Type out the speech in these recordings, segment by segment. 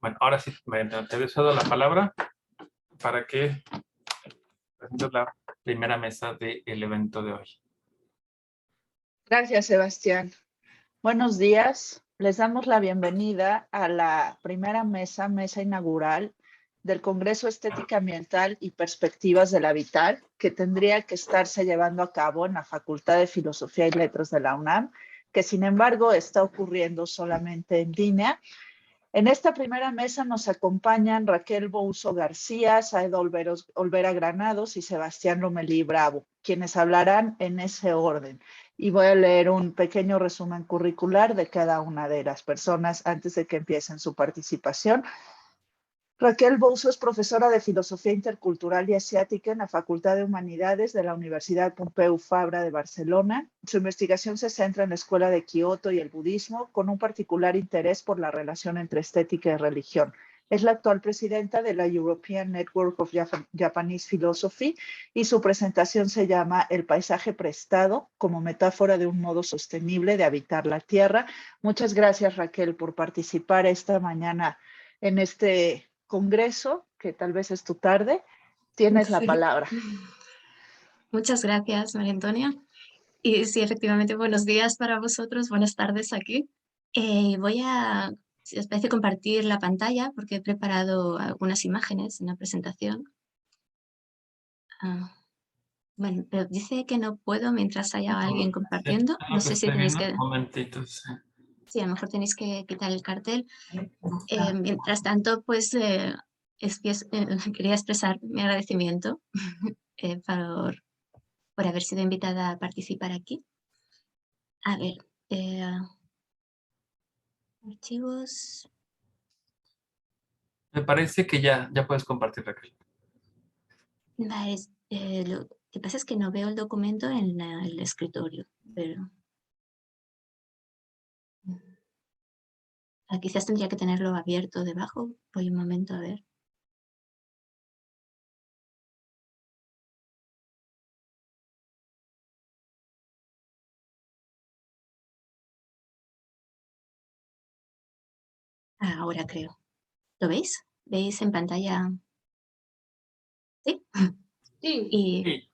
Bueno, ahora sí, te he usado la palabra para que presentes la primera mesa del evento de hoy. Gracias, Sebastián. Buenos días. Les damos la bienvenida a la primera mesa inaugural del Congreso Estética Ambiental y Perspectivas del Habitat, que tendría que estarse llevando a cabo en la Facultad de Filosofía y Letras de la UNAM, que sin embargo está ocurriendo solamente en línea. En esta primera mesa nos acompañan Raquel Bouzo García, Saed Olvera Granados y Sebastián Lomelí Bravo, quienes hablarán en ese orden. Y voy a leer un pequeño resumen curricular de cada una de las personas antes de que empiecen su participación. Raquel Bouzo es profesora de Filosofía Intercultural y Asiática en la Facultad de Humanidades de la Universidad Pompeu Fabra de Barcelona. Su investigación se centra en la Escuela de Kioto y el budismo, con un particular interés por la relación entre estética y religión. Es la actual presidenta de la European Network of Japanese Philosophy y su presentación se llama El paisaje prestado como metáfora de un modo sostenible de habitar la tierra. Muchas gracias, Raquel, por participar esta mañana en este congreso, que tal vez es tu tarde. Tienes la palabra. Muchas gracias, María Antonia. Y sí, efectivamente, buenos días para vosotros, buenas tardes aquí. Voy a, si os parece, compartir la pantalla porque he preparado algunas imágenes en la presentación. Bueno, pero dice que no puedo mientras haya alguien compartiendo. No sé si tenéis que... Un momentito, sí. Sí, a lo mejor tenéis que quitar el cartel. Mientras tanto, pues quería expresar mi agradecimiento por haber sido invitada a participar aquí. A ver, archivos. Me parece que ya puedes compartir, Raquel. Vale, lo que pasa es que no veo el documento en el escritorio, pero... quizás tendría que tenerlo abierto debajo. Voy un momento a ver. Ahora creo. ¿Lo veis? ¿Veis en pantalla? ¿Sí? Sí. Sí.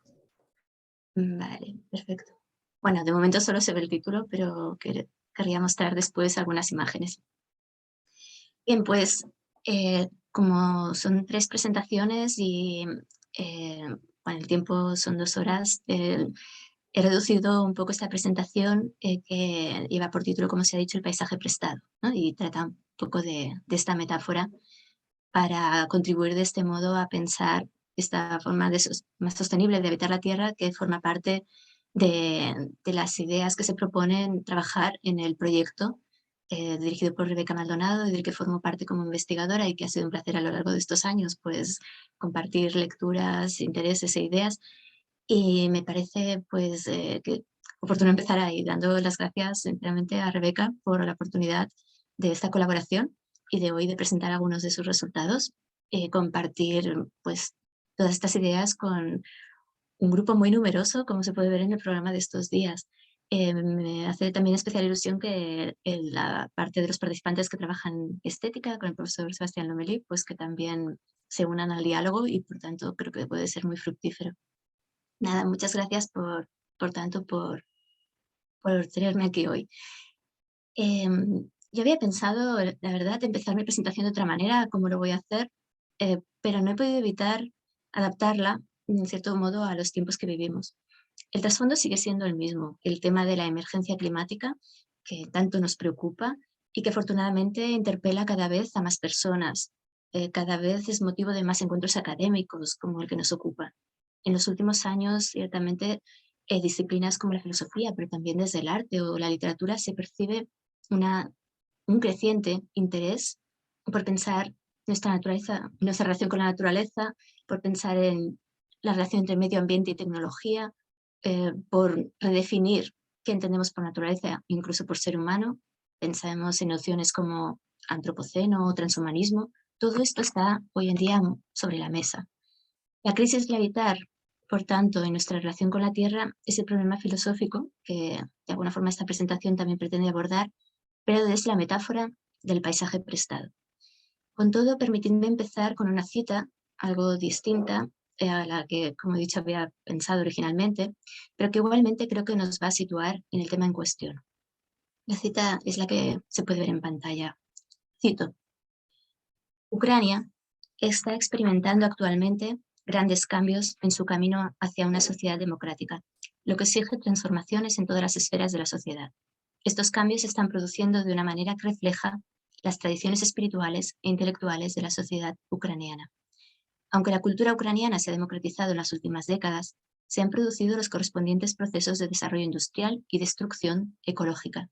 Vale, perfecto. Bueno, de momento solo se ve el título, pero querría mostrar después algunas imágenes. Bien, pues como son 3 presentaciones y bueno, el tiempo son 2 horas, he reducido un poco esta presentación que lleva por título, como se ha dicho, el paisaje prestado, ¿no? Y trata un poco de esta metáfora para contribuir de este modo a pensar esta forma más sostenible de habitar la tierra, que forma parte de las ideas que se proponen trabajar en el proyecto dirigido por Rebeca Maldonado y del que formo parte como investigadora y que ha sido un placer a lo largo de estos años pues compartir lecturas, intereses e ideas. Y me parece pues que oportuno empezar ahí dando las gracias sinceramente a Rebeca por la oportunidad de esta colaboración y de hoy de presentar algunos de sus resultados, compartir pues todas estas ideas con un grupo muy numeroso, como se puede ver en el programa de estos días. Me hace también especial ilusión que la parte de los participantes que trabajan estética con el profesor Sebastián Lomelí, pues que también se unan al diálogo y por tanto creo que puede ser muy fructífero. Nada, muchas gracias por tenerme aquí hoy. Yo había pensado, la verdad, empezar mi presentación de otra manera, como lo voy a hacer, pero no he podido evitar adaptarla, en cierto modo, a los tiempos que vivimos. El trasfondo sigue siendo el mismo, el tema de la emergencia climática, que tanto nos preocupa y que afortunadamente interpela cada vez a más personas. Cada vez es motivo de más encuentros académicos como el que nos ocupa. En los últimos años, ciertamente, disciplinas como la filosofía, pero también desde el arte o la literatura, se percibe un creciente interés por pensar nuestra naturaleza, nuestra relación con la naturaleza, por pensar en la relación entre medio ambiente y tecnología, por redefinir qué entendemos por naturaleza, incluso por ser humano. Pensamos en nociones como antropoceno o transhumanismo. Todo esto está hoy en día sobre la mesa. La crisis del habitar, por tanto, en nuestra relación con la Tierra, es el problema filosófico que, de alguna forma, esta presentación también pretende abordar, pero desde la metáfora del paisaje prestado. Con todo, permitidme empezar con una cita, algo distinta a la que, como he dicho, había pensado originalmente, pero que igualmente creo que nos va a situar en el tema en cuestión. La cita es la que se puede ver en pantalla. Cito: Ucrania está experimentando actualmente grandes cambios en su camino hacia una sociedad democrática, lo que exige transformaciones en todas las esferas de la sociedad. Estos cambios se están produciendo de una manera que refleja las tradiciones espirituales e intelectuales de la sociedad ucraniana. Aunque la cultura ucraniana se ha democratizado en las últimas décadas, se han producido los correspondientes procesos de desarrollo industrial y destrucción ecológica.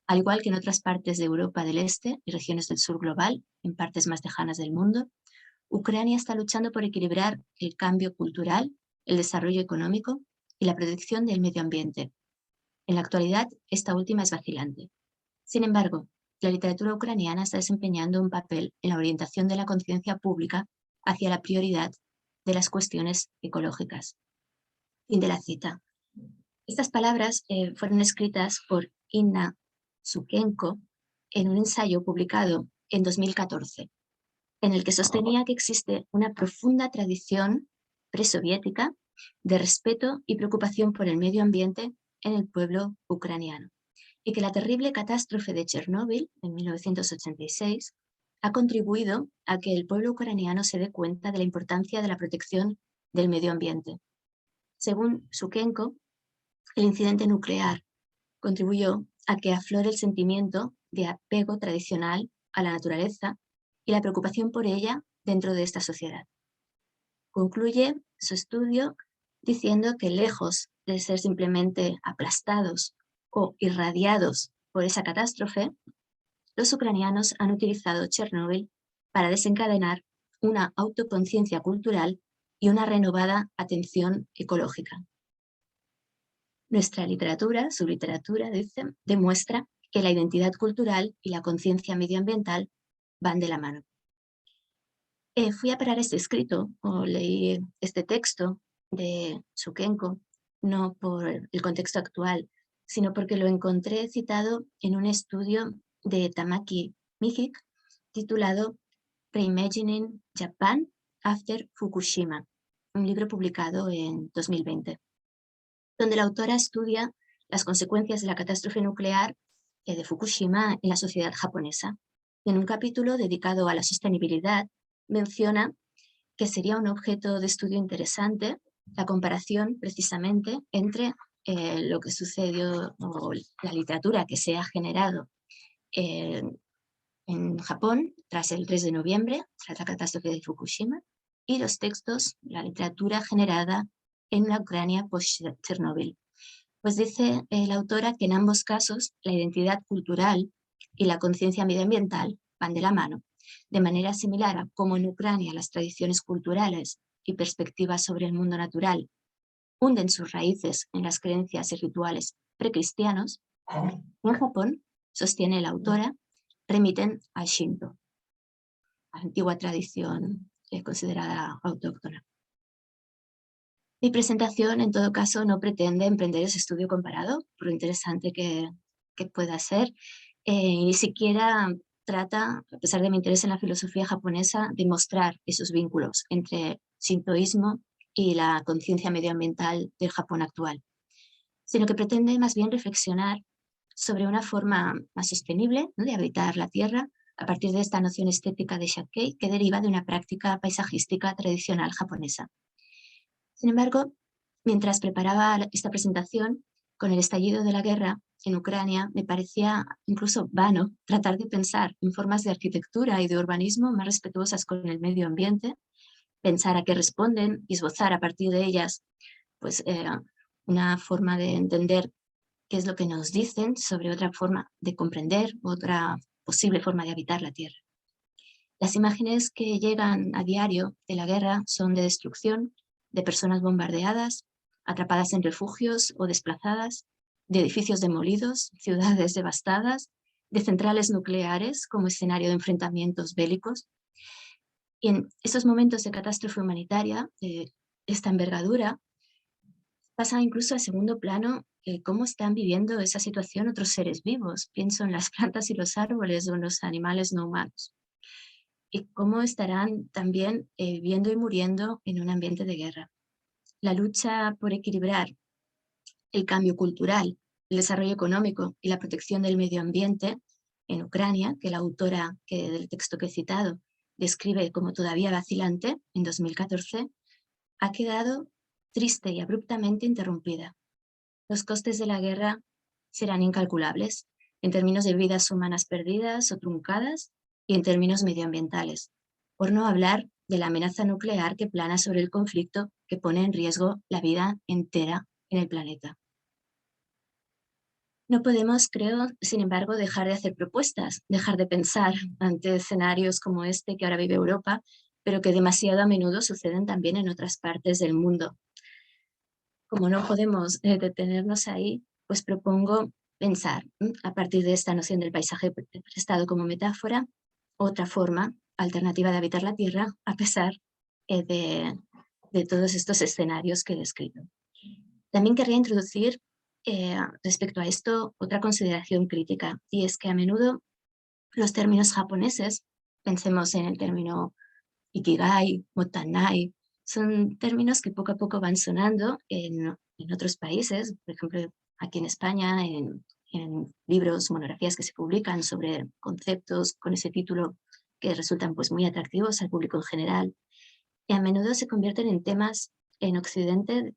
Al igual que en otras partes de Europa del Este y regiones del sur global, en partes más lejanas del mundo, Ucrania está luchando por equilibrar el cambio cultural, el desarrollo económico y la protección del medio ambiente. En la actualidad, esta última es vacilante. Sin embargo, la literatura ucraniana está desempeñando un papel en la orientación de la conciencia pública hacia la prioridad de las cuestiones ecológicas. Fin de la cita. Estas palabras fueron escritas por Inna Sukenko en un ensayo publicado en 2014, en el que sostenía que existe una profunda tradición presoviética de respeto y preocupación por el medio ambiente en el pueblo ucraniano, y que la terrible catástrofe de Chernóbil en 1986 ha contribuido a que el pueblo ucraniano se dé cuenta de la importancia de la protección del medio ambiente. Según Sukenko, el incidente nuclear contribuyó a que aflore el sentimiento de apego tradicional a la naturaleza y la preocupación por ella dentro de esta sociedad. Concluye su estudio diciendo que, lejos de ser simplemente aplastados o irradiados por esa catástrofe, los ucranianos han utilizado Chernóbil para desencadenar una autoconciencia cultural y una renovada atención ecológica. Nuestra literatura, su literatura, dice, demuestra que la identidad cultural y la conciencia medioambiental van de la mano. Fui a parar este escrito, o leí este texto de Sukenko, no por el contexto actual, sino porque lo encontré citado en un estudio de Tamaki Michik titulado Reimagining Japan After Fukushima, un libro publicado en 2020, donde la autora estudia las consecuencias de la catástrofe nuclear de Fukushima en la sociedad japonesa. Y en un capítulo dedicado a la sostenibilidad, menciona que sería un objeto de estudio interesante la comparación precisamente entre lo que sucedió o la literatura que se ha generado en Japón tras el 3 de noviembre, tras la catástrofe de Fukushima, y los textos, la literatura generada en la Ucrania post-Chernóbil. Pues dice la autora que en ambos casos la identidad cultural y la conciencia medioambiental van de la mano, de manera similar a como en Ucrania las tradiciones culturales y perspectivas sobre el mundo natural hunden sus raíces en las creencias y rituales precristianos. En Japón, sostiene la autora, remiten al Shinto, antigua tradición considerada autóctona. Mi presentación, en todo caso, no pretende emprender ese estudio comparado, por lo interesante que pueda ser, y ni siquiera trata, a pesar de mi interés en la filosofía japonesa, de mostrar esos vínculos entre shintoísmo y la conciencia medioambiental del Japón actual, sino que pretende más bien reflexionar sobre una forma más sostenible, ¿no?, de habitar la tierra a partir de esta noción estética de Shakkei que deriva de una práctica paisajística tradicional japonesa. Sin embargo, mientras preparaba esta presentación, con el estallido de la guerra en Ucrania, me parecía incluso vano tratar de pensar en formas de arquitectura y de urbanismo más respetuosas con el medio ambiente, pensar a qué responden y esbozar a partir de ellas pues, una forma de entender qué es lo que nos dicen sobre otra forma de comprender, otra posible forma de habitar la Tierra. Las imágenes que llegan a diario de la guerra son de destrucción, de personas bombardeadas, atrapadas en refugios o desplazadas, de edificios demolidos, ciudades devastadas, de centrales nucleares como escenario de enfrentamientos bélicos. Y en esos momentos de catástrofe humanitaria, esta envergadura, pasa incluso a segundo plano cómo están viviendo esa situación otros seres vivos. Pienso en las plantas y los árboles o en los animales no humanos. y cómo estarán también viviendo y muriendo en un ambiente de guerra. La lucha por equilibrar el cambio cultural, el desarrollo económico y la protección del medio ambiente en Ucrania, que la autora del texto que he citado describe como todavía vacilante en 2014, ha quedado triste y abruptamente interrumpida. Los costes de la guerra serán incalculables en términos de vidas humanas perdidas o truncadas y en términos medioambientales, por no hablar de la amenaza nuclear que plana sobre el conflicto que pone en riesgo la vida entera en el planeta. No podemos, creo, sin embargo, dejar de hacer propuestas, dejar de pensar ante escenarios como este que ahora vive Europa, pero que demasiado a menudo suceden también en otras partes del mundo. Como no podemos detenernos ahí, pues propongo pensar, a partir de esta noción del paisaje prestado como metáfora, otra forma alternativa de habitar la Tierra, a pesar de todos estos escenarios que he descrito. También querría introducir respecto a esto otra consideración crítica, y es que a menudo los términos japoneses, pensemos en el término ikigai, motanai, son términos que poco a poco van sonando en otros países, por ejemplo, aquí en España, en libros, monografías que se publican sobre conceptos con ese título que resultan pues muy atractivos al público en general, y a menudo se convierten en temas en Occidente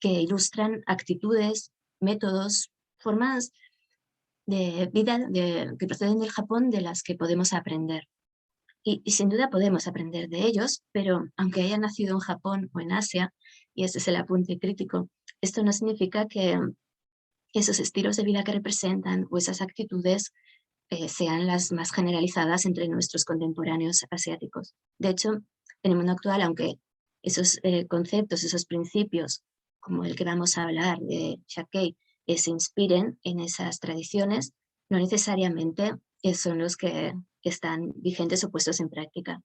que ilustran actitudes, métodos, formas de vida que proceden del Japón de las que podemos aprender. Y sin duda podemos aprender de ellos, pero aunque hayan nacido en Japón o en Asia, y ese es el apunte crítico, esto no significa que esos estilos de vida que representan o esas actitudes sean las más generalizadas entre nuestros contemporáneos asiáticos. De hecho, en el mundo actual, aunque esos conceptos, esos principios, como el que vamos a hablar de Shakei, se inspiren en esas tradiciones, no necesariamente son los que están vigentes o puestos en práctica.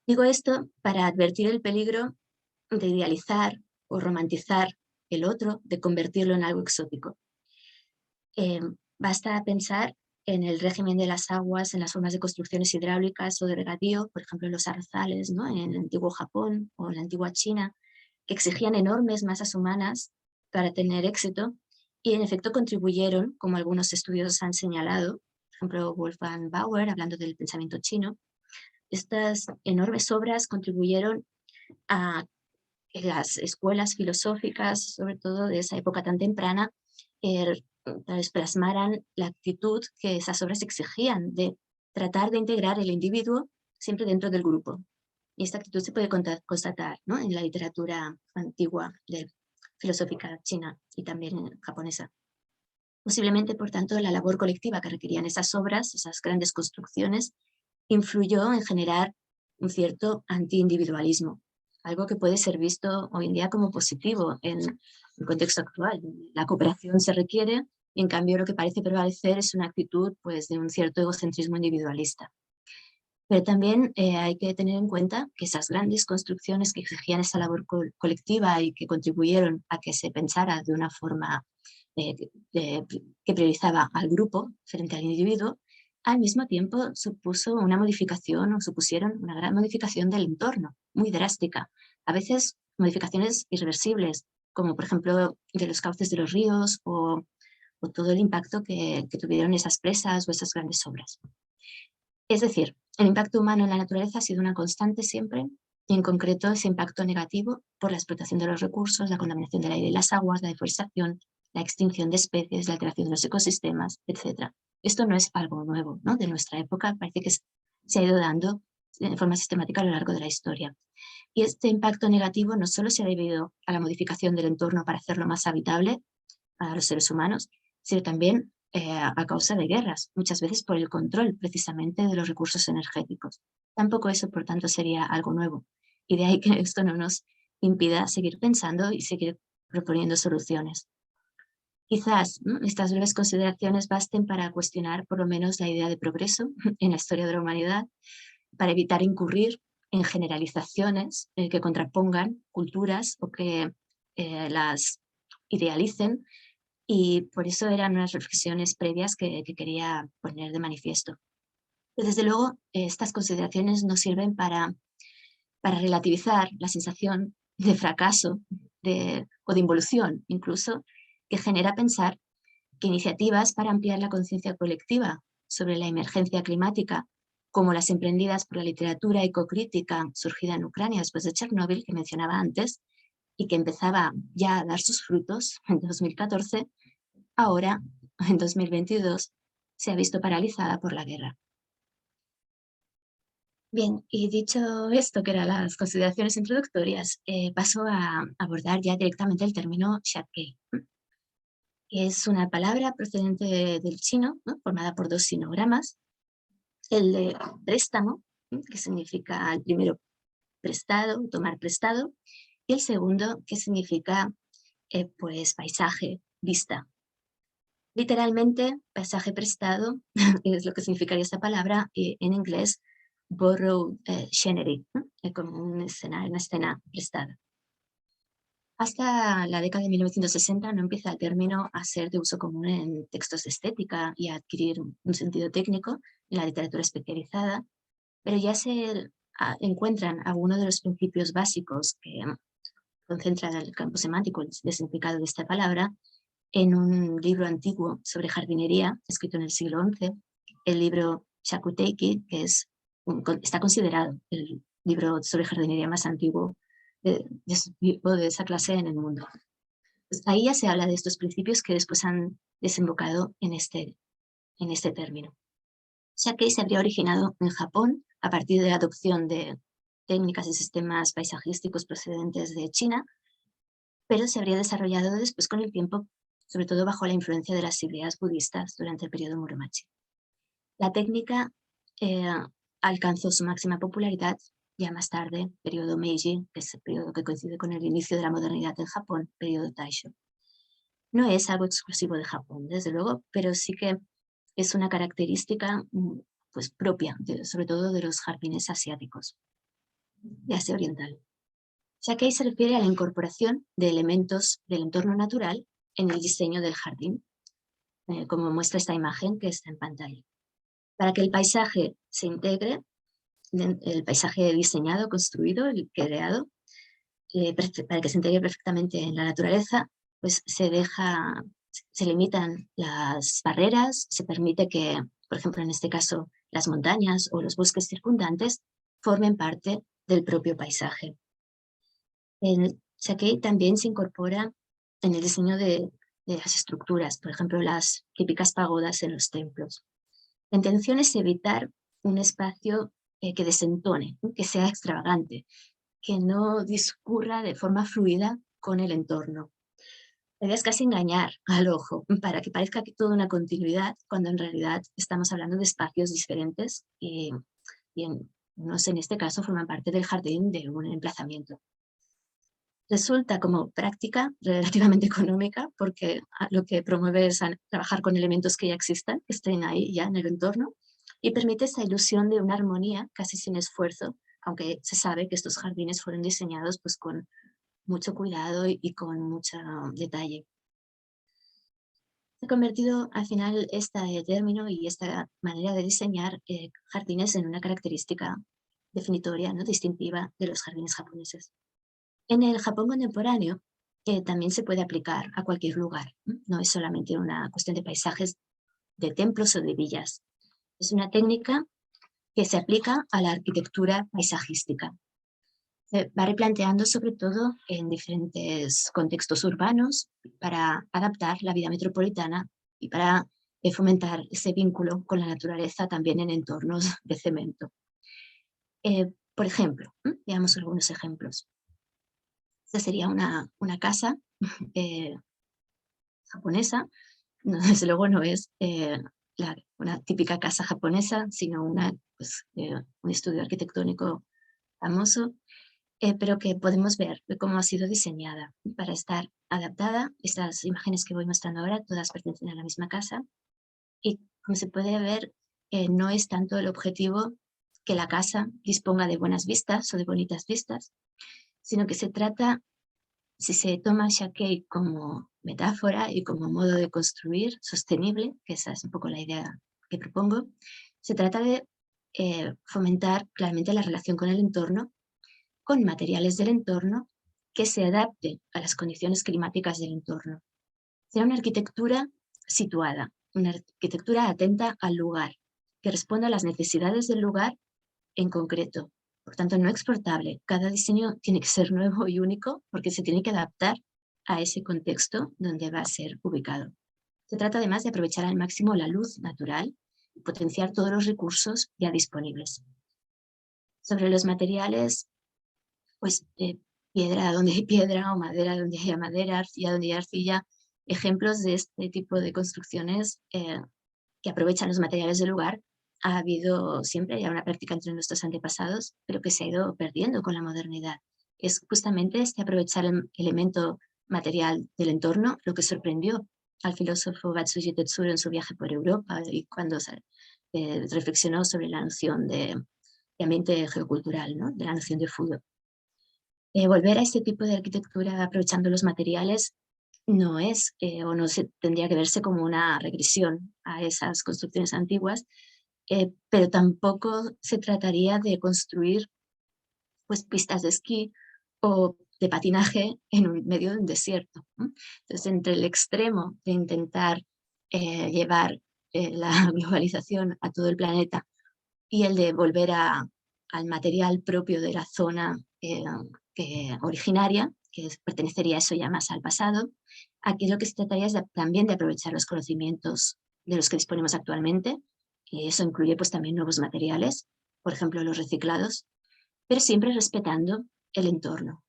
Digo esto para advertir el peligro de idealizar o romantizar el otro, de convertirlo en algo exótico. Basta pensar en el régimen de las aguas, en las formas de construcciones hidráulicas o de regadío, por ejemplo, en los arrozales, ¿no?, en el antiguo Japón o en la antigua China, que exigían enormes masas humanas para tener éxito y en efecto contribuyeron, como algunos estudios han señalado, por ejemplo, Wolfgang Bauer, hablando del pensamiento chino, estas enormes obras contribuyeron a que las escuelas filosóficas, sobre todo de esa época tan temprana, plasmaran la actitud que esas obras exigían de tratar de integrar el individuo siempre dentro del grupo. Y esta actitud se puede constatar, ¿no?, en la literatura antigua filosófica china y también japonesa. Posiblemente, por tanto, la labor colectiva que requerían esas obras, esas grandes construcciones, influyó en generar un cierto antiindividualismo, algo que puede ser visto hoy en día como positivo en el contexto actual. La cooperación se requiere y, en cambio, lo que parece prevalecer es una actitud pues, de un cierto egocentrismo individualista. Pero también hay que tener en cuenta que esas grandes construcciones que exigían esa labor colectiva y que contribuyeron a que se pensara de una forma que priorizaba al grupo frente al individuo, al mismo tiempo supusieron una gran modificación del entorno, muy drástica. A veces modificaciones irreversibles, como por ejemplo de los cauces de los ríos o todo el impacto que tuvieron esas presas o esas grandes obras. Es decir, el impacto humano en la naturaleza ha sido una constante siempre, y en concreto ese impacto negativo por la explotación de los recursos, la contaminación del aire y las aguas, la deforestación, la extinción de especies, la alteración de los ecosistemas, etc. Esto no es algo nuevo, ¿no?, de nuestra época, parece que se ha ido dando de forma sistemática a lo largo de la historia. Y este impacto negativo no solo se ha debido a la modificación del entorno para hacerlo más habitable a los seres humanos, sino también a causa de guerras, muchas veces por el control precisamente de los recursos energéticos. Tampoco eso, por tanto, sería algo nuevo. Y de ahí que esto no nos impida seguir pensando y seguir proponiendo soluciones. Quizás estas breves consideraciones basten para cuestionar por lo menos la idea de progreso en la historia de la humanidad, para evitar incurrir en generalizaciones que contrapongan culturas o que las idealicen, y por eso eran unas reflexiones previas que quería poner de manifiesto. Pero desde luego, estas consideraciones nos sirven para relativizar la sensación de fracaso o de involución, incluso, que genera pensar que iniciativas para ampliar la conciencia colectiva sobre la emergencia climática, como las emprendidas por la literatura ecocrítica surgida en Ucrania después de Chernóbil, que mencionaba antes, y que empezaba ya a dar sus frutos en 2014, ahora, en 2022, se ha visto paralizada por la guerra. Bien, y dicho esto, que eran las consideraciones introductorias, paso a abordar ya directamente el término Shakei. Es una palabra procedente del chino, ¿no?, formada por 2 sinogramas. El de préstamo, que significa el primero prestado, tomar prestado, y el segundo que significa pues paisaje, vista. Literalmente, paisaje prestado es lo que significaría esta palabra en inglés, borrowed scenery, ¿no?, como una escena prestada. Hasta la década de 1960 no empieza el término a ser de uso común en textos de estética y a adquirir un sentido técnico en la literatura especializada, pero ya se encuentran algunos de los principios básicos que concentran el campo semántico, el significado de esta palabra, en un libro antiguo sobre jardinería, escrito en el siglo XI, el libro Shakuteiki, que está considerado el libro sobre jardinería más antiguo de esa clase en el mundo. Pues ahí ya se habla de estos principios que después han desembocado en este término. Shakei se habría originado en Japón a partir de la adopción de técnicas y sistemas paisajísticos procedentes de China, pero se habría desarrollado después con el tiempo, sobre todo bajo la influencia de las ideas budistas durante el periodo Muromachi. La técnica alcanzó su máxima popularidad ya más tarde, periodo Meiji, que es el periodo que coincide con el inicio de la modernidad en Japón, periodo Taisho. No es algo exclusivo de Japón, desde luego, pero sí que es una característica pues, propia, sobre todo de los jardines asiáticos, de Asia Oriental. Shakei se refiere a la incorporación de elementos del entorno natural en el diseño del jardín, como muestra esta imagen que está en pantalla. Para que el paisaje se integre, el paisaje diseñado, construido, el creado, para que se integre perfectamente en la naturaleza, pues se limitan las barreras, se permite que, por ejemplo, en este caso, las montañas o los bosques circundantes formen parte del propio paisaje. En Shakei también se incorpora en el diseño de las estructuras, por ejemplo, las típicas pagodas en los templos. La intención es evitar un espacio que desentone, que sea extravagante, que no discurra de forma fluida con el entorno. La idea es casi engañar al ojo para que parezca que toda una continuidad, cuando en realidad estamos hablando de espacios diferentes y en este caso forman parte del jardín de un emplazamiento. Resulta como práctica relativamente económica porque lo que promueve es trabajar con elementos que ya existan, que estén ahí ya en el entorno, y permite esa ilusión de una armonía casi sin esfuerzo, aunque se sabe que estos jardines fueron diseñados pues, con mucho cuidado y con mucho detalle. Se ha convertido al final este término y esta manera de diseñar jardines en una característica definitoria, ¿no?, distintiva de los jardines japoneses. En el Japón contemporáneo también se puede aplicar a cualquier lugar. No es solamente una cuestión de paisajes de templos o de villas. Es una técnica que se aplica a la arquitectura paisajística. Se va replanteando sobre todo en diferentes contextos urbanos para adaptar la vida metropolitana y para fomentar ese vínculo con la naturaleza también en entornos de cemento. Por ejemplo, veamos algunos ejemplos. Esta sería una casa japonesa. No, desde luego no es una típica casa japonesa, sino un estudio arquitectónico famoso, pero que podemos ver cómo ha sido diseñada para estar adaptada. Estas imágenes que voy mostrando ahora, todas pertenecen a la misma casa. Y como se puede ver, no es tanto el objetivo que la casa disponga de buenas vistas o de bonitas vistas, sino que se trata, si se toma Shakei como metáfora y como modo de construir sostenible, que esa es un poco la idea que propongo, se trata de fomentar claramente la relación con el entorno, con materiales del entorno que se adapte a las condiciones climáticas del entorno. Será una arquitectura situada, una arquitectura atenta al lugar, que responda a las necesidades del lugar en concreto. Por tanto, no exportable. Cada diseño tiene que ser nuevo y único porque se tiene que adaptar a ese contexto donde va a ser ubicado. Se trata además de aprovechar al máximo la luz natural y potenciar todos los recursos ya disponibles. Sobre los materiales, pues piedra donde hay piedra, o madera donde haya madera, arcilla donde haya arcilla, ejemplos de este tipo de construcciones que aprovechan los materiales del lugar. Ha habido siempre ya una práctica entre nuestros antepasados, pero que se ha ido perdiendo con la modernidad. Es justamente este aprovechar el elemento material del entorno lo que sorprendió al filósofo Batsuji Tetsuro en su viaje por Europa y cuando reflexionó sobre la noción de ambiente geocultural, ¿no? De la noción de Fudo. Volver a este tipo de arquitectura aprovechando los materiales no es o no tendría que verse como una regresión a esas construcciones antiguas, pero tampoco se trataría de construir pues, pistas de esquí o de patinaje en medio de un desierto, ¿no? Entonces, entre el extremo de intentar llevar la globalización a todo el planeta y el de volver al material propio de la zona originaria, que pertenecería eso ya más al pasado, aquí lo que se trataría es también de aprovechar los conocimientos de los que disponemos actualmente, y eso incluye pues también nuevos materiales, por ejemplo los reciclados, pero siempre respetando el entorno.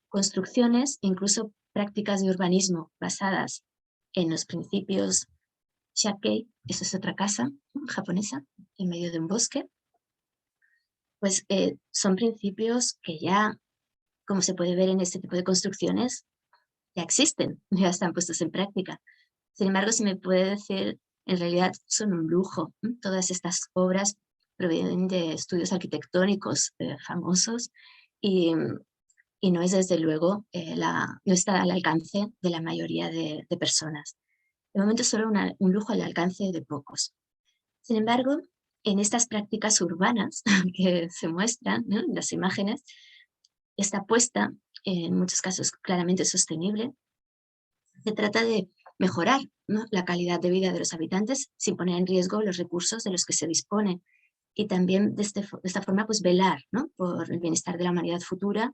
Construcciones, incluso prácticas de urbanismo basadas en los principios Shakkei, eso es otra casa japonesa, en medio de un bosque, pues son principios que ya, como se puede ver en este tipo de construcciones, ya existen, ya están puestos en práctica. Sin embargo, se me puede decir, en realidad son un lujo. Todas estas obras provienen de estudios arquitectónicos famosos y no es desde luego, no está al alcance de la mayoría de personas. De momento es solo un lujo al alcance de pocos. Sin embargo, en estas prácticas urbanas que se muestran, ¿no?, en las imágenes, esta apuesta, en muchos casos claramente sostenible, se trata de mejorar, ¿no?, la calidad de vida de los habitantes sin poner en riesgo los recursos de los que se dispone. Y también de esta forma pues velar, ¿no?, por el bienestar de la humanidad futura.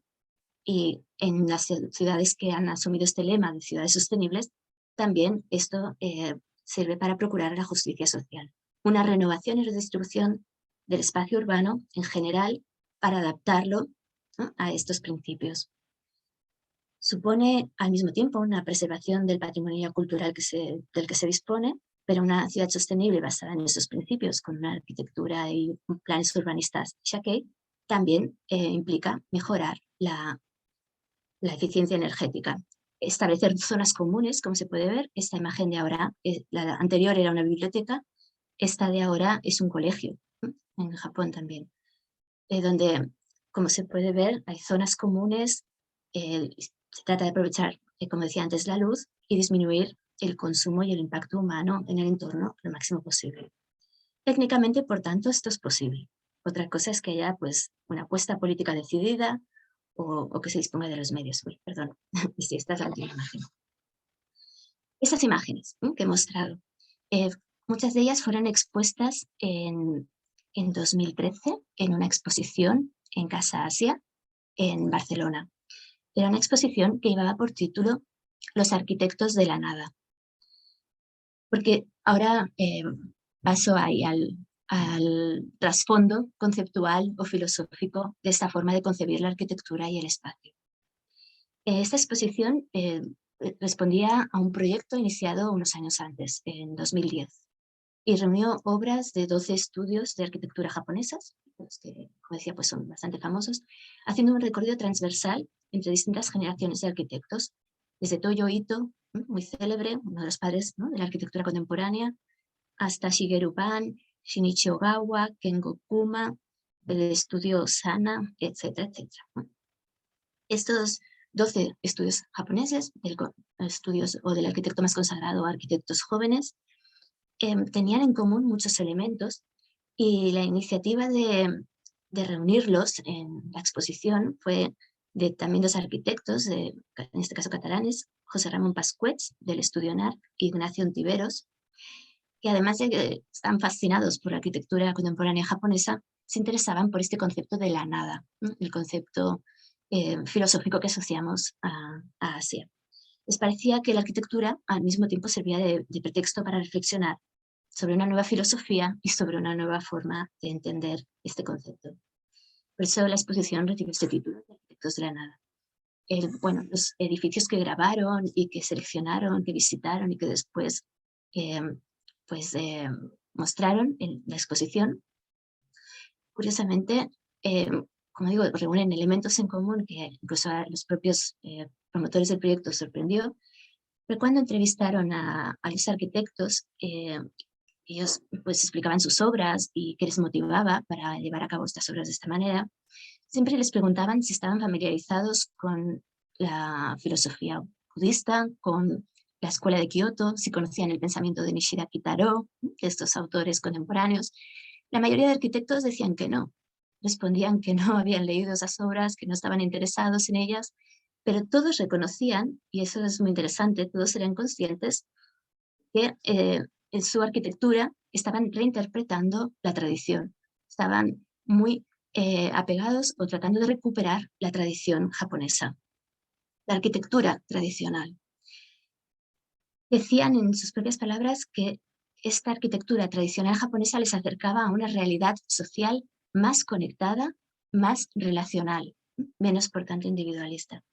Y en las ciudades que han asumido este lema de ciudades sostenibles, también esto sirve para procurar la justicia social. Una renovación y redistribución del espacio urbano en general para adaptarlo, ¿no?, a estos principios. Supone al mismo tiempo una preservación del patrimonio cultural del que se dispone, pero una ciudad sostenible basada en estos principios, con una arquitectura y planes urbanistas Shakkei, también implica mejorar la eficiencia energética. Establecer zonas comunes, como se puede ver. Esta imagen de ahora, la anterior era una biblioteca, esta de ahora es un colegio, en Japón también, donde, como se puede ver, hay zonas comunes. Se trata de aprovechar, como decía antes, la luz y disminuir el consumo y el impacto humano en el entorno lo máximo posible. Técnicamente, por tanto, esto es posible. Otra cosa es que haya pues, una apuesta política decidida o que se disponga de los medios. Uy, perdón, sí, esta es la última imagen. Estas imágenes que he mostrado, muchas de ellas fueron expuestas en 2013 en una exposición en Casa Asia, en Barcelona. Era una exposición que llevaba por título Los arquitectos de la nada. Porque ahora paso ahí al trasfondo conceptual o filosófico de esta forma de concebir la arquitectura y el espacio. Esta exposición respondía a un proyecto iniciado unos años antes, en 2010, y reunió obras de 12 estudios de arquitectura japonesas, los que, como decía, pues son bastante famosos, haciendo un recorrido transversal entre distintas generaciones de arquitectos, desde Toyo Ito, muy célebre, uno de los padres, ¿no?, de la arquitectura contemporánea, hasta Shigeru Ban, Shinichi Ogawa, Kengo Kuma, el estudio Sana, etcétera, etcétera. Estos 12 estudios japoneses, estudios o del arquitecto más consagrado, arquitectos jóvenes, tenían en común muchos elementos Y la iniciativa de reunirlos en la exposición fue de también dos arquitectos, en este caso catalanes, José Ramón Pascuets, del Estudio NAR, y Ignacio Ontiveros, que además de que están fascinados por la arquitectura contemporánea japonesa, se interesaban por este concepto de la nada, ¿no? El concepto filosófico que asociamos a Asia. Les parecía que la arquitectura al mismo tiempo servía de pretexto para reflexionar sobre una nueva filosofía y sobre una nueva forma de entender este concepto. Por eso la exposición recibe este título, de Arquitectos de la Nada. Bueno, los edificios que grabaron y que seleccionaron, que visitaron y que después mostraron en la exposición, curiosamente, como digo, reúnen elementos en común que incluso a los propios promotores del proyecto sorprendió, pero cuando entrevistaron a los arquitectos, ellos pues explicaban sus obras y qué les motivaba para llevar a cabo estas obras de esta manera. Siempre les preguntaban si estaban familiarizados con la filosofía budista, con la escuela de Kioto, si conocían el pensamiento de Nishida Kitaro, de estos autores contemporáneos. La mayoría de arquitectos decían que no. Respondían que no habían leído esas obras, que no estaban interesados en ellas, pero todos reconocían, y eso es muy interesante, todos eran conscientes que en su arquitectura estaban reinterpretando la tradición, estaban muy apegados o tratando de recuperar la tradición japonesa, la arquitectura tradicional. Decían en sus propias palabras que esta arquitectura tradicional japonesa les acercaba a una realidad social más conectada, más relacional, menos por tanto individualista.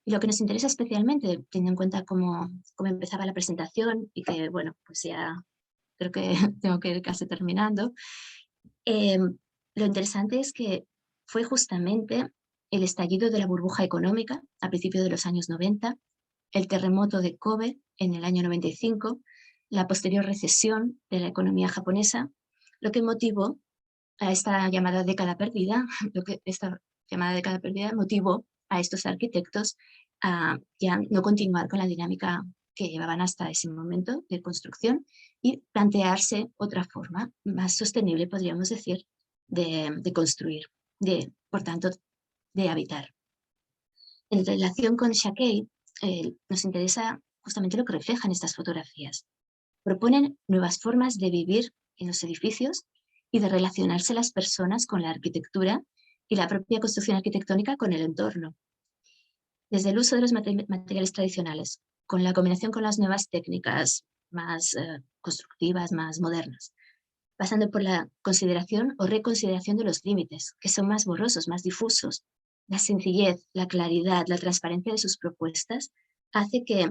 Y lo que nos interesa especialmente, teniendo en cuenta cómo empezaba la presentación y que, bueno, pues ya creo que tengo que ir casi terminando, lo interesante es que fue justamente el estallido de la burbuja económica a principios de los años 90, el terremoto de Kobe en el año 95, la posterior recesión de la economía japonesa, lo que motivó a esta llamada década perdida, motivó a estos arquitectos a ya no continuar con la dinámica que llevaban hasta ese momento de construcción y plantearse otra forma más sostenible, podríamos decir, de construir, por tanto, de habitar. En relación con Shakei, nos interesa justamente lo que reflejan estas fotografías. Proponen nuevas formas de vivir en los edificios y de relacionarse las personas con la arquitectura y la propia construcción arquitectónica con el entorno. Desde el uso de los materiales tradicionales, con la combinación con las nuevas técnicas más constructivas, más modernas, pasando por la consideración o reconsideración de los límites, que son más borrosos, más difusos. La sencillez, la claridad, la transparencia de sus propuestas hace que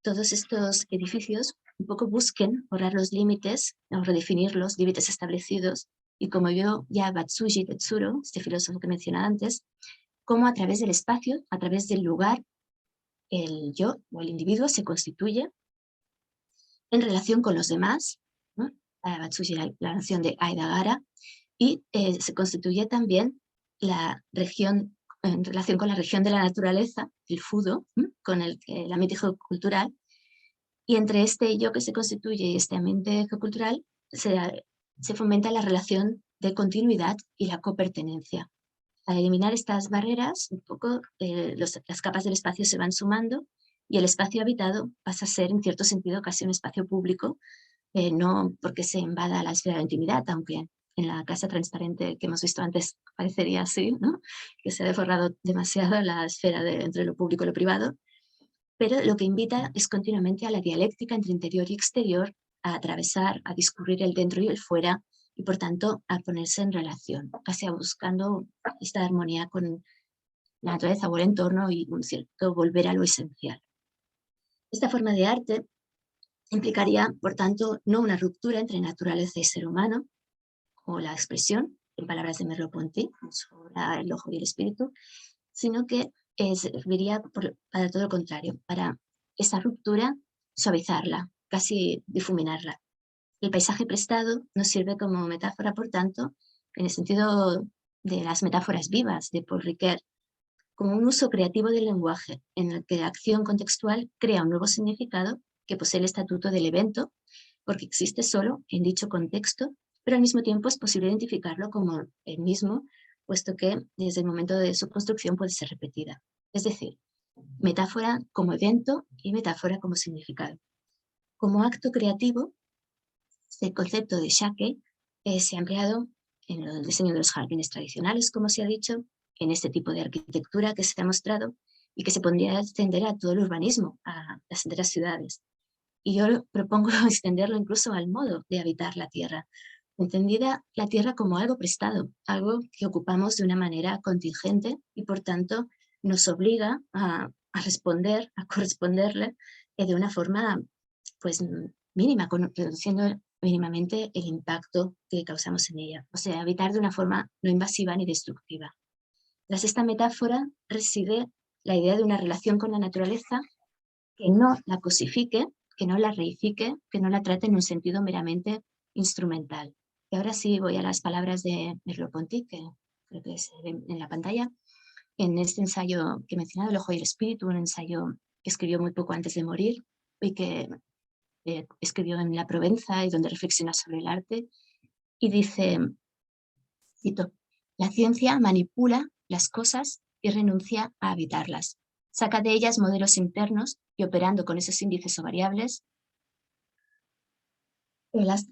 todos estos edificios un poco busquen borrar los límites o redefinir los límites establecidos, y como vio ya Batsuji Tetsuro, este filósofo que mencionaba antes, cómo a través del espacio, a través del lugar, el yo o el individuo se constituye en relación con los demás, ¿no? Para Batsuji la noción de Aidagara, y se constituye también la región, en relación con la región de la naturaleza, el Fudo, con el ambiente geocultural, y entre este yo que se constituye y este ambiente geocultural se fomenta la relación de continuidad y la copertenencia. Al eliminar estas barreras, un poco las capas del espacio se van sumando y el espacio habitado pasa a ser, en cierto sentido, casi un espacio público, no porque se invada la esfera de intimidad, aunque en la casa transparente que hemos visto antes parecería así, ¿no? Que se ha deforrado demasiado la esfera entre lo público y lo privado, pero lo que invita es continuamente a la dialéctica entre interior y exterior, a atravesar, a discurrir el dentro y el fuera, y por tanto a ponerse en relación, casi buscando esta armonía con la naturaleza o el entorno y un cierto volver a lo esencial. Esta forma de arte implicaría, por tanto, no una ruptura entre naturaleza y ser humano, o la expresión, en palabras de Merleau-Ponty, el ojo y el espíritu, sino que serviría para todo lo contrario, para esa ruptura suavizarla, casi difuminarla. El paisaje prestado nos sirve como metáfora, por tanto, en el sentido de las metáforas vivas de Paul Ricoeur, como un uso creativo del lenguaje, en el que la acción contextual crea un nuevo significado que posee el estatuto del evento, porque existe solo en dicho contexto, pero al mismo tiempo es posible identificarlo como el mismo, puesto que desde el momento de su construcción puede ser repetida. Es decir, metáfora como evento y metáfora como significado. Como acto creativo, el concepto de shake se ha empleado en el diseño de los jardines tradicionales, como se ha dicho, en este tipo de arquitectura que se ha mostrado y que se podría extender a todo el urbanismo, a las enteras ciudades. Y yo propongo extenderlo incluso al modo de habitar la tierra, entendida la tierra como algo prestado, algo que ocupamos de una manera contingente y por tanto nos obliga a responder, a corresponderle de una forma pues mínima, reduciendo mínimamente el impacto que causamos en ella. O sea, habitar de una forma no invasiva ni destructiva. Tras esta metáfora reside la idea de una relación con la naturaleza que no la cosifique, que no la reifique, que no la trate en un sentido meramente instrumental. Y ahora sí voy a las palabras de Merleau-Ponty, que creo que se ven en la pantalla. En este ensayo que he mencionado, El ojo y el espíritu, un ensayo que escribió muy poco antes de morir y que escribió en La Provenza y donde reflexiona sobre el arte, y dice, cito, la ciencia manipula las cosas y renuncia a habitarlas. Saca de ellas modelos internos y operando con esos índices o variables, las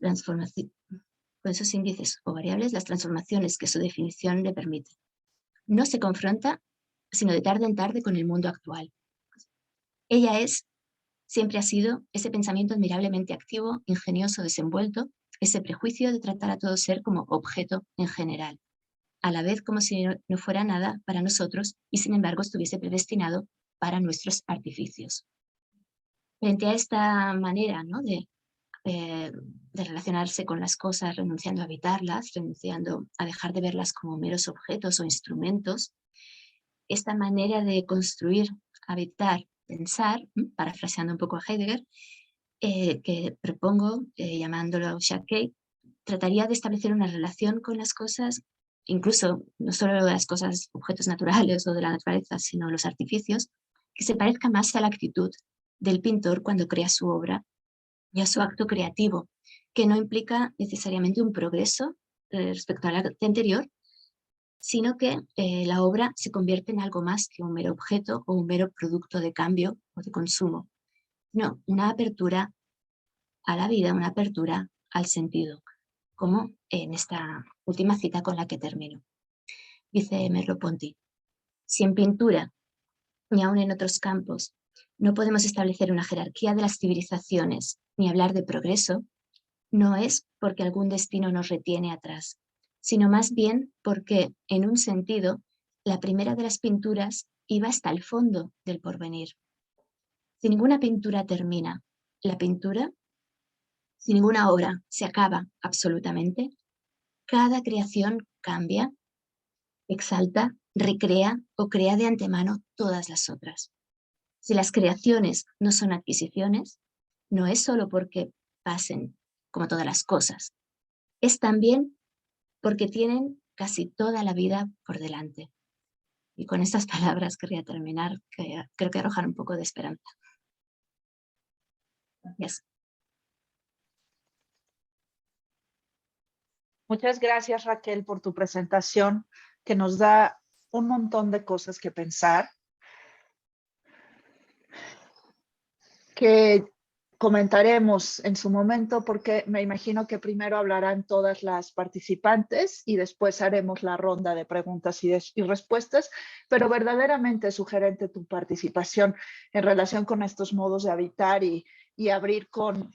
transformaciones que su definición le permite. No se confronta, sino de tarde en tarde con el mundo actual. Ella siempre ha sido ese pensamiento admirablemente activo, ingenioso, desenvuelto, ese prejuicio de tratar a todo ser como objeto en general, a la vez como si no fuera nada para nosotros y sin embargo estuviese predestinado para nuestros artificios. Frente a esta manera, ¿no?, de relacionarse con las cosas, renunciando a habitarlas, renunciando a dejar de verlas como meros objetos o instrumentos, esta manera de construir, habitar, pensar, parafraseando un poco a Heidegger, que propongo, llamándolo shake, trataría de establecer una relación con las cosas, incluso no solo las cosas, objetos naturales o de la naturaleza, sino los artificios, que se parezca más a la actitud del pintor cuando crea su obra y a su acto creativo, que no implica necesariamente un progreso respecto al arte anterior, sino que la obra se convierte en algo más que un mero objeto o un mero producto de cambio o de consumo. No, una apertura a la vida, una apertura al sentido, como en esta última cita con la que termino. Dice Merleau-Ponty, si en pintura, ni aun en otros campos, no podemos establecer una jerarquía de las civilizaciones ni hablar de progreso, no es porque algún destino nos retiene atrás, sino más bien porque, en un sentido, la primera de las pinturas iba hasta el fondo del porvenir. Si ninguna pintura termina, la pintura, si ninguna obra se acaba absolutamente, cada creación cambia, exalta, recrea o crea de antemano todas las otras. Si las creaciones no son adquisiciones, no es solo porque pasen como todas las cosas, es también porque tienen casi toda la vida por delante. Y con estas palabras querría terminar, que creo que arrojan un poco de esperanza. Gracias. Muchas gracias, Raquel, por tu presentación, que nos da un montón de cosas que pensar, que comentaremos en su momento, porque me imagino que primero hablarán todas las participantes y después haremos la ronda de preguntas y respuestas, pero verdaderamente sugerente tu participación en relación con estos modos de habitar y abrir con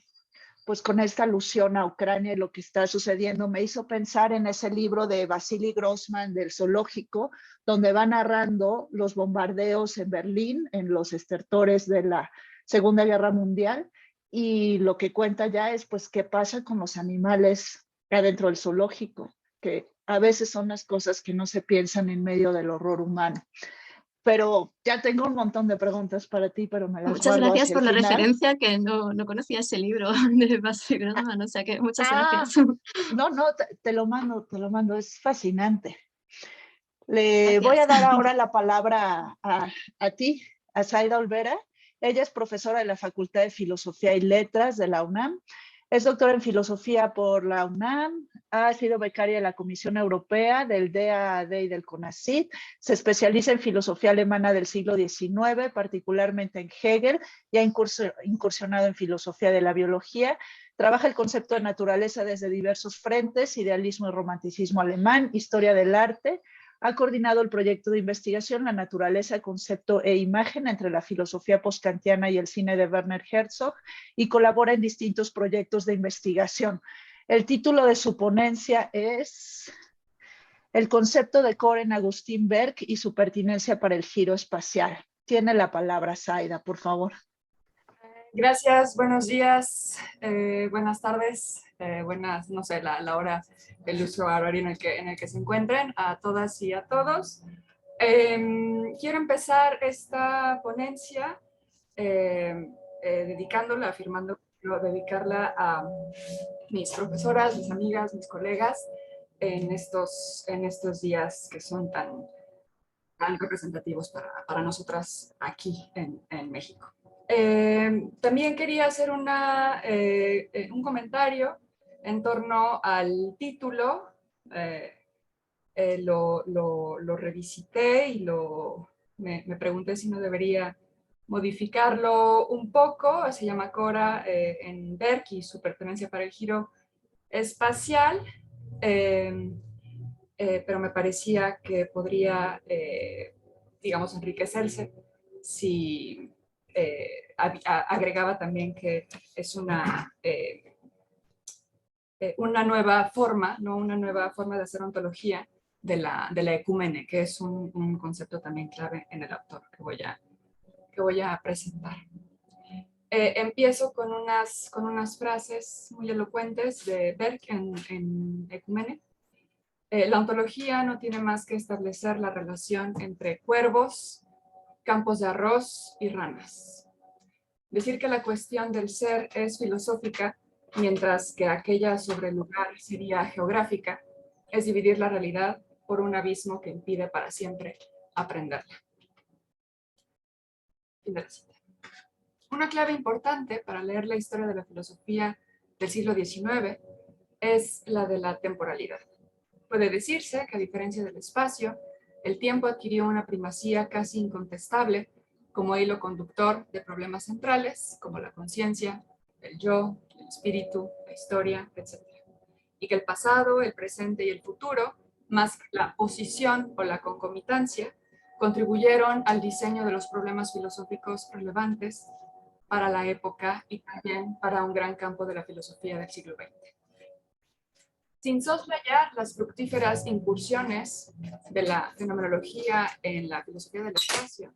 esta alusión a Ucrania y lo que está sucediendo. Me hizo pensar en ese libro de Vasily Grossman del zoológico, donde va narrando los bombardeos en Berlín, en los estertores de la Segunda Guerra Mundial, y lo que cuenta ya es pues qué pasa con los animales adentro del zoológico, que a veces son las cosas que no se piensan en medio del horror humano. Pero ya tengo un montón de preguntas para ti, pero me las muchas guardo gracias hacia por el la final. referencia, que no conocía ese libro de Vasily Grossman, o sea que muchas gracias. No, te lo mando, es fascinante. Gracias. Voy a dar ahora la palabra a ti, a Zaida Olvera. Ella es profesora de la Facultad de Filosofía y Letras de la UNAM. Es doctora en filosofía por la UNAM, ha sido becaria de la Comisión Europea, del DAAD y del CONACYT, se especializa en filosofía alemana del siglo XIX, particularmente en Hegel, y ha incursionado en filosofía de la biología. Trabaja el concepto de naturaleza desde diversos frentes: idealismo y romanticismo alemán, historia del arte. Ha coordinado el proyecto de investigación La naturaleza, concepto e imagen entre la filosofía postkantiana y el cine de Werner Herzog, y colabora en distintos proyectos de investigación. El título de su ponencia es El concepto de Coren Agustín Berg y su pertinencia para el giro espacial. Tiene la palabra Zaida, por favor. Gracias, buenos días, buenas tardes, buenas, no sé, la hora, el uso horario en el que se encuentren, a todas y a todos. Quiero empezar esta ponencia dedicándola, dedicarla a mis profesoras, mis amigas, mis colegas en estos días que son tan representativos para nosotras aquí en México. También quería hacer un comentario en torno al título. Lo revisité y me pregunté si no debería modificarlo un poco. Se llama Cora en Berg y su pertenencia para el giro espacial, pero me parecía que podría, digamos, enriquecerse si agregaba también que es una nueva forma, ¿no? Una nueva forma de hacer ontología de la ecumene, que es un concepto también clave en el autor que voy a presentar. Empiezo con unas frases muy elocuentes de Berg en Ecumene. La ontología no tiene más que establecer la relación entre cuervos, campos de arroz y ranas. Decir que la cuestión del ser es filosófica, mientras que aquella sobre el lugar sería geográfica, es dividir la realidad por un abismo que impide para siempre aprenderla. Una clave importante para leer la historia de la filosofía del siglo XIX es la de la temporalidad. Puede decirse que, a diferencia del espacio, el tiempo adquirió una primacía casi incontestable como hilo conductor de problemas centrales como la conciencia, el yo, el espíritu, la historia, etc. Y que el pasado, el presente y el futuro, más que la posición o la concomitancia, contribuyeron al diseño de los problemas filosóficos relevantes para la época y también para un gran campo de la filosofía del siglo XX. Sin soslayar las fructíferas incursiones de la fenomenología en la filosofía del espacio,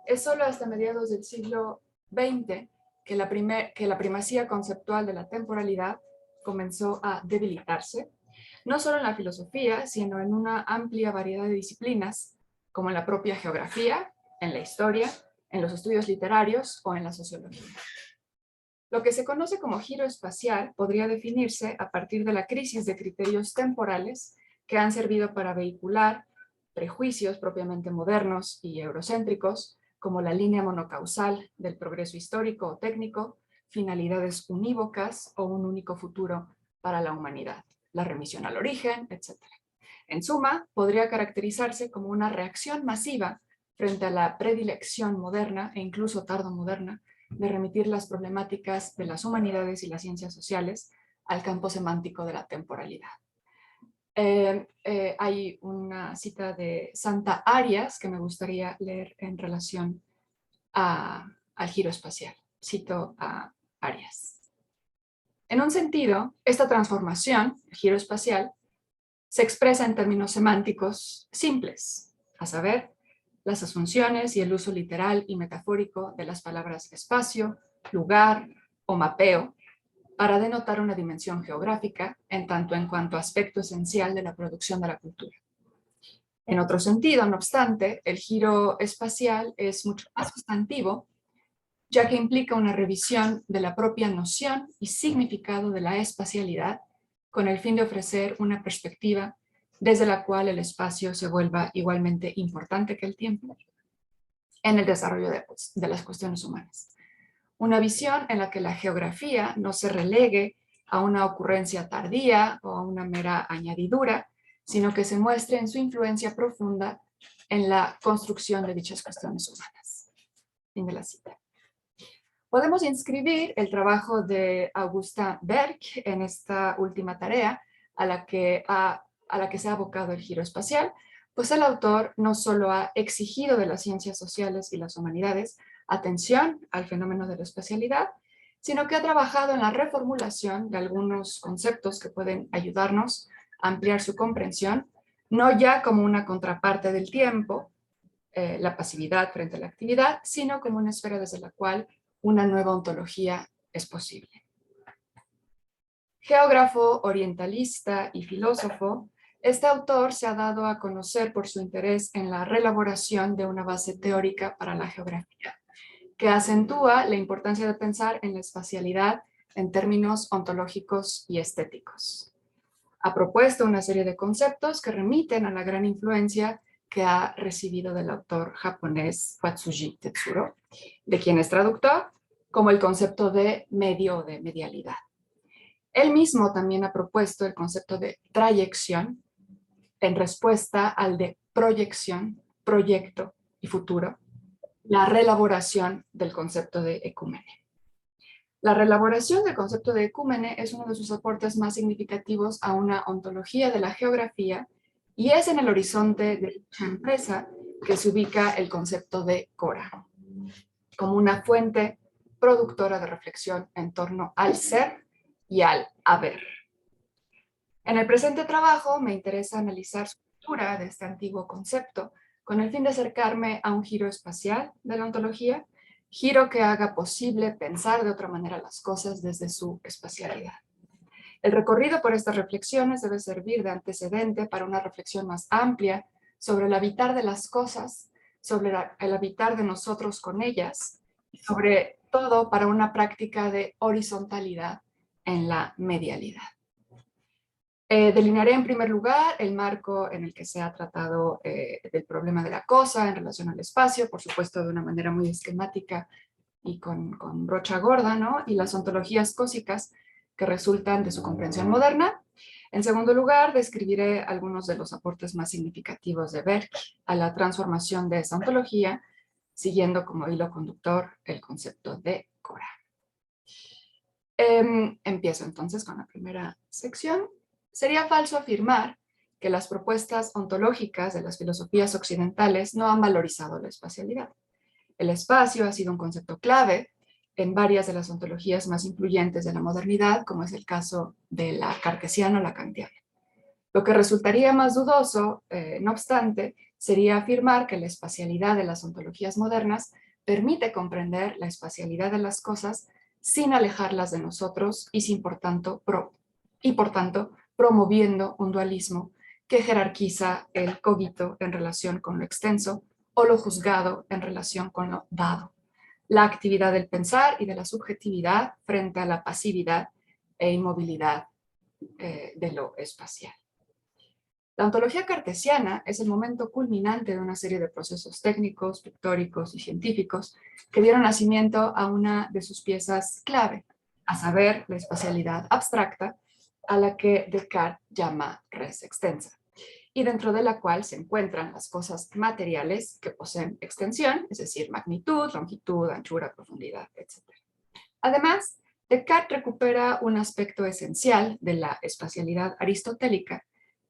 es solo hasta mediados del siglo XX que la primacía conceptual de la temporalidad comenzó a debilitarse, no solo en la filosofía, sino en una amplia variedad de disciplinas, como en la propia geografía, en la historia, en los estudios literarios o en la sociología. Lo que se conoce como giro espacial podría definirse a partir de la crisis de criterios temporales que han servido para vehicular prejuicios propiamente modernos y eurocéntricos, como la línea monocausal del progreso histórico o técnico, finalidades unívocas o un único futuro para la humanidad, la remisión al origen, etc. En suma, podría caracterizarse como una reacción masiva frente a la predilección moderna e incluso tardomoderna de remitir las problemáticas de las humanidades y las ciencias sociales al campo semántico de la temporalidad. Hay una cita de Santa Arias que me gustaría leer en relación al giro espacial. Cito a Arias. En un sentido, esta transformación, el giro espacial, se expresa en términos semánticos simples, a saber, las asunciones y el uso literal y metafórico de las palabras espacio, lugar o mapeo para denotar una dimensión geográfica en tanto en cuanto aspecto esencial de la producción de la cultura. En otro sentido, no obstante, el giro espacial es mucho más sustantivo, ya que implica una revisión de la propia noción y significado de la espacialidad con el fin de ofrecer una perspectiva desde la cual el espacio se vuelva igualmente importante que el tiempo en el desarrollo de las cuestiones humanas. Una visión en la que la geografía no se relegue a una ocurrencia tardía o a una mera añadidura, sino que se muestre en su influencia profunda en la construcción de dichas cuestiones humanas. Fin de la cita. Podemos inscribir el trabajo de Augusta Berg en esta última tarea a la que se ha abocado el giro espacial, pues el autor no solo ha exigido de las ciencias sociales y las humanidades atención al fenómeno de la espacialidad, sino que ha trabajado en la reformulación de algunos conceptos que pueden ayudarnos a ampliar su comprensión, no ya como una contraparte del tiempo, la pasividad frente a la actividad, sino como una esfera desde la cual una nueva ontología es posible. Geógrafo, orientalista y filósofo, este autor se ha dado a conocer por su interés en la reelaboración de una base teórica para la geografía, que acentúa la importancia de pensar en la espacialidad en términos ontológicos y estéticos. Ha propuesto una serie de conceptos que remiten a la gran influencia que ha recibido del autor japonés Watsuji Tetsuro, de quien es traductor, como el concepto de medio o de medialidad. Él mismo también ha propuesto el concepto de trayección en respuesta al de proyección, proyecto y futuro, la reelaboración del concepto de ecúmene. La reelaboración del concepto de ecúmene es uno de sus aportes más significativos a una ontología de la geografía y es en el horizonte de dicha empresa que se ubica el concepto de Cora, como una fuente productora de reflexión en torno al ser y al haber. En el presente trabajo me interesa analizar su lectura de este antiguo concepto con el fin de acercarme a un giro espacial de la ontología, giro que haga posible pensar de otra manera las cosas desde su espacialidad. El recorrido por estas reflexiones debe servir de antecedente para una reflexión más amplia sobre el habitar de las cosas, sobre el habitar de nosotros con ellas, y sobre todo para una práctica de horizontalidad en la medialidad. Delinearé en primer lugar el marco en el que se ha tratado del problema de la cosa en relación al espacio, por supuesto de una manera muy esquemática y con brocha gorda, ¿no? Y las ontologías cósicas que resultan de su comprensión moderna. En segundo lugar, describiré algunos de los aportes más significativos de Berg a la transformación de esa ontología, siguiendo como hilo conductor el concepto de Cora. Empiezo entonces con la primera sección. Sería falso afirmar que las propuestas ontológicas de las filosofías occidentales no han valorizado la espacialidad. El espacio ha sido un concepto clave en varias de las ontologías más influyentes de la modernidad, como es el caso de la cartesiana o la kantiana. Lo que resultaría más dudoso, no obstante, sería afirmar que la espacialidad de las ontologías modernas permite comprender la espacialidad de las cosas sin alejarlas de nosotros y por tanto promoviendo un dualismo que jerarquiza el cogito en relación con lo extenso o lo juzgado en relación con lo dado, la actividad del pensar y de la subjetividad frente a la pasividad e inmovilidad de lo espacial. La ontología cartesiana es el momento culminante de una serie de procesos técnicos, pictóricos y científicos que dieron nacimiento a una de sus piezas clave, a saber, la espacialidad abstracta, a la que Descartes llama res extensa, y dentro de la cual se encuentran las cosas materiales que poseen extensión, es decir, magnitud, longitud, anchura, profundidad, etc. Además, Descartes recupera un aspecto esencial de la espacialidad aristotélica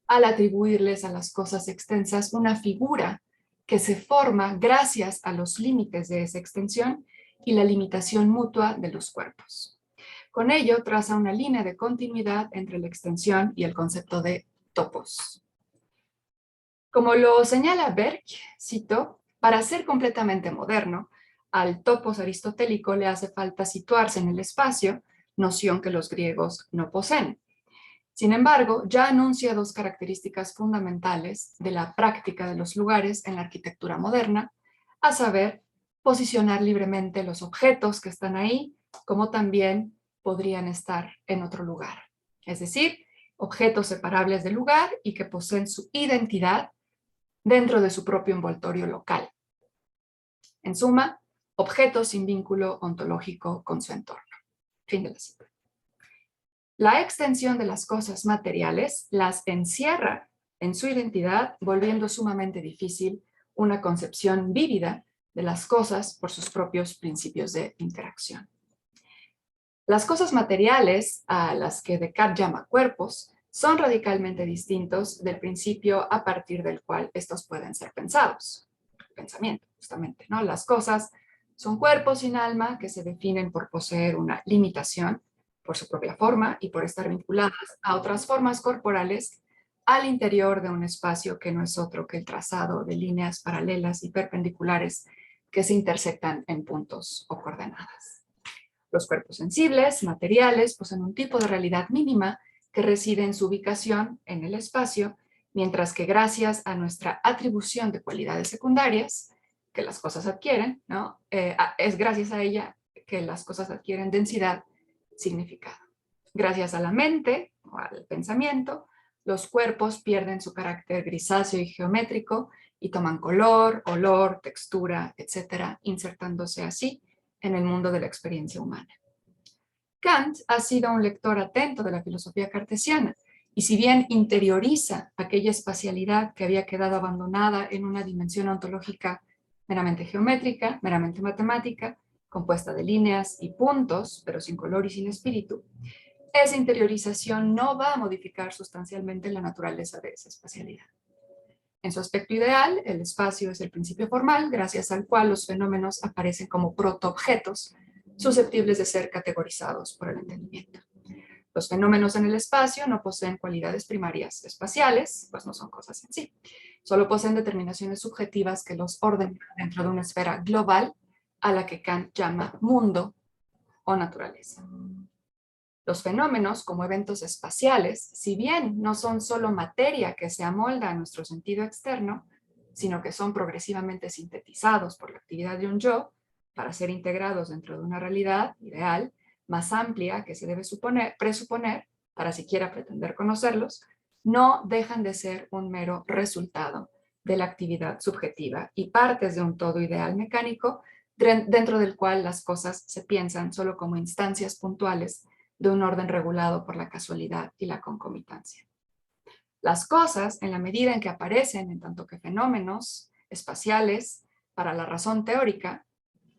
al atribuirles a las cosas extensas una figura que se forma gracias a los límites de esa extensión y la limitación mutua de los cuerpos. Con ello, traza una línea de continuidad entre la extensión y el concepto de topos. Como lo señala Berg, cito, para ser completamente moderno, al topos aristotélico le hace falta situarse en el espacio, noción que los griegos no poseen. Sin embargo, ya anuncia dos características fundamentales de la práctica de los lugares en la arquitectura moderna, a saber, posicionar libremente los objetos que están ahí, como también podrían estar en otro lugar. Es decir, objetos separables del lugar y que poseen su identidad dentro de su propio envoltorio local. En suma, objetos sin vínculo ontológico con su entorno. Fin de la cita. La extensión de las cosas materiales las encierra en su identidad, volviendo sumamente difícil una concepción vívida de las cosas por sus propios principios de interacción. Las cosas materiales, a las que Descartes llama cuerpos, son radicalmente distintos del principio a partir del cual estos pueden ser pensados. Pensamiento, justamente, ¿no? Las cosas son cuerpos sin alma que se definen por poseer una limitación, por su propia forma y por estar vinculadas a otras formas corporales al interior de un espacio que no es otro que el trazado de líneas paralelas y perpendiculares que se intersectan en puntos o coordenadas. Los cuerpos sensibles, materiales, poseen un tipo de realidad mínima que reside en su ubicación en el espacio, mientras que gracias a nuestra atribución de cualidades secundarias que las cosas adquieren, ¿no? Es gracias a ella que las cosas adquieren densidad, significado. Gracias a la mente o al pensamiento, los cuerpos pierden su carácter grisáceo y geométrico y toman color, olor, textura, etcétera, insertándose así en el mundo de la experiencia humana. Kant ha sido un lector atento de la filosofía cartesiana y si bien interioriza aquella espacialidad que había quedado abandonada en una dimensión ontológica meramente geométrica, meramente matemática, compuesta de líneas y puntos, pero sin color y sin espíritu, esa interiorización no va a modificar sustancialmente la naturaleza de esa espacialidad. En su aspecto ideal, el espacio es el principio formal, gracias al cual los fenómenos aparecen como protoobjetos, susceptibles de ser categorizados por el entendimiento. Los fenómenos en el espacio no poseen cualidades primarias espaciales, pues no son cosas en sí. Solo poseen determinaciones subjetivas que los ordenan dentro de una esfera global a la que Kant llama mundo o naturaleza. Los fenómenos, como eventos espaciales, si bien no son solo materia que se amolda a nuestro sentido externo, sino que son progresivamente sintetizados por la actividad de un yo, para ser integrados dentro de una realidad ideal, más amplia que se debe presuponer, para siquiera pretender conocerlos, no dejan de ser un mero resultado de la actividad subjetiva y partes de un todo ideal mecánico dentro del cual las cosas se piensan solo como instancias puntuales de un orden regulado por la casualidad y la concomitancia. Las cosas, en la medida en que aparecen en tanto que fenómenos espaciales para la razón teórica,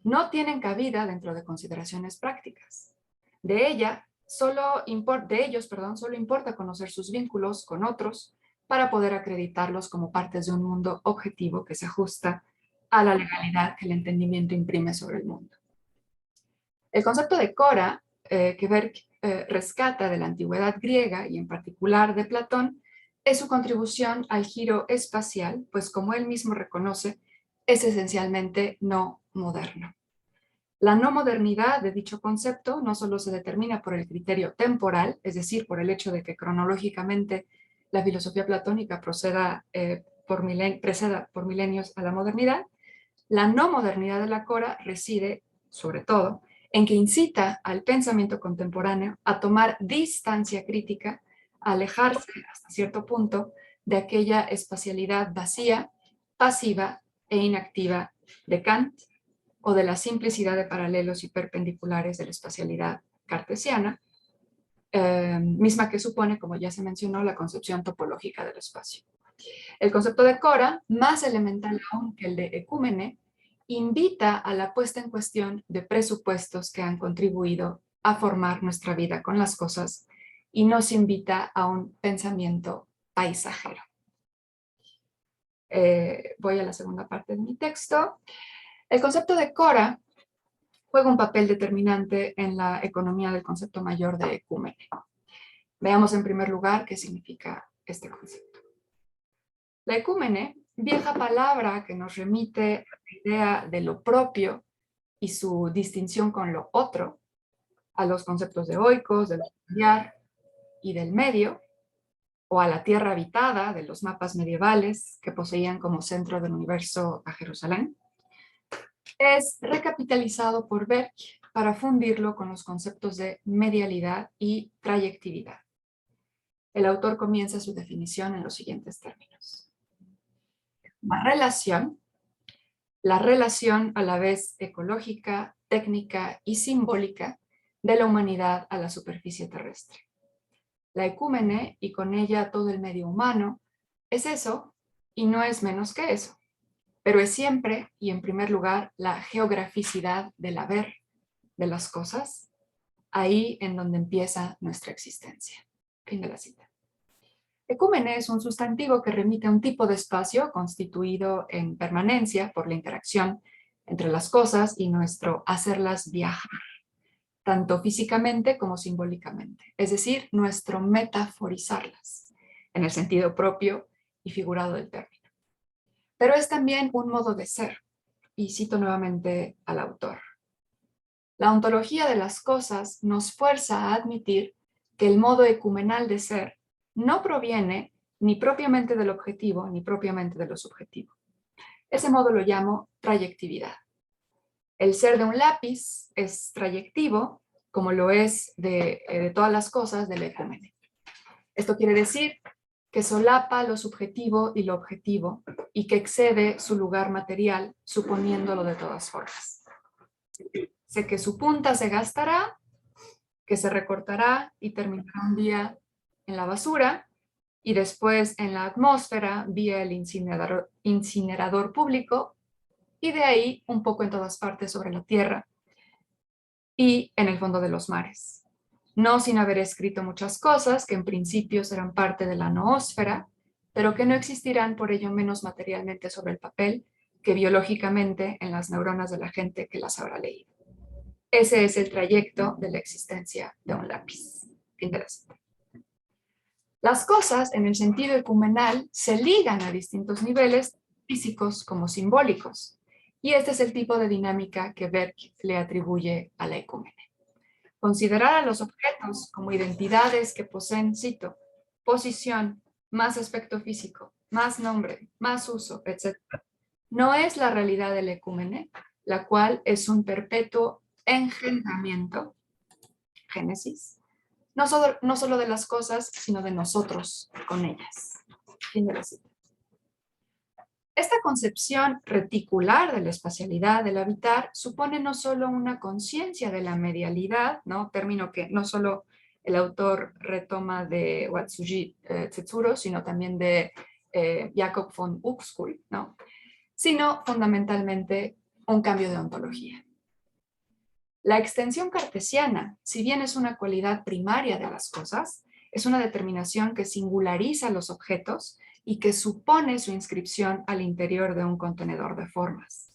no tienen cabida dentro de consideraciones prácticas. De ellos solo importa conocer sus vínculos con otros para poder acreditarlos como partes de un mundo objetivo que se ajusta a la legalidad que el entendimiento imprime sobre el mundo. El concepto de Cora, que Berg rescata de la antigüedad griega y en particular de Platón, es su contribución al giro espacial, pues como él mismo reconoce, es esencialmente no moderno. La no modernidad de dicho concepto no solo se determina por el criterio temporal, es decir, por el hecho de que cronológicamente la filosofía platónica preceda por milenios a la modernidad. La no modernidad de la Cora reside, sobre todo, en que incita al pensamiento contemporáneo a tomar distancia crítica, a alejarse hasta cierto punto de aquella espacialidad vacía, pasiva e inactiva de Kant o de la simplicidad de paralelos y perpendiculares de la espacialidad cartesiana, misma que supone, como ya se mencionó, la concepción topológica del espacio. El concepto de Cora, más elemental aún que el de ecúmene, invita a la puesta en cuestión de presupuestos que han contribuido a formar nuestra vida con las cosas y nos invita a un pensamiento paisajero. Voy a la segunda parte de mi texto. El concepto de Cora juega un papel determinante en la economía del concepto mayor de ecúmene. Veamos en primer lugar qué significa este concepto. La ecúmene, vieja palabra que nos remite a la idea de lo propio y su distinción con lo otro, a los conceptos de oikos, del familiar y del medio, o a la tierra habitada de los mapas medievales que poseían como centro del universo a Jerusalén, es recapitalizado por Berg para fundirlo con los conceptos de medialidad y trayectividad. El autor comienza su definición en los siguientes términos. La relación a la vez ecológica, técnica y simbólica de la humanidad a la superficie terrestre. La ecúmene, y con ella todo el medio humano, es eso y no es menos que eso, pero es siempre y en primer lugar la geograficidad del haber de las cosas, ahí en donde empieza nuestra existencia. Fin de la cita. Ecúmene es un sustantivo que remite a un tipo de espacio constituido en permanencia por la interacción entre las cosas y nuestro hacerlas viajar, tanto físicamente como simbólicamente, es decir, nuestro metaforizarlas, en el sentido propio y figurado del término. Pero es también un modo de ser, y cito nuevamente al autor. La ontología de las cosas nos fuerza a admitir que el modo ecumenal de ser no proviene ni propiamente del objetivo ni propiamente de lo subjetivo. Ese modo lo llamo trayectividad. El ser de un lápiz es trayectivo, como lo es de todas las cosas del ecúmene. Esto quiere decir que solapa lo subjetivo y lo objetivo y que excede su lugar material, suponiéndolo de todas formas. Sé que su punta se gastará, que se recortará y terminará un día en la basura y después en la atmósfera vía el incinerador público y de ahí un poco en todas partes sobre la tierra y en el fondo de los mares. No sin haber escrito muchas cosas que en principio serán parte de la noósfera, pero que no existirán por ello menos materialmente sobre el papel que biológicamente en las neuronas de la gente que las habrá leído. Ese es el trayecto de la existencia de un lápiz. Interesante. Las cosas, en el sentido ecumenal, se ligan a distintos niveles, físicos como simbólicos, y este es el tipo de dinámica que Berg le atribuye a la ecúmene. Considerar a los objetos como identidades que poseen, cito, posición, más aspecto físico, más nombre, más uso, etc. No es la realidad del ecúmene, la cual es un perpetuo engendramiento, Génesis, no solo de las cosas, sino de nosotros con ellas. Fin de la cita. Esta concepción reticular de la espacialidad del habitar supone no solo una conciencia de la medialidad, ¿no? Término que no solo el autor retoma de Watsuji Tetsuro, sino también de Jakob von Uexküll, ¿no? Sino fundamentalmente un cambio de ontología. La extensión cartesiana, si bien es una cualidad primaria de las cosas, es una determinación que singulariza los objetos y que supone su inscripción al interior de un contenedor de formas.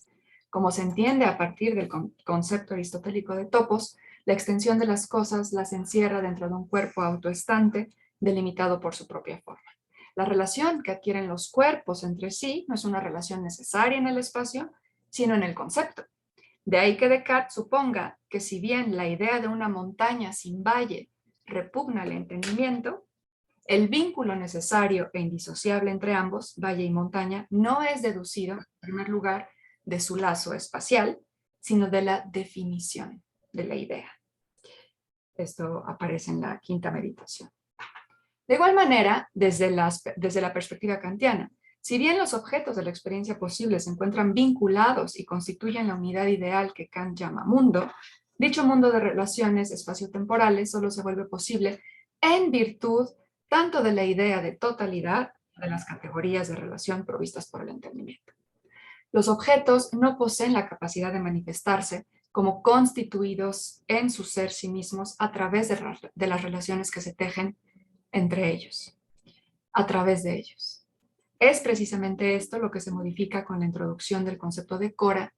Como se entiende a partir del concepto aristotélico de topos, la extensión de las cosas las encierra dentro de un cuerpo autoestante delimitado por su propia forma. La relación que adquieren los cuerpos entre sí no es una relación necesaria en el espacio, sino en el concepto. De ahí que Descartes suponga que si bien la idea de una montaña sin valle repugna al entendimiento, el vínculo necesario e indisociable entre ambos, valle y montaña, no es deducido, en primer lugar, de su lazo espacial, sino de la definición de la idea. Esto aparece en la quinta meditación. De igual manera, desde la perspectiva kantiana, si bien los objetos de la experiencia posible se encuentran vinculados y constituyen la unidad ideal que Kant llama mundo, dicho mundo de relaciones espaciotemporales solo se vuelve posible en virtud tanto de la idea de totalidad de las categorías de relación provistas por el entendimiento. Los objetos no poseen la capacidad de manifestarse como constituidos en su ser sí mismos a través de las relaciones que se tejen entre ellos, a través de ellos. Es precisamente esto lo que se modifica con la introducción del concepto de cora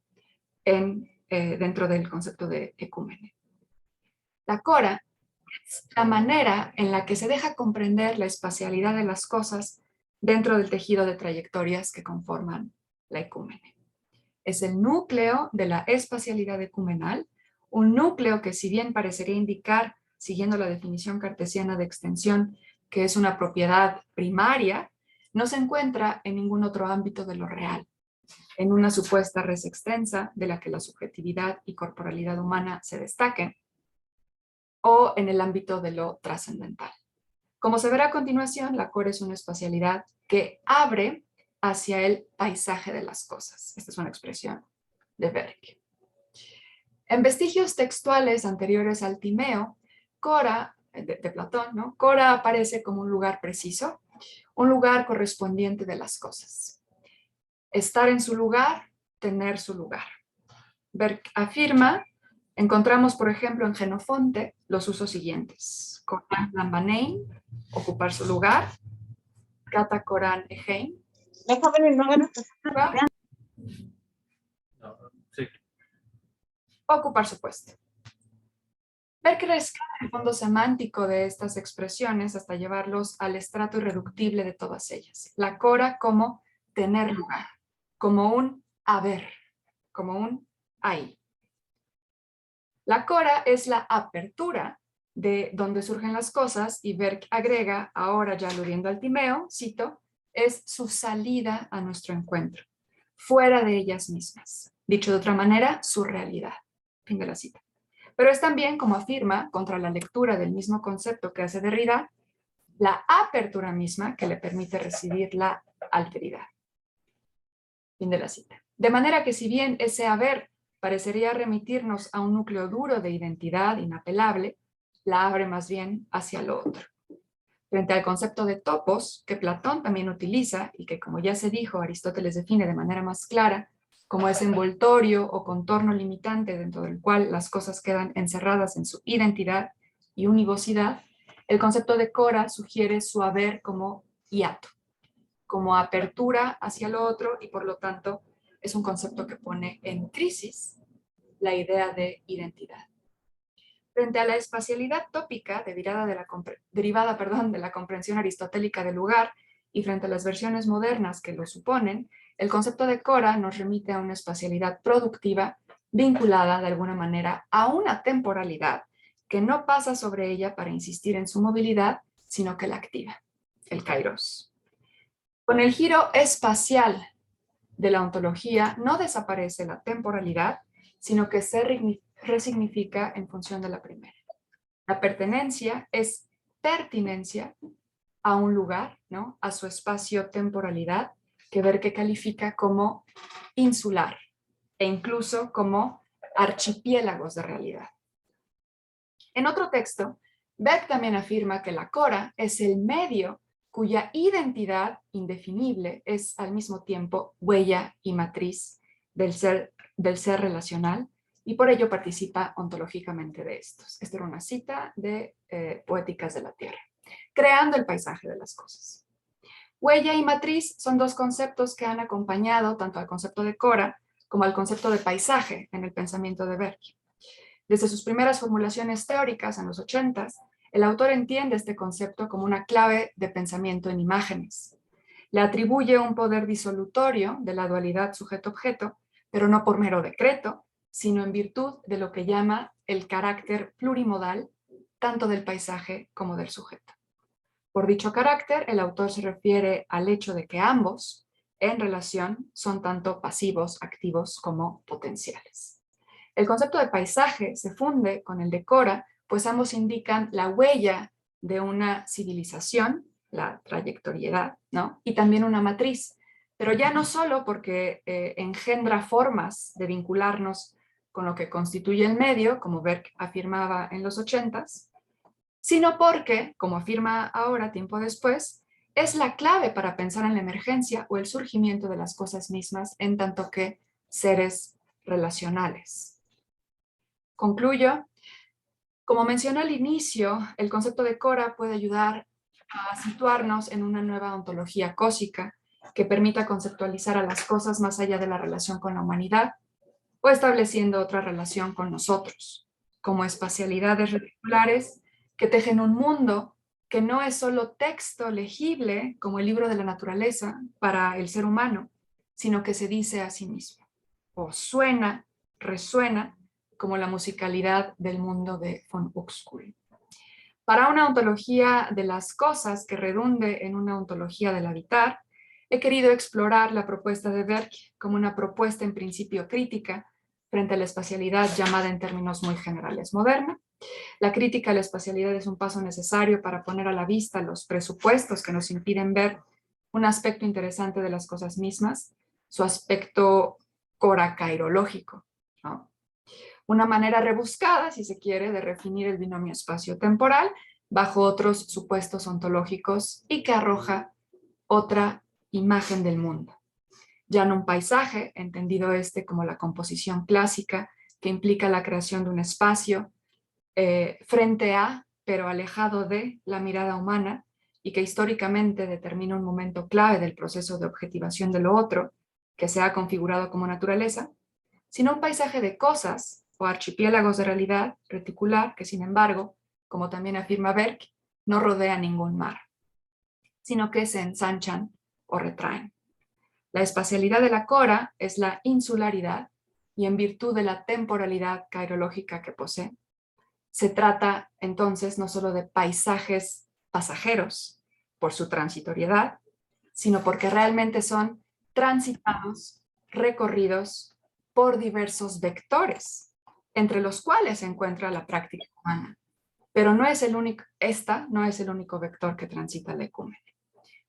dentro del concepto de ecúmene. La cora es la manera en la que se deja comprender la espacialidad de las cosas dentro del tejido de trayectorias que conforman la ecúmene. Es el núcleo de la espacialidad ecumenal, un núcleo que si bien parecería indicar, siguiendo la definición cartesiana de extensión, que es una propiedad primaria, no se encuentra en ningún otro ámbito de lo real, en una supuesta res extensa de la que la subjetividad y corporalidad humana se destaquen, o en el ámbito de lo trascendental. Como se verá a continuación, la cora es una espacialidad que abre hacia el paisaje de las cosas. Esta es una expresión de Berg. En vestigios textuales anteriores al Timeo, cora de Platón, ¿no? Cora aparece como un lugar preciso, un lugar correspondiente de las cosas. Estar en su lugar, tener su lugar. Berg afirma, encontramos por ejemplo en Genofonte los usos siguientes. Coran lambanein, ocupar su lugar. Kata Coran egein, Sí. ocupar su puesto. Berg rescata el fondo semántico de estas expresiones hasta llevarlos al estrato irreductible de todas ellas. La cora como tener lugar, como un haber, como un hay. La cora es la apertura de donde surgen las cosas y Berg agrega, ahora ya aludiendo al Timeo, cito, es su salida a nuestro encuentro, fuera de ellas mismas. Dicho de otra manera, su realidad. Fin de la cita. Pero es también, como afirma, contra la lectura del mismo concepto que hace Derrida, la apertura misma que le permite recibir la alteridad. Fin de la cita. De manera que si bien ese haber parecería remitirnos a un núcleo duro de identidad inapelable, la abre más bien hacia lo otro. Frente al concepto de topos, que Platón también utiliza y que, como ya se dijo, Aristóteles define de manera más clara como ese envoltorio o contorno limitante dentro del cual las cosas quedan encerradas en su identidad y univocidad, el concepto de cora sugiere su haber como hiato, como apertura hacia lo otro y por lo tanto es un concepto que pone en crisis la idea de identidad. Frente a la espacialidad tópica derivada de la comprensión aristotélica del lugar y frente a las versiones modernas que lo suponen, el concepto de cora nos remite a una espacialidad productiva vinculada de alguna manera a una temporalidad que no pasa sobre ella para insistir en su movilidad, sino que la activa, el kairos. Con el giro espacial de la ontología no desaparece la temporalidad, sino que se resignifica en función de la primera. La pertenencia es pertinencia a un lugar, ¿no? A su espacio-temporalidad, que Berg califica como insular e incluso como archipiélagos de realidad. En otro texto, Berg también afirma que la cora es el medio cuya identidad indefinible es al mismo tiempo huella y matriz del ser relacional, y por ello participa ontológicamente de estos. Esta era una cita de Poéticas de la Tierra, creando el paisaje de las cosas. Huella y matriz son dos conceptos que han acompañado tanto al concepto de cora como al concepto de paisaje en el pensamiento de Berg. Desde sus primeras formulaciones teóricas en los 80s, el autor entiende este concepto como una clave de pensamiento en imágenes. Le atribuye un poder disolutorio de la dualidad sujeto-objeto, pero no por mero decreto, sino en virtud de lo que llama el carácter plurimodal, tanto del paisaje como del sujeto. Por dicho carácter, el autor se refiere al hecho de que ambos, en relación, son tanto pasivos, activos como potenciales. El concepto de paisaje se funde con el de cora, pues ambos indican la huella de una civilización, la trayectoriedad, ¿no? Y también una matriz, pero ya no solo porque engendra formas de vincularnos con lo que constituye el medio, como Berg afirmaba en los 80s, sino porque, como afirma ahora, tiempo después, es la clave para pensar en la emergencia o el surgimiento de las cosas mismas en tanto que seres relacionales. Concluyo. Como mencioné al inicio, el concepto de cora puede ayudar a situarnos en una nueva ontología cósica que permita conceptualizar a las cosas más allá de la relación con la humanidad o estableciendo otra relación con nosotros, como espacialidades reticulares que tejen un mundo que no es solo texto legible como el libro de la naturaleza para el ser humano, sino que se dice a sí mismo, o suena, resuena, como la musicalidad del mundo de von Uxküll. Para una ontología de las cosas que redunde en una ontología del habitar, he querido explorar la propuesta de Berg como una propuesta en principio crítica frente a la espacialidad llamada en términos muy generales moderna. La crítica a la espacialidad es un paso necesario para poner a la vista los presupuestos que nos impiden ver un aspecto interesante de las cosas mismas, su aspecto coracairológico, ¿no? Una manera rebuscada, si se quiere, de definir el binomio espacio-temporal bajo otros supuestos ontológicos y que arroja otra imagen del mundo. Ya no un paisaje, entendido como la composición clásica, que implica la creación de un espacio frente a, pero alejado de, la mirada humana, y que históricamente determina un momento clave del proceso de objetivación de lo otro, que se ha configurado como naturaleza, sino un paisaje de cosas o archipiélagos de realidad reticular que, sin embargo, como también afirma Berg, no rodea ningún mar, sino que se ensanchan o retraen. La espacialidad de la Cora es la insularidad, y en virtud de la temporalidad cairológica que posee, se trata entonces no solo de paisajes pasajeros por su transitoriedad, sino porque realmente son transitados, recorridos por diversos vectores, entre los cuales se encuentra la práctica humana. Pero no es el único, no es el único vector que transita la ecúmene.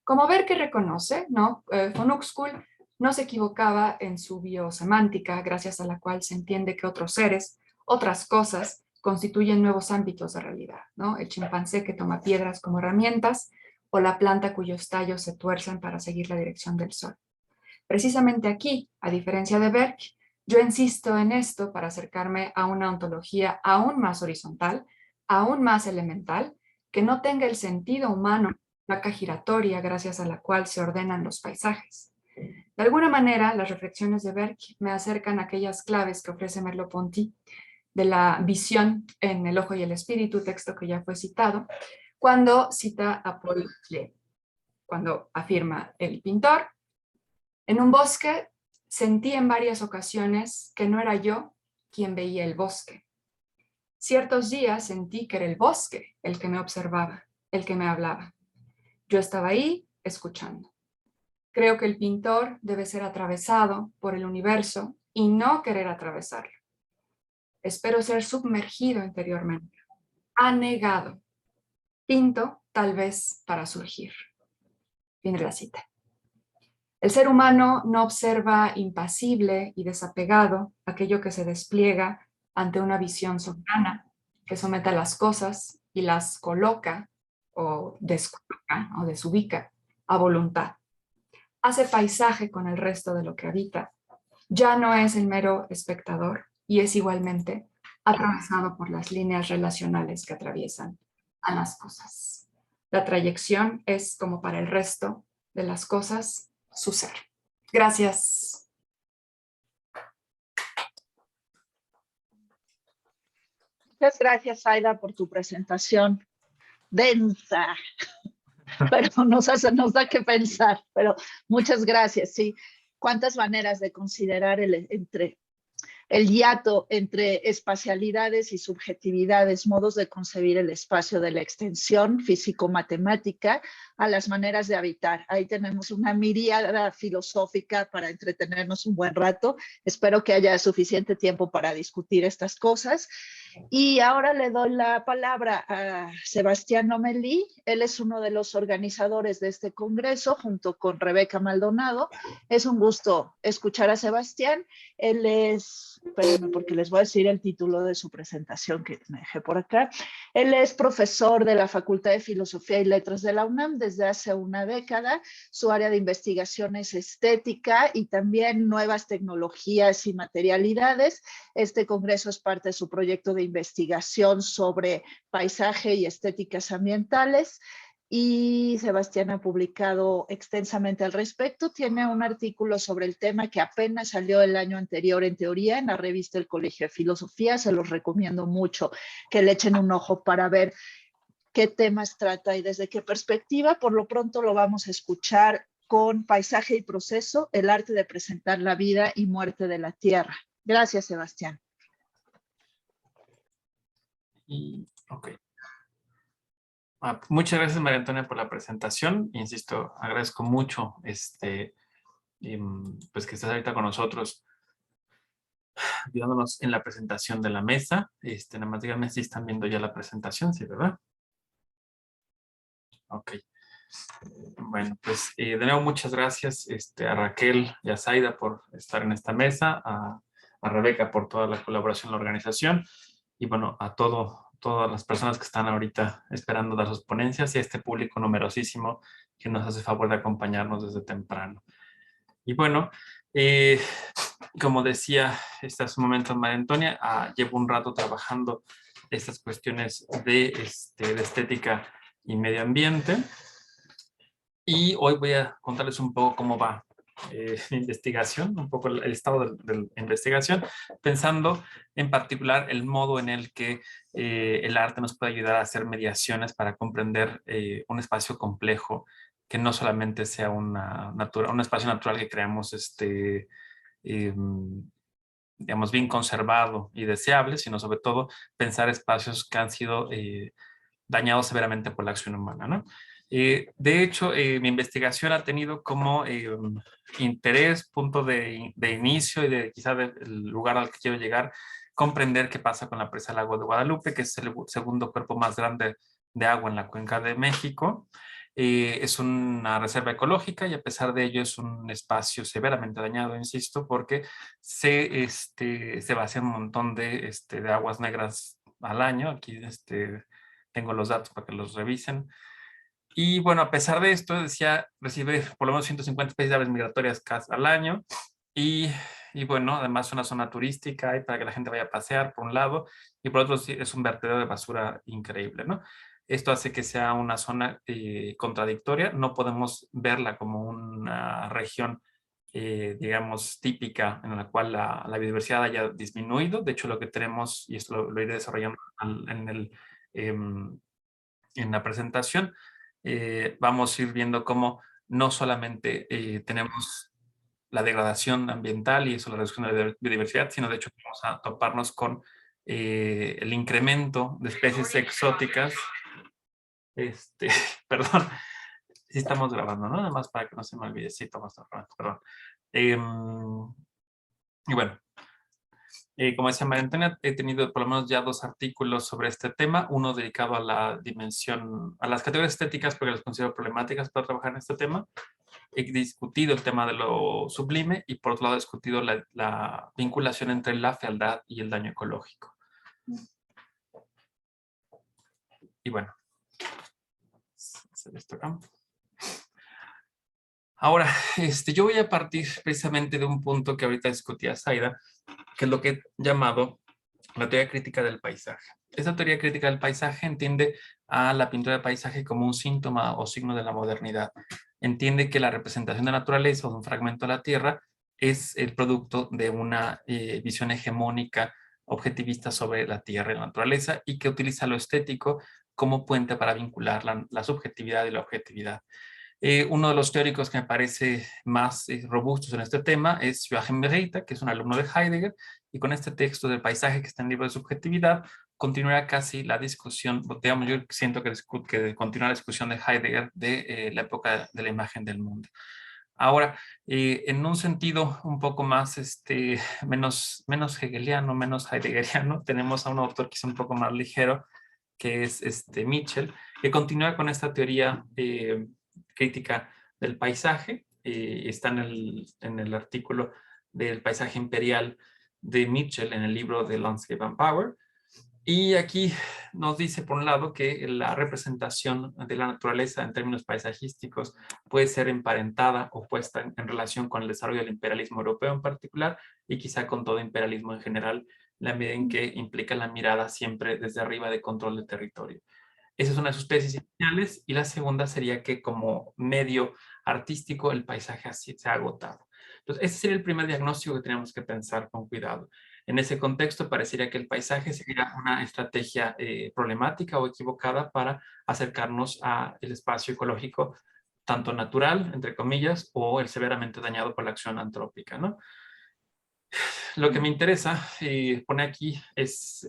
Como ver que reconoce, ¿no? Von Uxküll no se equivocaba en su biosemántica, gracias a la cual se entiende que otros seres, otras cosas, constituyen nuevos ámbitos de realidad, ¿no? El chimpancé que toma piedras como herramientas o la planta cuyos tallos se tuercen para seguir la dirección del sol. Precisamente aquí, a diferencia de Berg, yo insisto en esto para acercarme a una ontología aún más horizontal, aún más elemental, que no tenga el sentido humano, placa giratoria gracias a la cual se ordenan los paisajes. De alguna manera, las reflexiones de Berg me acercan a aquellas claves que ofrece Merleau-Ponty de la visión en El ojo y el espíritu, texto que ya fue citado, cuando cita a Paul Klee, cuando afirma el pintor: en un bosque sentí en varias ocasiones que no era yo quien veía el bosque. Ciertos días sentí que era el bosque el que me observaba, el que me hablaba. Yo estaba ahí escuchando. Creo que el pintor debe ser atravesado por el universo y no querer atravesarlo. Espero ser sumergido interiormente, anegado. Pinto tal vez para surgir. Fin de la cita. El ser humano no observa impasible y desapegado aquello que se despliega ante una visión soberana que somete a las cosas y las coloca o descoloca o desubica a voluntad. Hace paisaje con el resto de lo que habita. Ya no es el mero espectador y es igualmente atravesado por las líneas relacionales que atraviesan a las cosas. La trayección es, como para el resto de las cosas, su ser. Gracias. Muchas gracias, Aida, por tu presentación densa, pero nos da que pensar, pero muchas gracias, sí. ¿Cuántas maneras de considerar el hiato entre espacialidades y subjetividades, modos de concebir el espacio de la extensión físico-matemática a las maneras de habitar? Ahí tenemos una miríada filosófica para entretenernos un buen rato. Espero que haya suficiente tiempo para discutir estas cosas. Y ahora le doy la palabra a Sebastián Omelí. Él es uno de los organizadores de este congreso, junto con Rebeca Maldonado. Es un gusto escuchar a Sebastián. Él es, espérenme porque les voy a decir el título de su presentación que me dejé por acá. Él es profesor de la Facultad de Filosofía y Letras de la UNAM desde hace una década. Su área de investigación es estética y también nuevas tecnologías y materialidades. Este congreso es parte de su proyecto de investigación sobre paisaje y estéticas ambientales. Y Sebastián ha publicado extensamente al respecto. Tiene un artículo sobre el tema que apenas salió el año anterior en teoría en la revista El Colegio de Filosofía. Se los recomiendo mucho que le echen un ojo para ver qué temas trata y desde qué perspectiva. Por lo pronto lo vamos a escuchar con Paisaje y Proceso, el arte de presentar la vida y muerte de la tierra. Gracias, Sebastián. Ok. Muchas gracias, María Antonia, por la presentación. Insisto, agradezco mucho pues que estés ahorita con nosotros ayudándonos en la presentación de la mesa. Nada más díganme si están viendo ya la presentación, ¿sí, verdad? Ok. Bueno, pues de nuevo muchas gracias a Raquel y a Zaida por estar en esta mesa, a Rebeca por toda la colaboración en la organización y bueno, a todo todas las personas que están ahorita esperando dar sus ponencias y a este público numerosísimo que nos hace favor de acompañarnos desde temprano. Y bueno, como decía hace un momento María Antonia, llevo un rato trabajando estas cuestiones de estética y medio ambiente. Y hoy voy a contarles un poco cómo va mi investigación, un poco el estado de la investigación, pensando en particular el modo en el que el arte nos puede ayudar a hacer mediaciones para comprender un espacio complejo que no solamente sea un espacio natural que creamos digamos, bien conservado y deseable, sino sobre todo pensar espacios que han sido dañados severamente por la acción humana, ¿no? De hecho, mi investigación ha tenido como interés, punto de inicio y de quizá del lugar al que quiero llegar, comprender qué pasa con la presa del Lago de Guadalupe, que es el segundo cuerpo más grande de agua en la cuenca de México. Es una reserva ecológica y a pesar de ello es un espacio severamente dañado, insisto, porque se vacía un montón de aguas negras al año. Aquí tengo los datos para que los revisen. Y bueno, a pesar de esto, decía, recibe por lo menos 150 especies de aves migratorias al año. Y bueno, además es una zona turística y para que la gente vaya a pasear por un lado y por otro es un vertedero de basura increíble, ¿no? Esto hace que sea una zona contradictoria. No podemos verla como una región, digamos, típica en la cual la biodiversidad haya disminuido. De hecho, lo que tenemos, y esto lo iré desarrollando en la presentación, vamos a ir viendo cómo no solamente tenemos la degradación ambiental y eso la reducción de la biodiversidad, sino de hecho vamos a toparnos con el incremento de especies exóticas. Perdón, sí estamos grabando, ¿no? Además para que no se me olvide, sí estamos grabando, perdón. Y bueno, como decía María Antonia, he tenido por lo menos ya 2 artículos sobre este tema, uno dedicado a la dimensión, a las categorías estéticas, porque las considero problemáticas para trabajar en este tema. He discutido el tema de lo sublime y por otro lado he discutido la vinculación entre la fealdad y el daño ecológico. Y bueno, hacer esto acá. Ahora, yo voy a partir precisamente de un punto que ahorita discutía Zaida, que es lo que he llamado la teoría crítica del paisaje. Esta teoría crítica del paisaje entiende a la pintura de paisaje como un síntoma o signo de la modernidad. Entiende que la representación de la naturaleza o de un fragmento de la tierra es el producto de una visión hegemónica objetivista sobre la tierra y la naturaleza y que utiliza lo estético como puente para vincular la subjetividad y la objetividad. Uno de los teóricos que me parece más robustos en este tema es Joachim Berreita, que es un alumno de Heidegger, y con este texto del paisaje que está en el libro de subjetividad, continuará casi la discusión, digamos, yo siento que continúa la discusión de Heidegger de la época de la imagen del mundo. Ahora, en un sentido un poco más, menos hegeliano, menos heideggeriano, tenemos a un autor que es un poco más ligero, que es Mitchell, que continúa con esta teoría crítica del paisaje. Está en el artículo del paisaje imperial de Mitchell en el libro de Landscape and Power. Y aquí nos dice, por un lado, que la representación de la naturaleza en términos paisajísticos puede ser emparentada o puesta en relación con el desarrollo del imperialismo europeo en particular y quizá con todo imperialismo en general, la medida en que implica la mirada siempre desde arriba de control de territorio. Esa es una de sus tesis iniciales, y la segunda sería que como medio artístico el paisaje así se ha agotado. Entonces, ese sería el primer diagnóstico que tenemos que pensar con cuidado. En ese contexto parecería que el paisaje sería una estrategia problemática o equivocada para acercarnos al espacio ecológico, tanto natural, entre comillas, o el severamente dañado por la acción antrópica, ¿no? Lo que me interesa poner aquí es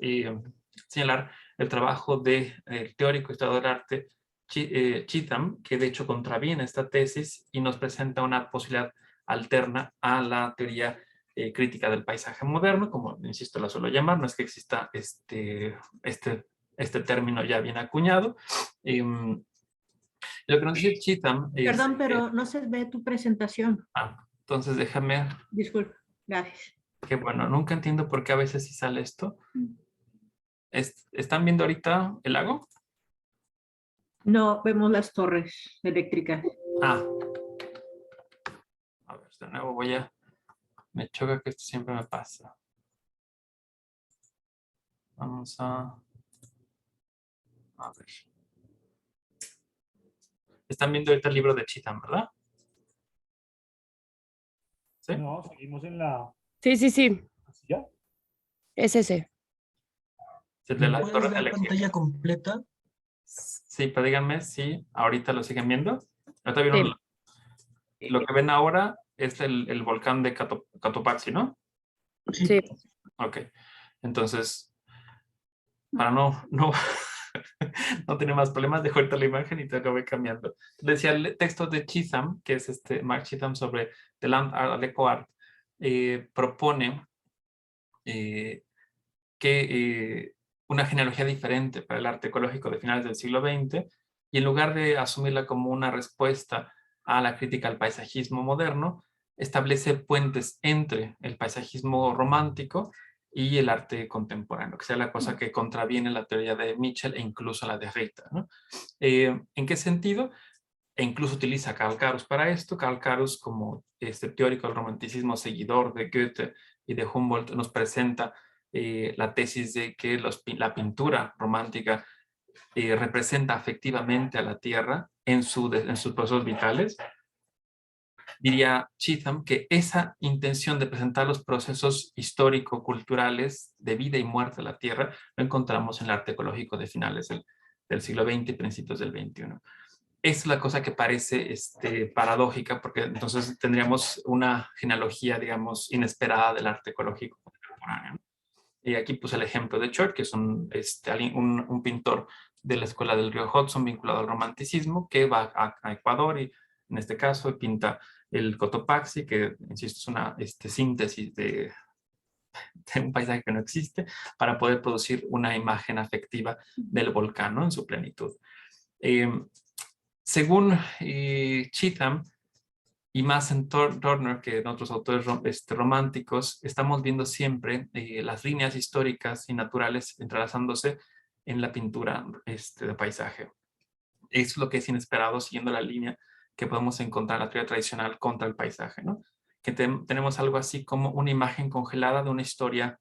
señalar el trabajo del teórico historiador del arte Cheetham, que de hecho contraviene esta tesis y nos presenta una posibilidad alterna a la teoría crítica del paisaje moderno, como insisto la suelo llamar. No es que exista este término ya bien acuñado. Lo que nos dice Cheetham es... Perdón, pero no se ve tu presentación. Entonces déjame... Disculpa, gracias. Que bueno, nunca entiendo por qué a veces sí sale esto. ¿Están viendo ahorita el lago? No, vemos las torres eléctricas. Ah. A ver, de nuevo me choca que esto siempre me pasa. Vamos a ver. Están viendo ahorita el libro de Cheetham, ¿verdad? ¿Sí? No, seguimos en la... Sí. ¿Ya? Es ese. El de la ¿Puedes torre ver eléctrica. pantalla completa? Sí, pero díganme si ahorita lo siguen viendo. Ahorita vieron lo que ven ahora es el volcán de Cotopaxi, ¿no? Sí. Ok. Entonces, para no no tener más problemas, dejo ahorita la imagen y te lo voy cambiando. Decía el texto de Cheetham, que es Mark Cheetham sobre The Land Art Deco Art, propone que una genealogía diferente para el arte ecológico de finales del siglo XX, y en lugar de asumirla como una respuesta a la crítica al paisajismo moderno, establece puentes entre el paisajismo romántico y el arte contemporáneo, que sea la cosa que contraviene la teoría de Mitchell e incluso la de Rita, ¿no? ¿En qué sentido? E incluso utiliza a Karl Karus para esto. Karl Karus, como teórico del romanticismo, seguidor de Goethe y de Humboldt, nos presenta la tesis de que la pintura romántica representa afectivamente a la tierra en sus procesos vitales. Diría Cheetham que esa intención de presentar los procesos histórico-culturales de vida y muerte de la tierra lo encontramos en el arte ecológico de finales del siglo XX y principios del XXI. Es la cosa que parece paradójica, porque entonces tendríamos una genealogía, digamos, inesperada del arte ecológico contemporáneo. Y aquí puse el ejemplo de Chort, que es un pintor de la escuela del río Hudson vinculado al romanticismo, que va a Ecuador y en este caso pinta el Cotopaxi, que, insisto, es una síntesis de un paisaje que no existe, para poder producir una imagen afectiva del volcán, ¿no?, en su plenitud. Según Cheetham, y más en Turner que en otros autores románticos, estamos viendo siempre las líneas históricas y naturales entrelazándose en la pintura de paisaje. Es lo que es inesperado siguiendo la línea que podemos encontrar en la teoría tradicional contra el paisaje, ¿no? Que tenemos algo así como una imagen congelada de una historia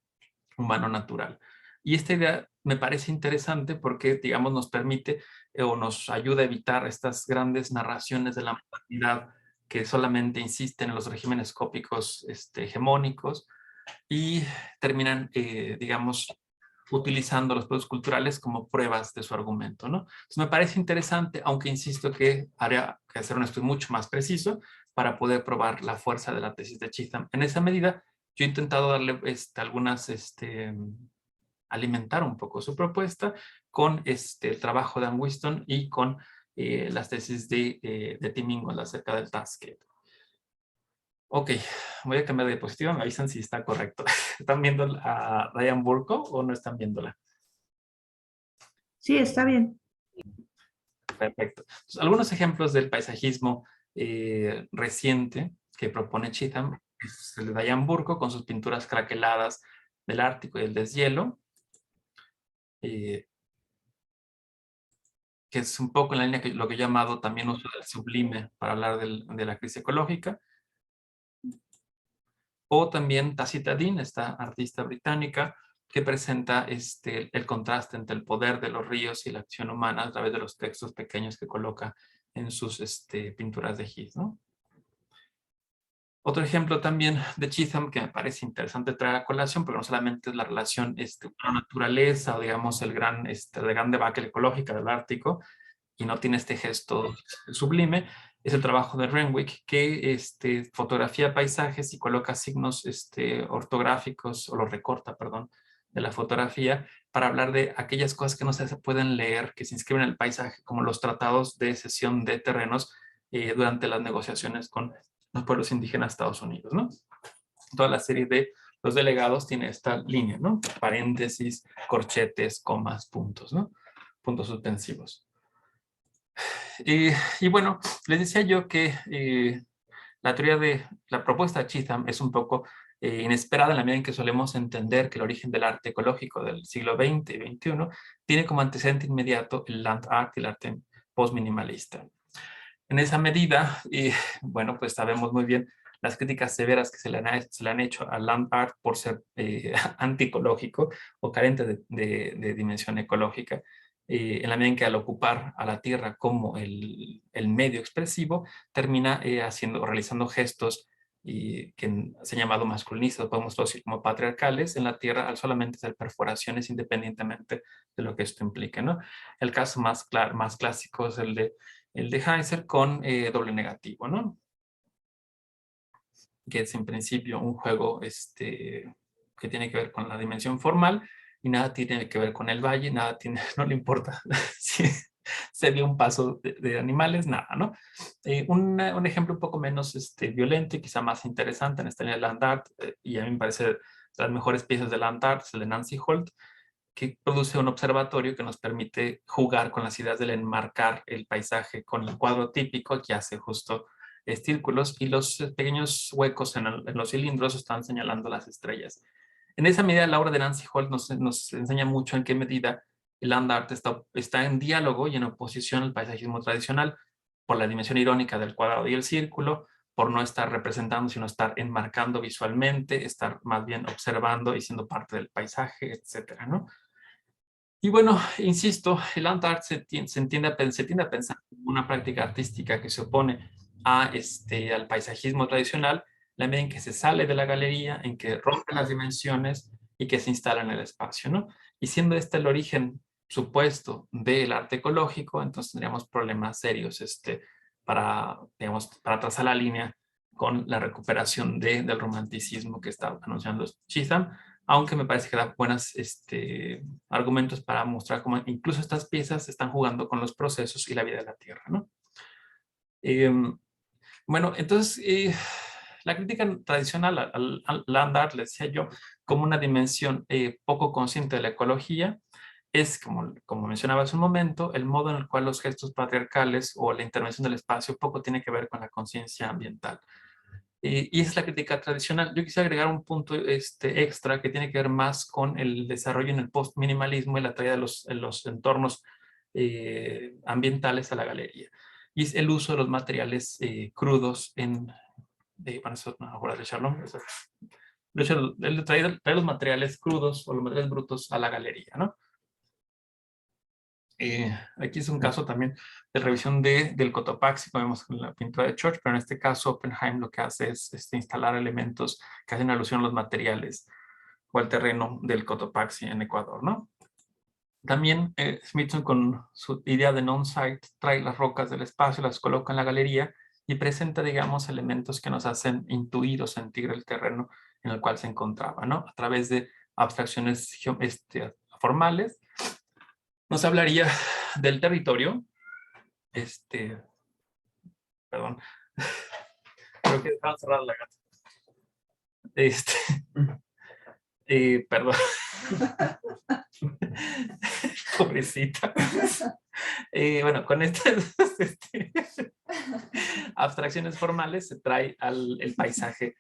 humano-natural. Y esta idea me parece interesante porque, digamos, nos permite o nos ayuda a evitar estas grandes narraciones de la modernidad que solamente insisten en los regímenes cópicos hegemónicos y terminan, digamos, utilizando los productos culturales como pruebas de su argumento, ¿no? Entonces me parece interesante, aunque insisto que habría que hacer un estudio mucho más preciso para poder probar la fuerza de la tesis de Cheetham. En esa medida, yo he intentado darle alimentar un poco su propuesta con el trabajo de Ann Whiston y con las tesis de Tim Ingold acerca del Taskade. Ok, voy a cambiar de diapositiva, me avisan si está correcto. ¿Están viendo a Diane Burko o no están viéndola? Sí, está bien. Perfecto. Entonces, algunos ejemplos del paisajismo reciente que propone Cheetham es el de Diane Burko con sus pinturas craqueladas del Ártico y el deshielo, que es un poco en la línea que lo que he llamado también uso del sublime para hablar de la crisis ecológica. O también Tacita Dean, esta artista británica, que presenta el contraste entre el poder de los ríos y la acción humana a través de los textos pequeños que coloca en sus pinturas de Heath, ¿no? Otro ejemplo también de Cheetham que me parece interesante traer a colación, porque no solamente es la relación con la naturaleza o digamos la gran debacle ecológica del Ártico, y no tiene este gesto sublime, es el trabajo de Renwick, que fotografía paisajes y coloca signos ortográficos, o los recorta, perdón, de la fotografía, para hablar de aquellas cosas que no se pueden leer, que se inscriben en el paisaje, como los tratados de cesión de terrenos durante las negociaciones con los pueblos indígenas de Estados Unidos, ¿no? Toda la serie de los delegados tiene esta línea, ¿no? Paréntesis, corchetes, comas, puntos, ¿no? Puntos suspensivos. Y bueno, les decía yo que La teoría de la propuesta de Cheetham es un poco inesperada en la medida en que solemos entender que el origen del arte ecológico del siglo XX y XXI tiene como antecedente inmediato el land art y el arte postminimalista. En esa medida, y bueno, pues sabemos muy bien las críticas severas que se le han hecho al land art por ser antiecológico o carente de dimensión ecológica, en la medida en que al ocupar a la tierra como el medio expresivo, termina realizando gestos que se han llamado masculinistas, podemos decir como patriarcales en la tierra, al solamente hacer perforaciones independientemente de lo que esto implique, ¿no? El caso más clásico es el de Heiser con doble negativo, ¿no? Que es en principio un juego que tiene que ver con la dimensión formal y nada tiene que ver con el valle, nada tiene, no le importa si se vio un paso de animales, nada, ¿no? Un ejemplo un poco menos violento y quizá más interesante en esta línea de land art, y a mí me parece las mejores piezas de land art, es el de Nancy Holt, que produce un observatorio que nos permite jugar con las ideas del enmarcar el paisaje con el cuadro típico que hace justo círculos y los pequeños huecos en los cilindros están señalando las estrellas. En esa medida, la obra de Nancy Holt nos enseña mucho en qué medida el land art está en diálogo y en oposición al paisajismo tradicional por la dimensión irónica del cuadrado y el círculo, por no estar representando, sino estar enmarcando visualmente, estar más bien observando y siendo parte del paisaje, etcétera, ¿no? Y bueno, insisto, el land art se tiende a pensar como una práctica artística que se opone al paisajismo tradicional, la medida en que se sale de la galería, en que rompe las dimensiones y que se instala en el espacio, ¿no? Y siendo este el origen supuesto del arte ecológico, entonces tendríamos problemas serios para trazar la línea con la recuperación del romanticismo que está anunciando Cheetham, aunque me parece que da buenos argumentos para mostrar cómo incluso estas piezas están jugando con los procesos y la vida de la Tierra, ¿no? Bueno, entonces, la crítica tradicional al land art, le decía yo, como una dimensión poco consciente de la ecología, es, como mencionaba hace un momento, el modo en el cual los gestos patriarcales o la intervención del espacio poco tiene que ver con la conciencia ambiental. Y esa es la crítica tradicional. Yo quisiera agregar un punto extra que tiene que ver más con el desarrollo en el post-minimalismo y la traída de los entornos ambientales a la galería. Y es el uso de los materiales crudos bueno, eso no voy a dejarlo. De hecho, él trae los materiales crudos o los materiales brutos a la galería, ¿no? Aquí es un caso también de revisión del Cotopaxi, como vemos en la pintura de Church, pero en este caso Oppenheim lo que hace es instalar elementos que hacen alusión a los materiales o al terreno del Cotopaxi en Ecuador, ¿no? También Smithson, con su idea de non-site, trae las rocas del espacio, las coloca en la galería y presenta, digamos, elementos que nos hacen intuir o sentir el terreno en el cual se encontraba, ¿no? A través de abstracciones formales. Nos hablaría del territorio. Perdón. Creo que estaba cerrada la gata. Perdón. Pobrecita. Bueno, con estas abstracciones formales se trae el paisaje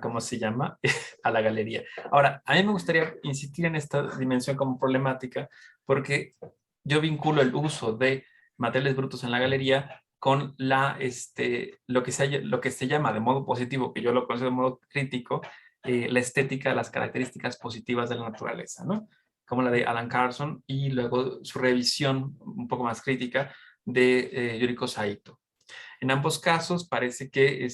¿cómo se llama? A la galería. Ahora, a mí me gustaría insistir en esta dimensión como problemática porque yo vinculo el uso de materiales brutos en la galería con lo que se llama de modo positivo, que yo lo considero de modo crítico, la estética, las características positivas de la naturaleza, ¿no? Como la de Alan Carson y luego su revisión un poco más crítica de Yuriko Saito. En ambos casos parece que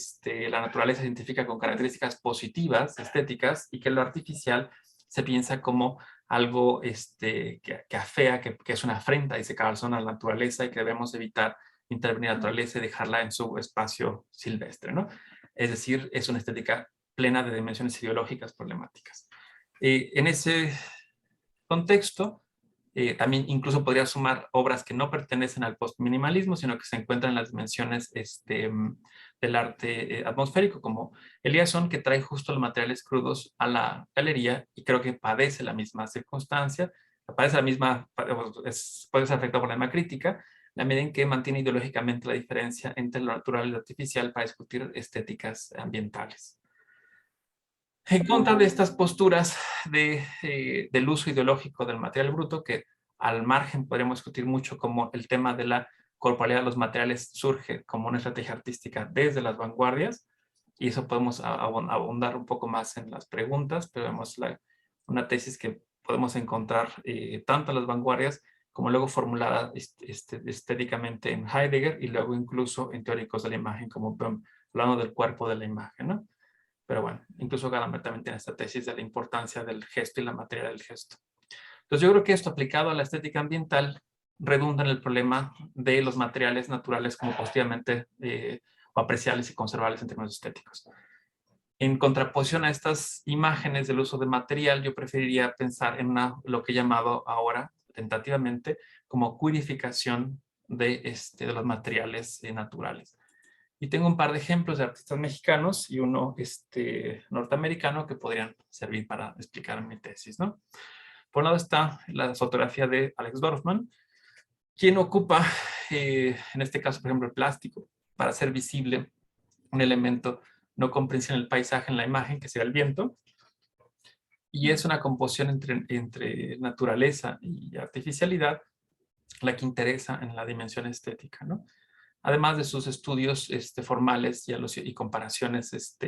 la naturaleza se identifica con características positivas, estéticas, y que lo artificial se piensa como algo que afea, que es una afrenta, dice Carlson, a la naturaleza y que debemos evitar intervenir en la naturaleza y dejarla en su espacio silvestre, ¿no? Es decir, es una estética plena de dimensiones ideológicas problemáticas. En ese contexto, también incluso podría sumar obras que no pertenecen al postminimalismo, sino que se encuentran en las dimensiones del arte atmosférico, como Eliasson, que trae justo los materiales crudos a la galería y creo que padece la misma circunstancia, padece la misma, puede ser afectado por la misma crítica, la medida en que mantiene ideológicamente la diferencia entre lo natural y lo artificial para discutir estéticas ambientales. En contra de estas posturas del uso ideológico del material bruto, que al margen podríamos discutir mucho como el tema de la corporalidad de los materiales surge como una estrategia artística desde las vanguardias, y eso podemos abundar un poco más en las preguntas, pero vemos una tesis que podemos encontrar tanto en las vanguardias como luego formulada estéticamente en Heidegger y luego incluso en teóricos de la imagen como Böhm, hablando del cuerpo de la imagen, ¿no? Pero bueno, incluso Gadamer también tiene esta tesis de la importancia del gesto y la materia del gesto. Entonces yo creo que esto aplicado a la estética ambiental redunda en el problema de los materiales naturales como positivamente o apreciables y conservables en términos estéticos. En contraposición a estas imágenes del uso de material, yo preferiría pensar en lo que he llamado ahora, tentativamente, como cuirificación de los materiales naturales. Y tengo un par de ejemplos de artistas mexicanos y uno norteamericano que podrían servir para explicar mi tesis, ¿no? Por un lado está la fotografía de Alex Dorfman, quien ocupa, en este caso, por ejemplo, el plástico, para hacer visible un elemento no comprensible en el paisaje, en la imagen, que sería el viento. Y es una composición entre naturaleza y artificialidad la que interesa en la dimensión estética, ¿no? Además de sus estudios formales y comparaciones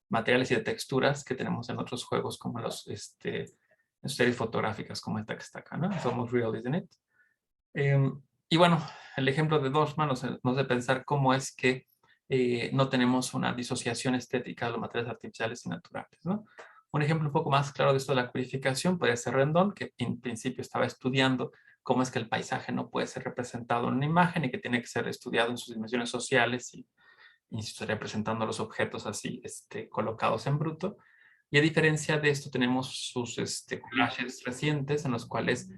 materiales y de texturas que tenemos en otros juegos como las series fotográficas como esta que está acá, ¿no? It's almost real, isn't it? Y bueno, el ejemplo de Dorfman nos hace pensar cómo es que no tenemos una disociación estética de los materiales artificiales y naturales, ¿no? Un ejemplo un poco más claro de esto de la purificación puede ser Rendón, que en principio estaba estudiando cómo es que el paisaje no puede ser representado en una imagen y que tiene que ser estudiado en sus dimensiones sociales y representando los objetos así colocados en bruto. Y a diferencia de esto tenemos sus collages recientes en los cuales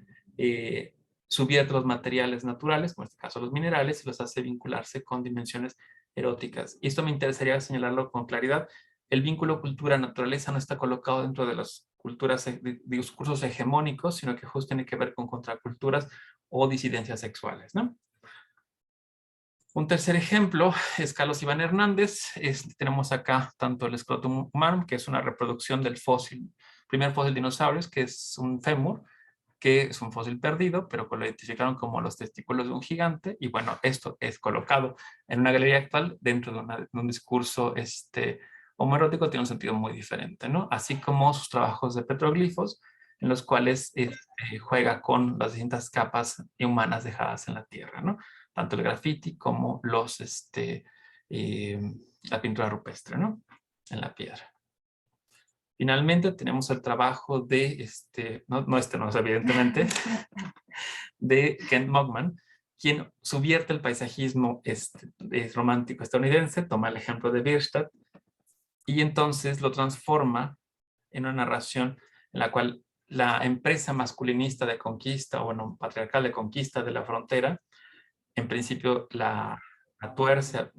subierte los materiales naturales, como en este caso los minerales, y los hace vincularse con dimensiones eróticas. Y esto me interesaría señalarlo con claridad. El vínculo cultura-naturaleza no está colocado dentro de las culturas de discursos hegemónicos, sino que justo tiene que ver con contraculturas o disidencias sexuales, ¿no? Un tercer ejemplo es Carlos Iván Hernández. Tenemos acá tanto el escrotum humanum, que es una reproducción del primer fósil de dinosaurios, que es un fémur, que es un fósil perdido, pero que lo identificaron como los testículos de un gigante. Y bueno, esto es colocado en una galería actual dentro de un discurso homoerótico, tiene un sentido muy diferente, ¿no? Así como sus trabajos de petroglifos, en los cuales juega con las distintas capas humanas dejadas en la tierra, ¿no? Tanto el graffiti como la pintura rupestre, ¿no? En la piedra. Finalmente tenemos el trabajo de, no, evidentemente, de Kent Mogman, quien subvierte el paisajismo romántico estadounidense, toma el ejemplo de Bierstadt, y entonces lo transforma en una narración en la cual la empresa masculinista de conquista, o bueno, patriarcal de conquista de la frontera, en principio la tuerce,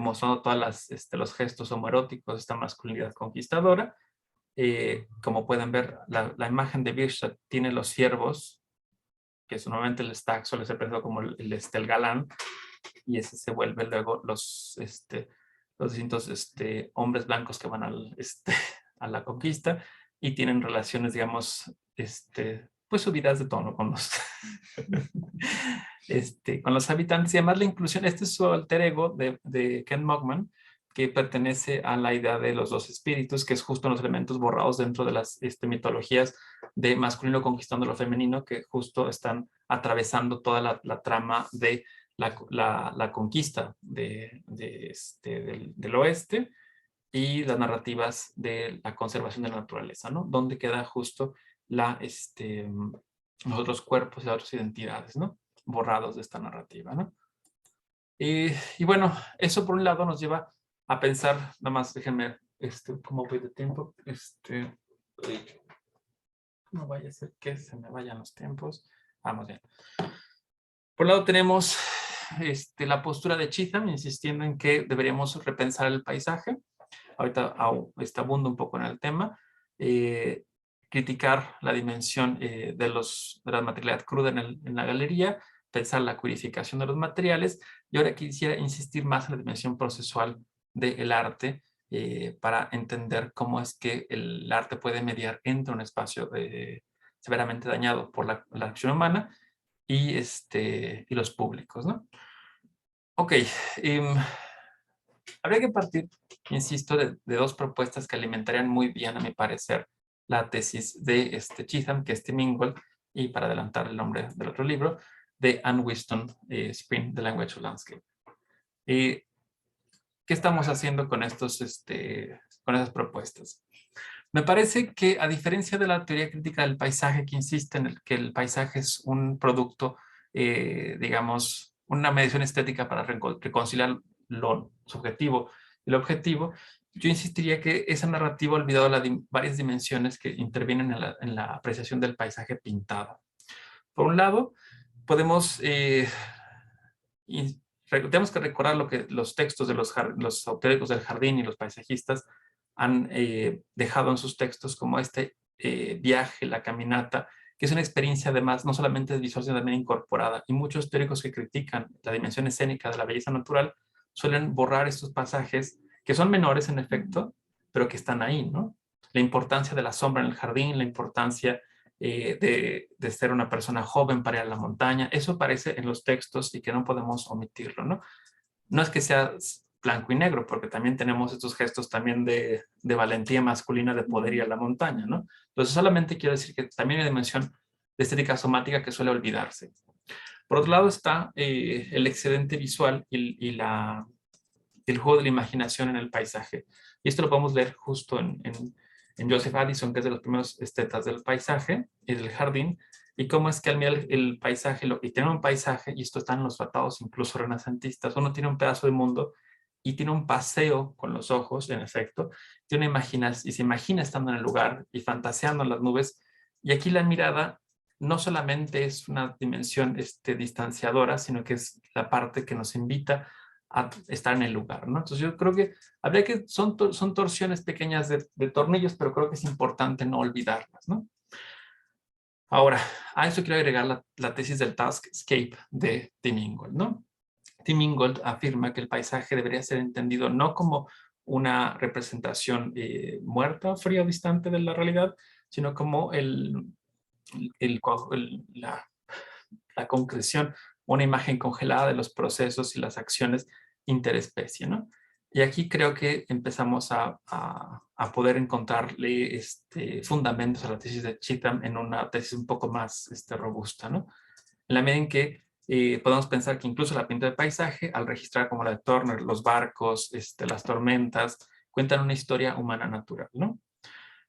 mostrando todos los gestos homoeróticos de esta masculinidad conquistadora. Como pueden ver, la imagen de Bierstadt tiene los ciervos, que normalmente el stack suele ser pensado como el galán, y ese se vuelve luego los distintos hombres blancos que van a la conquista y tienen relaciones, digamos, pues subidas de tono con los, con los habitantes. Y además la inclusión, este es su alter ego de Kent Mogman, que pertenece a la idea de los dos espíritus, que es justo los elementos borrados dentro de las mitologías de masculino conquistando lo femenino, que justo están atravesando toda la trama de la conquista del oeste y las narrativas de la conservación de la naturaleza, ¿no? Donde queda justo los otros cuerpos y las otras identidades, ¿no? Borrados de esta narrativa, ¿no? Y bueno, eso por un lado nos lleva a pensar, nada más déjenme, cómo voy de tiempo, no vaya a ser que se me vayan los tiempos. Vamos bien. Por un lado tenemos la postura de Cheetham, insistiendo en que deberíamos repensar el paisaje. Ahorita abundo un poco en el tema. Criticar la dimensión de la materialidad cruda en la galería, pensar la codificación de los materiales, y ahora quisiera insistir más en la dimensión procesual del arte para entender cómo es que el arte puede mediar entre un espacio severamente dañado por la acción humana y los públicos, ¿no? Ok, habría que partir, insisto, de dos propuestas que alimentarían muy bien, a mi parecer, la tesis de Cheetham, que es Tim Ingold, y para adelantar el nombre del otro libro, de Anne Whiston, Spring, The Language of Landscape. ¿Qué estamos haciendo con con esas propuestas? Me parece que, a diferencia de la teoría crítica del paisaje, que insiste en que el paisaje es un producto, digamos, una medición estética para reconciliar lo subjetivo y lo objetivo, yo insistiría que esa narrativa ha olvidado varias dimensiones que intervienen en la apreciación del paisaje pintado. Por un lado, podemos tenemos que recordar lo que los textos de los teóricos del jardín y los paisajistas han dejado en sus textos, como viaje, la caminata, que es una experiencia además no solamente visual, sino también incorporada. Y muchos teóricos que critican la dimensión escénica de la belleza natural suelen borrar estos pasajes, que son menores en efecto, pero que están ahí, ¿no? La importancia de la sombra en el jardín, la importancia de ser una persona joven para ir a la montaña, eso aparece en los textos y que no podemos omitirlo, ¿no? No es que sea blanco y negro, porque también tenemos estos gestos también de valentía masculina de poder ir a la montaña, ¿no? Entonces solamente quiero decir que también hay una dimensión de estética somática que suele olvidarse. Por otro lado está el excedente visual y el juego de la imaginación en el paisaje. Y esto lo podemos ver justo en Joseph Addison, que es de los primeros estetas del paisaje y del jardín, y cómo es que al mirar el paisaje, y tener un paisaje, y esto está en los tratados incluso renacentistas, uno tiene un pedazo de mundo y tiene un paseo con los ojos, en efecto, y se imagina estando en el lugar y fantaseando en las nubes, y aquí la mirada no solamente es una dimensión distanciadora, sino que es la parte que nos invita a estar en el lugar, ¿no? Entonces yo creo que son torsiones pequeñas de tornillos, pero creo que es importante no olvidarlas, ¿no? Ahora, a eso quiero agregar la tesis del taskscape de Tim Ingold, ¿no? Tim Ingold afirma que el paisaje debería ser entendido no como una representación muerta, fría o distante de la realidad, sino como la concreción, una imagen congelada de los procesos y las acciones interespecie, ¿no? Y aquí creo que empezamos a poder encontrarle fundamentos a la tesis de Cheetham en una tesis un poco más robusta, ¿no? En la medida en que podemos pensar que incluso la pintura de paisaje, al registrar como la de Turner, los barcos, las tormentas, cuentan una historia humana natural, ¿no?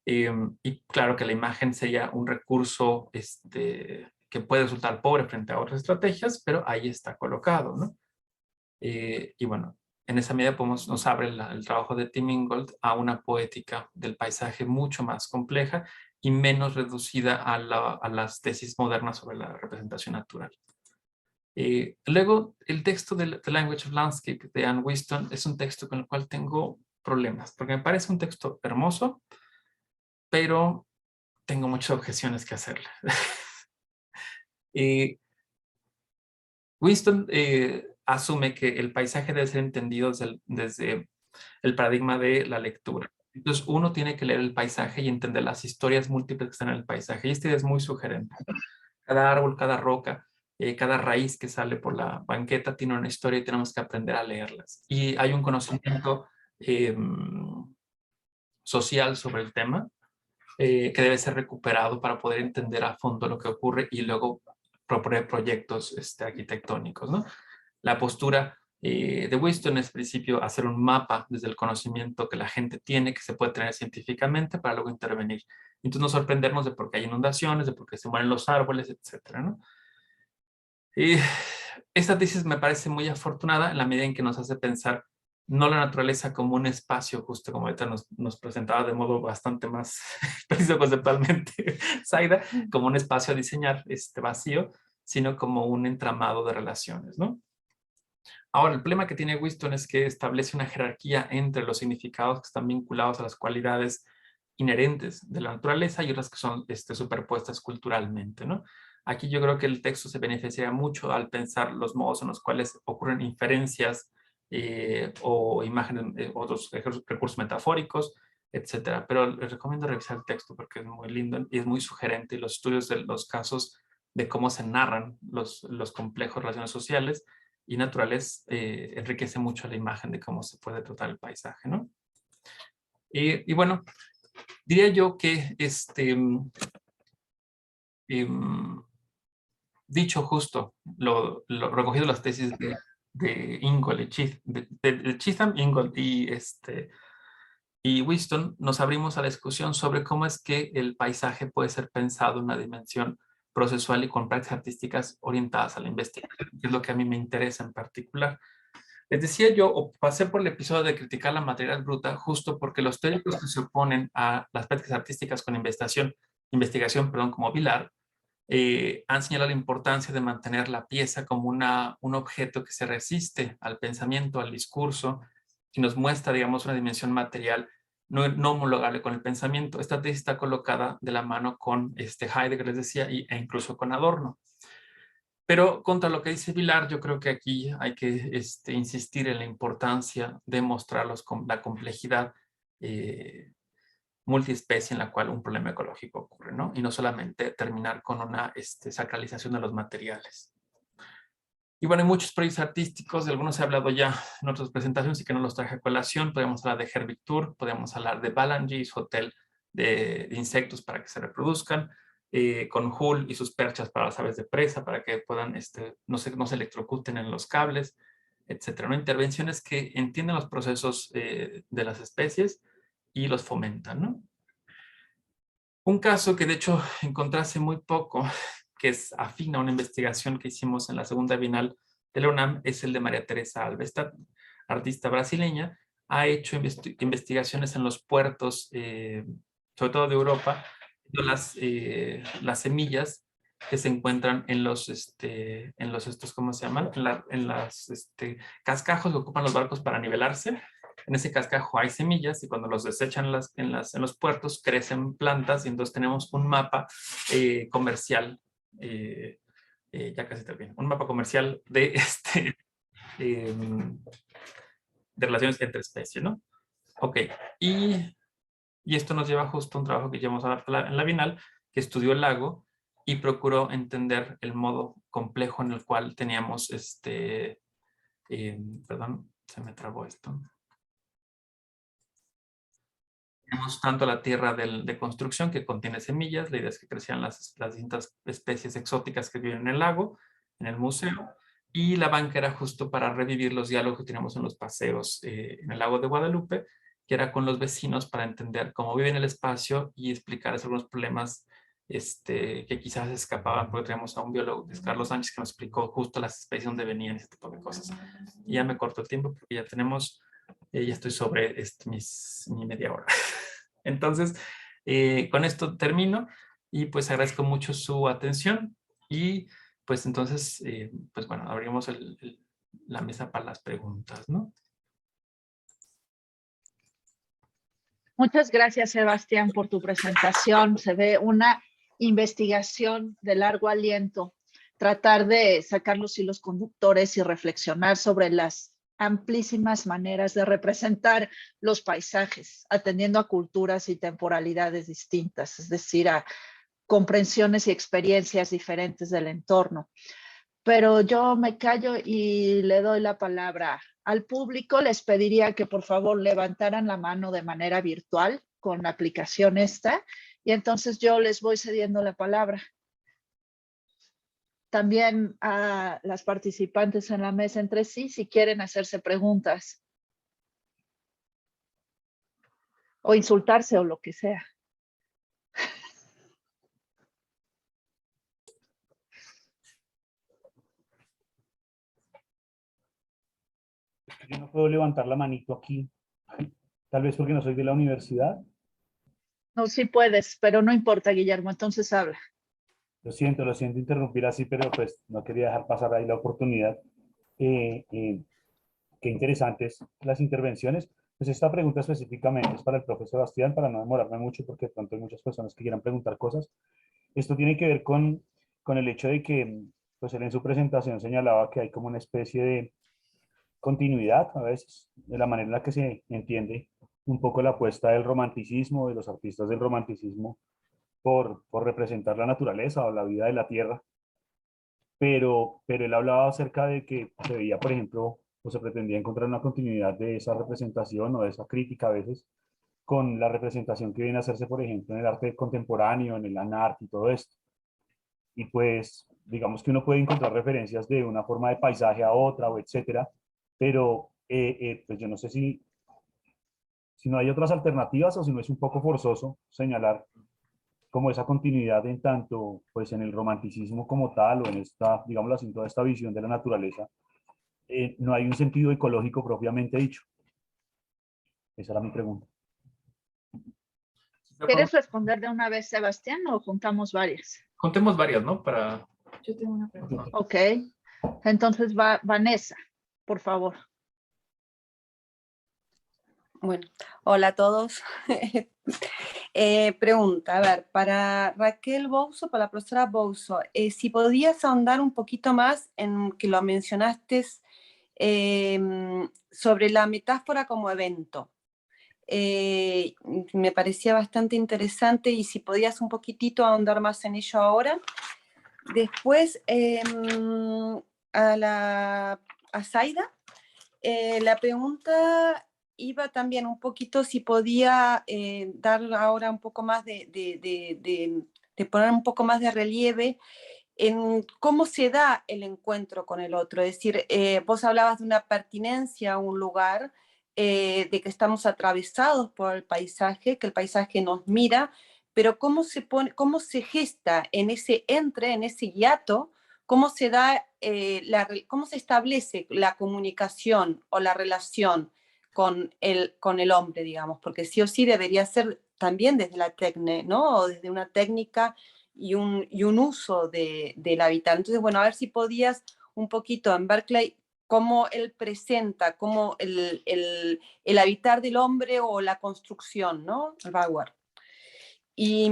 Y claro que la imagen sería un recurso que puede resultar pobre frente a otras estrategias, pero ahí está colocado, ¿no? Y bueno, en esa medida nos abre el trabajo de Tim Ingold a una poética del paisaje mucho más compleja y menos reducida a las tesis modernas sobre la representación natural. Luego, el texto de The Language of Landscape de Anne Whiston es un texto con el cual tengo problemas, porque me parece un texto hermoso, pero tengo muchas objeciones que hacerle. Whiston asume que el paisaje debe ser entendido desde el paradigma de la lectura. Entonces uno tiene que leer el paisaje y entender las historias múltiples que están en el paisaje. Y es muy sugerente. Cada árbol, cada roca, cada raíz que sale por la banqueta tiene una historia y tenemos que aprender a leerlas. Y hay un conocimiento social sobre el tema que debe ser recuperado para poder entender a fondo lo que ocurre y luego proponer proyectos arquitectónicos, ¿no? La postura de Whiston es, al principio, hacer un mapa desde el conocimiento que la gente tiene, que se puede tener científicamente, para luego intervenir. Entonces, no sorprendernos de por qué hay inundaciones, de por qué se mueren los árboles, etcétera, ¿no? Esta tesis me parece muy afortunada en la medida en que nos hace pensar no la naturaleza como un espacio, justo como ahorita nos presentaba de modo bastante más preciso conceptualmente Zaida, como un espacio a diseñar vacío, sino como un entramado de relaciones, ¿no? Ahora, el problema que tiene Whiston es que establece una jerarquía entre los significados que están vinculados a las cualidades inherentes de la naturaleza y otras que son superpuestas culturalmente, ¿no? Aquí yo creo que el texto se beneficiaría mucho al pensar los modos en los cuales ocurren inferencias o imágenes, otros recursos metafóricos, etcétera. Pero les recomiendo revisar el texto porque es muy lindo y es muy sugerente. Y los estudios de los casos de cómo se narran los complejos relaciones sociales y naturales enriquece mucho la imagen de cómo se puede tratar el paisaje, ¿no? Y bueno, diría yo que dicho justo, lo recogido en las tesis de Ingold y Chisholm, Ingold y Whiston, nos abrimos a la discusión sobre cómo es que el paisaje puede ser pensado en una dimensión procesual y con prácticas artísticas orientadas a la investigación, que es lo que a mí me interesa en particular. Les decía yo, pasé por el episodio de criticar la material bruta justo porque los teóricos que se oponen a las prácticas artísticas con investigación, como Vilar, han señalado la importancia de mantener la pieza como un objeto que se resiste al pensamiento, al discurso, que nos muestra, digamos, una dimensión material no homologable con el pensamiento. Esta tesis está colocada de la mano con Heidegger, les decía, e incluso con Adorno. Pero contra lo que dice Vilar, yo creo que aquí hay que insistir en la importancia de mostrar la complejidad multiespecie en la cual un problema ecológico ocurre, ¿no? Y no solamente terminar con una sacralización de los materiales. Y bueno, hay muchos proyectos artísticos, de algunos he hablado ya en otras presentaciones y que no los traje a colación. Podemos hablar de Herbig Tour, podemos hablar de Balangi y su hotel de insectos para que se reproduzcan, con Hull y sus perchas para las aves de presa, para que puedan, no se electrocuten en los cables, etcétera, ¿no? Intervenciones que entienden los procesos de las especies y los fomentan, ¿no? Un caso que de hecho encontré hace muy poco, que es afín a una investigación que hicimos en la segunda Bienal de la UNAM, es el de María Teresa Alves, esta artista brasileña. Ha hecho investigaciones en los puertos, sobre todo de Europa, las semillas que se encuentran en los ¿cómo se llaman? En las cascajos que ocupan los barcos para nivelarse. En ese cascajo hay semillas y cuando los desechan en los puertos crecen plantas y entonces tenemos un mapa comercial, ya casi termino, un mapa comercial de, de relaciones entre especies, ¿no? Ok, y esto nos lleva justo a un trabajo que llevamos en la Bienal, que estudió el lago y procuró entender el modo complejo en el cual teníamos perdón, se me trabó esto. Tenemos tanto la tierra de construcción que contiene semillas, la idea es que crecían las distintas especies exóticas que viven en el lago, en el museo, y la banca era justo para revivir los diálogos que teníamos en los paseos en el lago de Guadalupe, que era con los vecinos para entender cómo viven el espacio y explicarles algunos problemas que quizás escapaban, porque teníamos a un biólogo, que es Carlos Sánchez, que nos explicó justo las especies donde venían ese tipo de cosas. Y ya me corto el tiempo porque ya tenemos, ya estoy sobre mi media hora. Entonces, con esto termino y pues agradezco mucho su atención y pues entonces, pues bueno, abrimos la mesa para las preguntas, ¿no? Muchas gracias, Sebastián, por tu presentación. Se ve una investigación de largo aliento, tratar de sacar los hilos conductores y reflexionar sobre las amplísimas maneras de representar los paisajes, atendiendo a culturas y temporalidades distintas, es decir, a comprensiones y experiencias diferentes del entorno. Pero yo me callo y le doy la palabra al público. Les pediría que por favor levantaran la mano de manera virtual con la aplicación esta y entonces yo les voy cediendo la palabra. También a las participantes en la mesa entre sí, si quieren hacerse preguntas o insultarse o lo que sea. Yo no puedo levantar la manito aquí, tal vez porque no soy de la universidad. No, sí puedes, pero no importa, Guillermo, entonces habla. Lo siento interrumpir así, pero pues no quería dejar pasar ahí la oportunidad. Qué interesantes las intervenciones. Pues esta pregunta específicamente es para el profesor Sebastián, para no demorarme mucho, porque de pronto hay muchas personas que quieran preguntar cosas. Esto tiene que ver con con el hecho de que, pues él en su presentación señalaba que hay como una especie de continuidad a veces, de la manera en la que se entiende un poco la apuesta del romanticismo, de los artistas del romanticismo, por representar la naturaleza o la vida de la tierra, pero él hablaba acerca de que se veía, por ejemplo, o se pretendía encontrar una continuidad de esa representación o de esa crítica a veces con la representación que viene a hacerse, por ejemplo, en el arte contemporáneo, en el art y todo esto. Y pues, digamos que uno puede encontrar referencias de una forma de paisaje a otra, o etcétera, pero pues yo no sé si no hay otras alternativas o si no es un poco forzoso señalar como esa continuidad en tanto, pues en el romanticismo como tal, o en esta, digamos así, en toda esta visión de la naturaleza, no hay un sentido ecológico propiamente dicho. Esa era mi pregunta. ¿Quieres responder de una vez, Sebastián, o juntamos varias? Contemos varias, ¿no? Para... Yo tengo una pregunta. Ok, entonces va Vanessa, por favor. Bueno, hola a todos. Pregunta, a ver, para Raquel Bouso, para la profesora Bouso, si podías ahondar un poquito más en que lo mencionaste sobre la metáfora como evento. Me parecía bastante interesante y si podías un poquitito ahondar más en ello ahora. Después, a Zaida, la pregunta iba también un poquito si podía dar ahora un poco más de poner un poco más de relieve en cómo se da el encuentro con el otro. Es decir, vos hablabas de una pertinencia a un lugar, de que estamos atravesados por el paisaje, que el paisaje nos mira, pero cómo se gesta en ese en ese hiato, cómo se da, cómo se establece la comunicación o la relación con el hombre, digamos, porque sí o sí debería ser también desde la técnica, ¿no? O desde una técnica y un uso del habitat. Entonces, bueno, a ver si podías un poquito en Berkeley, cómo él presenta, cómo el habitar del hombre o la construcción, ¿no? El Bauer. Y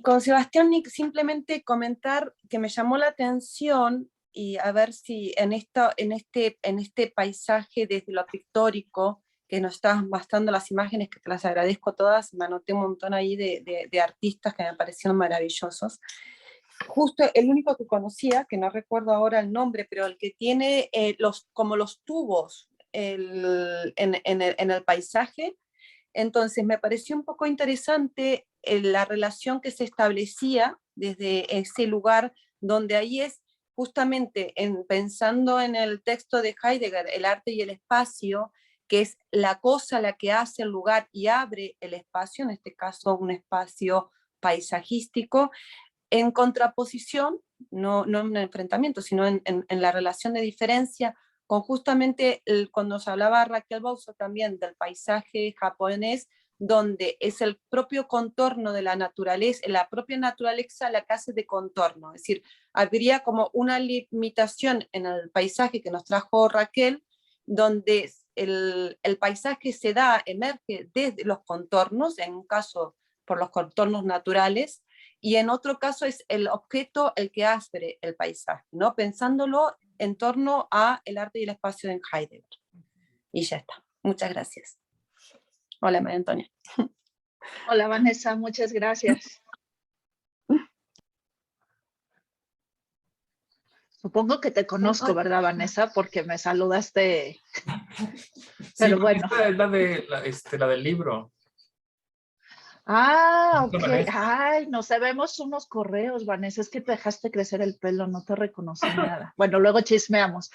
con Sebastián simplemente comentar que me llamó la atención y a ver si en este paisaje desde lo pictórico, que nos estás mostrando las imágenes, que te las agradezco todas, me anoté un montón ahí de artistas que me parecieron maravillosos. Justo el único que conocía, que no recuerdo ahora el nombre, pero el que tiene como los tubos en el paisaje. Entonces me pareció un poco interesante la relación que se establecía desde ese lugar, donde ahí es justamente pensando en el texto de Heidegger, el arte y el espacio, que es la cosa la que hace el lugar y abre el espacio, en este caso un espacio paisajístico, en contraposición, no en un enfrentamiento, sino en la relación de diferencia con justamente cuando se hablaba Raquel Bouso también del paisaje japonés, donde es el propio contorno de la naturaleza, la propia naturaleza la que hace de contorno, es decir, habría como una limitación en el paisaje que nos trajo Raquel, donde el paisaje emerge desde los contornos, en un caso por los contornos naturales, y en otro caso es el objeto el que hace el paisaje, ¿no? Pensándolo en torno a el arte y el espacio en Heidegger. Y ya está. Muchas gracias. Hola, María Antonia. Hola, Vanessa, muchas gracias. Supongo que te conozco, ¿verdad, Vanessa? Porque me saludaste. Pero sí, bueno. Esta es la del libro. Ah, ok. Ay, nos debemos unos correos, Vanessa. Es que te dejaste crecer el pelo, no te reconocí nada. Bueno, luego chismeamos.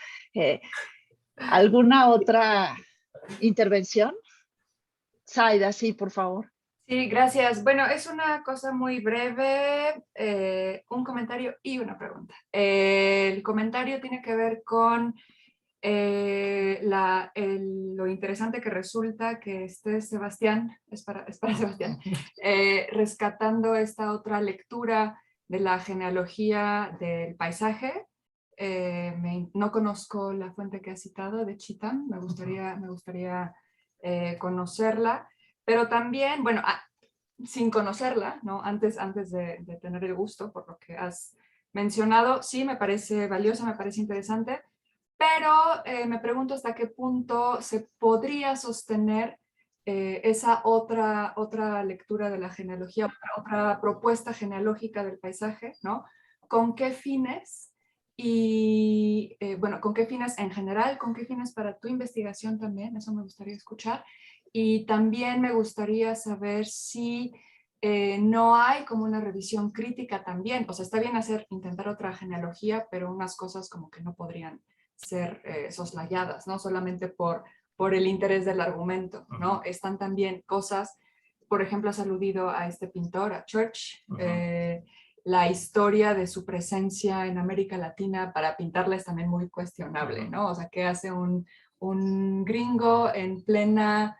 ¿Alguna otra intervención? Zaida, sí, por favor. Sí, gracias. Bueno, es una cosa muy breve, un comentario y una pregunta. El comentario tiene que ver con lo interesante que resulta que esté Sebastián, es para Sebastián, rescatando esta otra lectura de la genealogía del paisaje. No conozco la fuente que ha citado de Chitán, me gustaría conocerla, pero también, bueno, sin conocerla, ¿no? Antes de tener el gusto, por lo que has mencionado, sí me parece valiosa, me parece interesante, pero me pregunto hasta qué punto se podría sostener esa otra lectura de la genealogía, otra propuesta genealógica del paisaje, ¿no? ¿Con qué fines? Y bueno, ¿con qué fines en general? ¿Con qué fines para tu investigación también? Eso me gustaría escuchar. Y también me gustaría saber si no hay como una revisión crítica también. O sea, está bien intentar otra genealogía, pero unas cosas como que no podrían ser soslayadas, ¿no? Solamente por el interés del argumento, ¿no? Están también cosas, por ejemplo, has aludido a este pintor, a Church, la historia de su presencia en América Latina para pintarla es también muy cuestionable, ¿no? O sea, ¿qué hace un gringo en pleno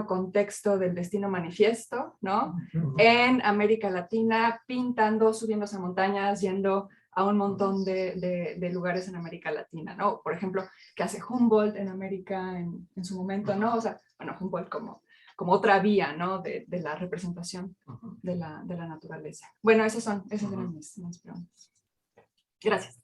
contexto del Destino Manifiesto, ¿no? En América Latina, pintando, subiéndose a montañas, yendo a un montón de lugares en América Latina, ¿no? Por ejemplo, ¿qué hace Humboldt en América en su momento, ¿no? O sea, bueno, Humboldt como otra vía, ¿no? De la representación de la naturaleza. Bueno, esas eran mis preguntas. Gracias.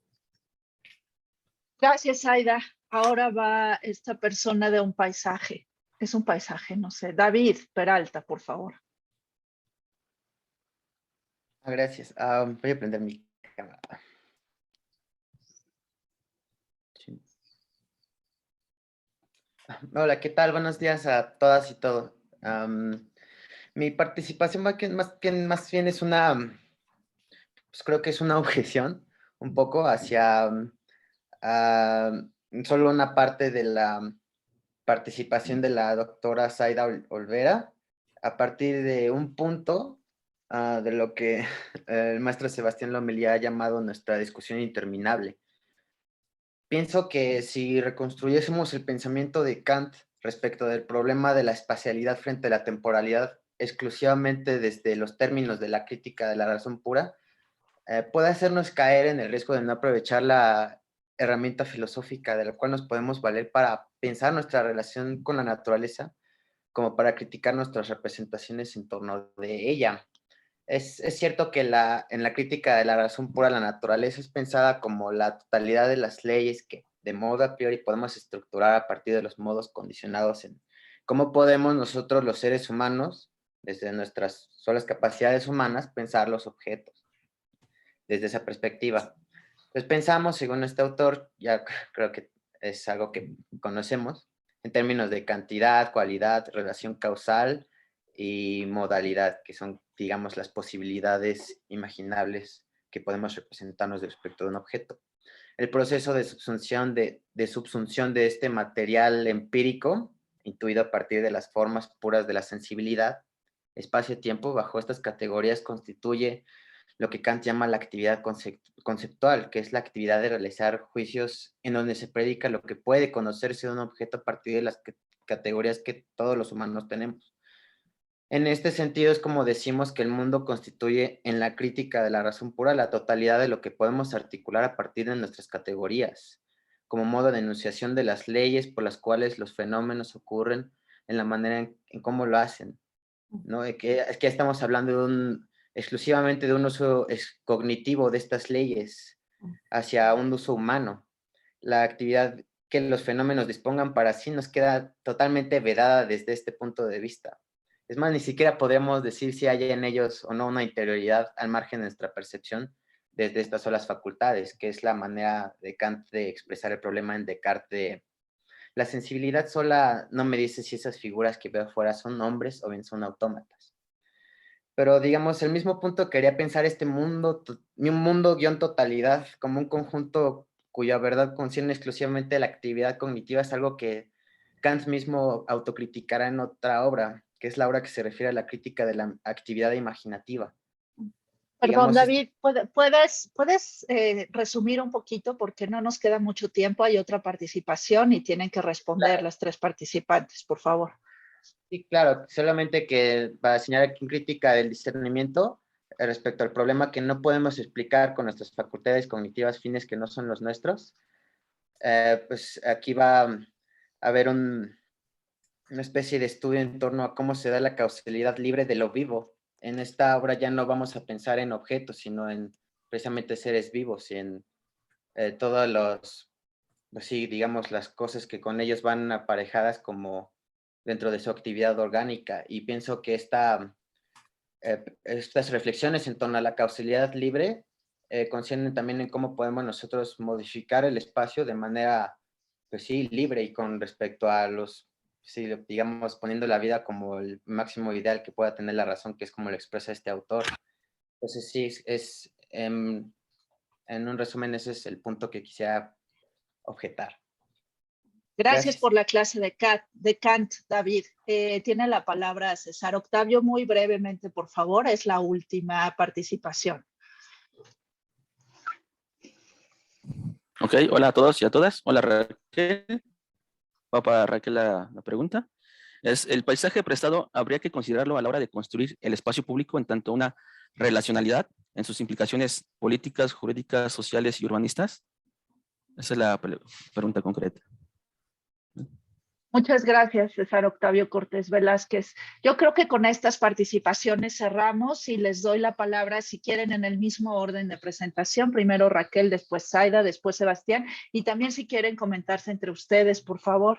Gracias, Aida. Ahora va esta persona de un paisaje. Es un paisaje, no sé. David Peralta, por favor. Gracias. Voy a prender mi cámara. Sí. Hola, ¿qué tal? Buenos días a todas y todos. Mi participación más bien es pues creo que es una objeción un poco hacia solo una parte de la participación de la doctora Zaida Olvera a partir de un punto de lo que el maestro Sebastián Lomelí ha llamado nuestra discusión interminable. Pienso que si reconstruyésemos el pensamiento de Kant respecto del problema de la espacialidad frente a la temporalidad exclusivamente desde los términos de la crítica de la razón pura, puede hacernos caer en el riesgo de no aprovechar la herramienta filosófica de la cual nos podemos valer para pensar nuestra relación con la naturaleza, como para criticar nuestras representaciones en torno de ella. Es cierto que en la crítica de la razón pura, la naturaleza es pensada como la totalidad de las leyes que de modo a priori podemos estructurar a partir de los modos condicionados en cómo podemos nosotros los seres humanos, desde nuestras solas capacidades humanas, pensar los objetos desde esa perspectiva. Entonces pensamos, según este autor, ya creo que es algo que conocemos, en términos de cantidad, cualidad, relación causal y modalidad, que son, digamos, las posibilidades imaginables que podemos representarnos respecto de un objeto. El proceso de subsunción de este material empírico, intuido a partir de las formas puras de la sensibilidad, espacio-tiempo, bajo estas categorías constituye lo que Kant llama la actividad conceptual, que es la actividad de realizar juicios en donde se predica lo que puede conocerse de un objeto a partir de las categorías que todos los humanos tenemos. En este sentido es como decimos que el mundo constituye en la crítica de la razón pura la totalidad de lo que podemos articular a partir de nuestras categorías, como modo de enunciación de las leyes por las cuales los fenómenos ocurren en la manera en cómo lo hacen, ¿no? Es que estamos hablando exclusivamente de un uso cognitivo de estas leyes hacia un uso humano. La actividad que los fenómenos dispongan para sí nos queda totalmente vedada desde este punto de vista. Es más, ni siquiera podemos decir si hay en ellos o no una interioridad al margen de nuestra percepción desde estas solas facultades, que es la manera de Kant de expresar el problema en Descartes. La sensibilidad sola no me dice si esas figuras que veo afuera son hombres o bien son autómatas. Pero digamos, el mismo punto quería pensar un mundo guión totalidad como un conjunto cuya verdad concierne exclusivamente la actividad cognitiva, es algo que Kant mismo autocriticará en otra obra, que es la obra que se refiere a la crítica de la actividad imaginativa. Perdón, Digamos, David, ¿puedes resumir un poquito? Porque no nos queda mucho tiempo, hay otra participación y tienen que responder las tres participantes, por favor. Sí, claro, solamente que para señalar aquí en crítica del discernimiento respecto al problema que no podemos explicar con nuestras facultades cognitivas fines que no son los nuestros, pues aquí va a haber una especie de estudio en torno a cómo se da la causalidad libre de lo vivo. En esta obra ya no vamos a pensar en objetos, sino en precisamente seres vivos y en todos los, pues sí, digamos, las cosas que con ellos van aparejadas como dentro de su actividad orgánica. Y pienso que estas reflexiones en torno a la causalidad libre conciernen también en cómo podemos nosotros modificar el espacio de manera, pues sí, libre y con respecto a los, sí, digamos, poniendo la vida como el máximo ideal que pueda tener la razón, que es como lo expresa este autor. Entonces sí, en un resumen, ese es el punto que quisiera objetar. Gracias por la clase de Kant, David. Tiene la palabra César Octavio. Muy brevemente, por favor, es la última participación. Ok, hola a todos y a todas. Hola Raquel. Va para Raquel la pregunta. El paisaje prestado habría que considerarlo a la hora de construir el espacio público en tanto una relacionalidad en sus implicaciones políticas, jurídicas, sociales y urbanistas. Esa es la pregunta concreta. Muchas gracias, César Octavio Cortés Velázquez. Yo creo que con estas participaciones cerramos y les doy la palabra, si quieren, en el mismo orden de presentación. Primero Raquel, después Zaida, después Sebastián. Y también si quieren comentarse entre ustedes, por favor.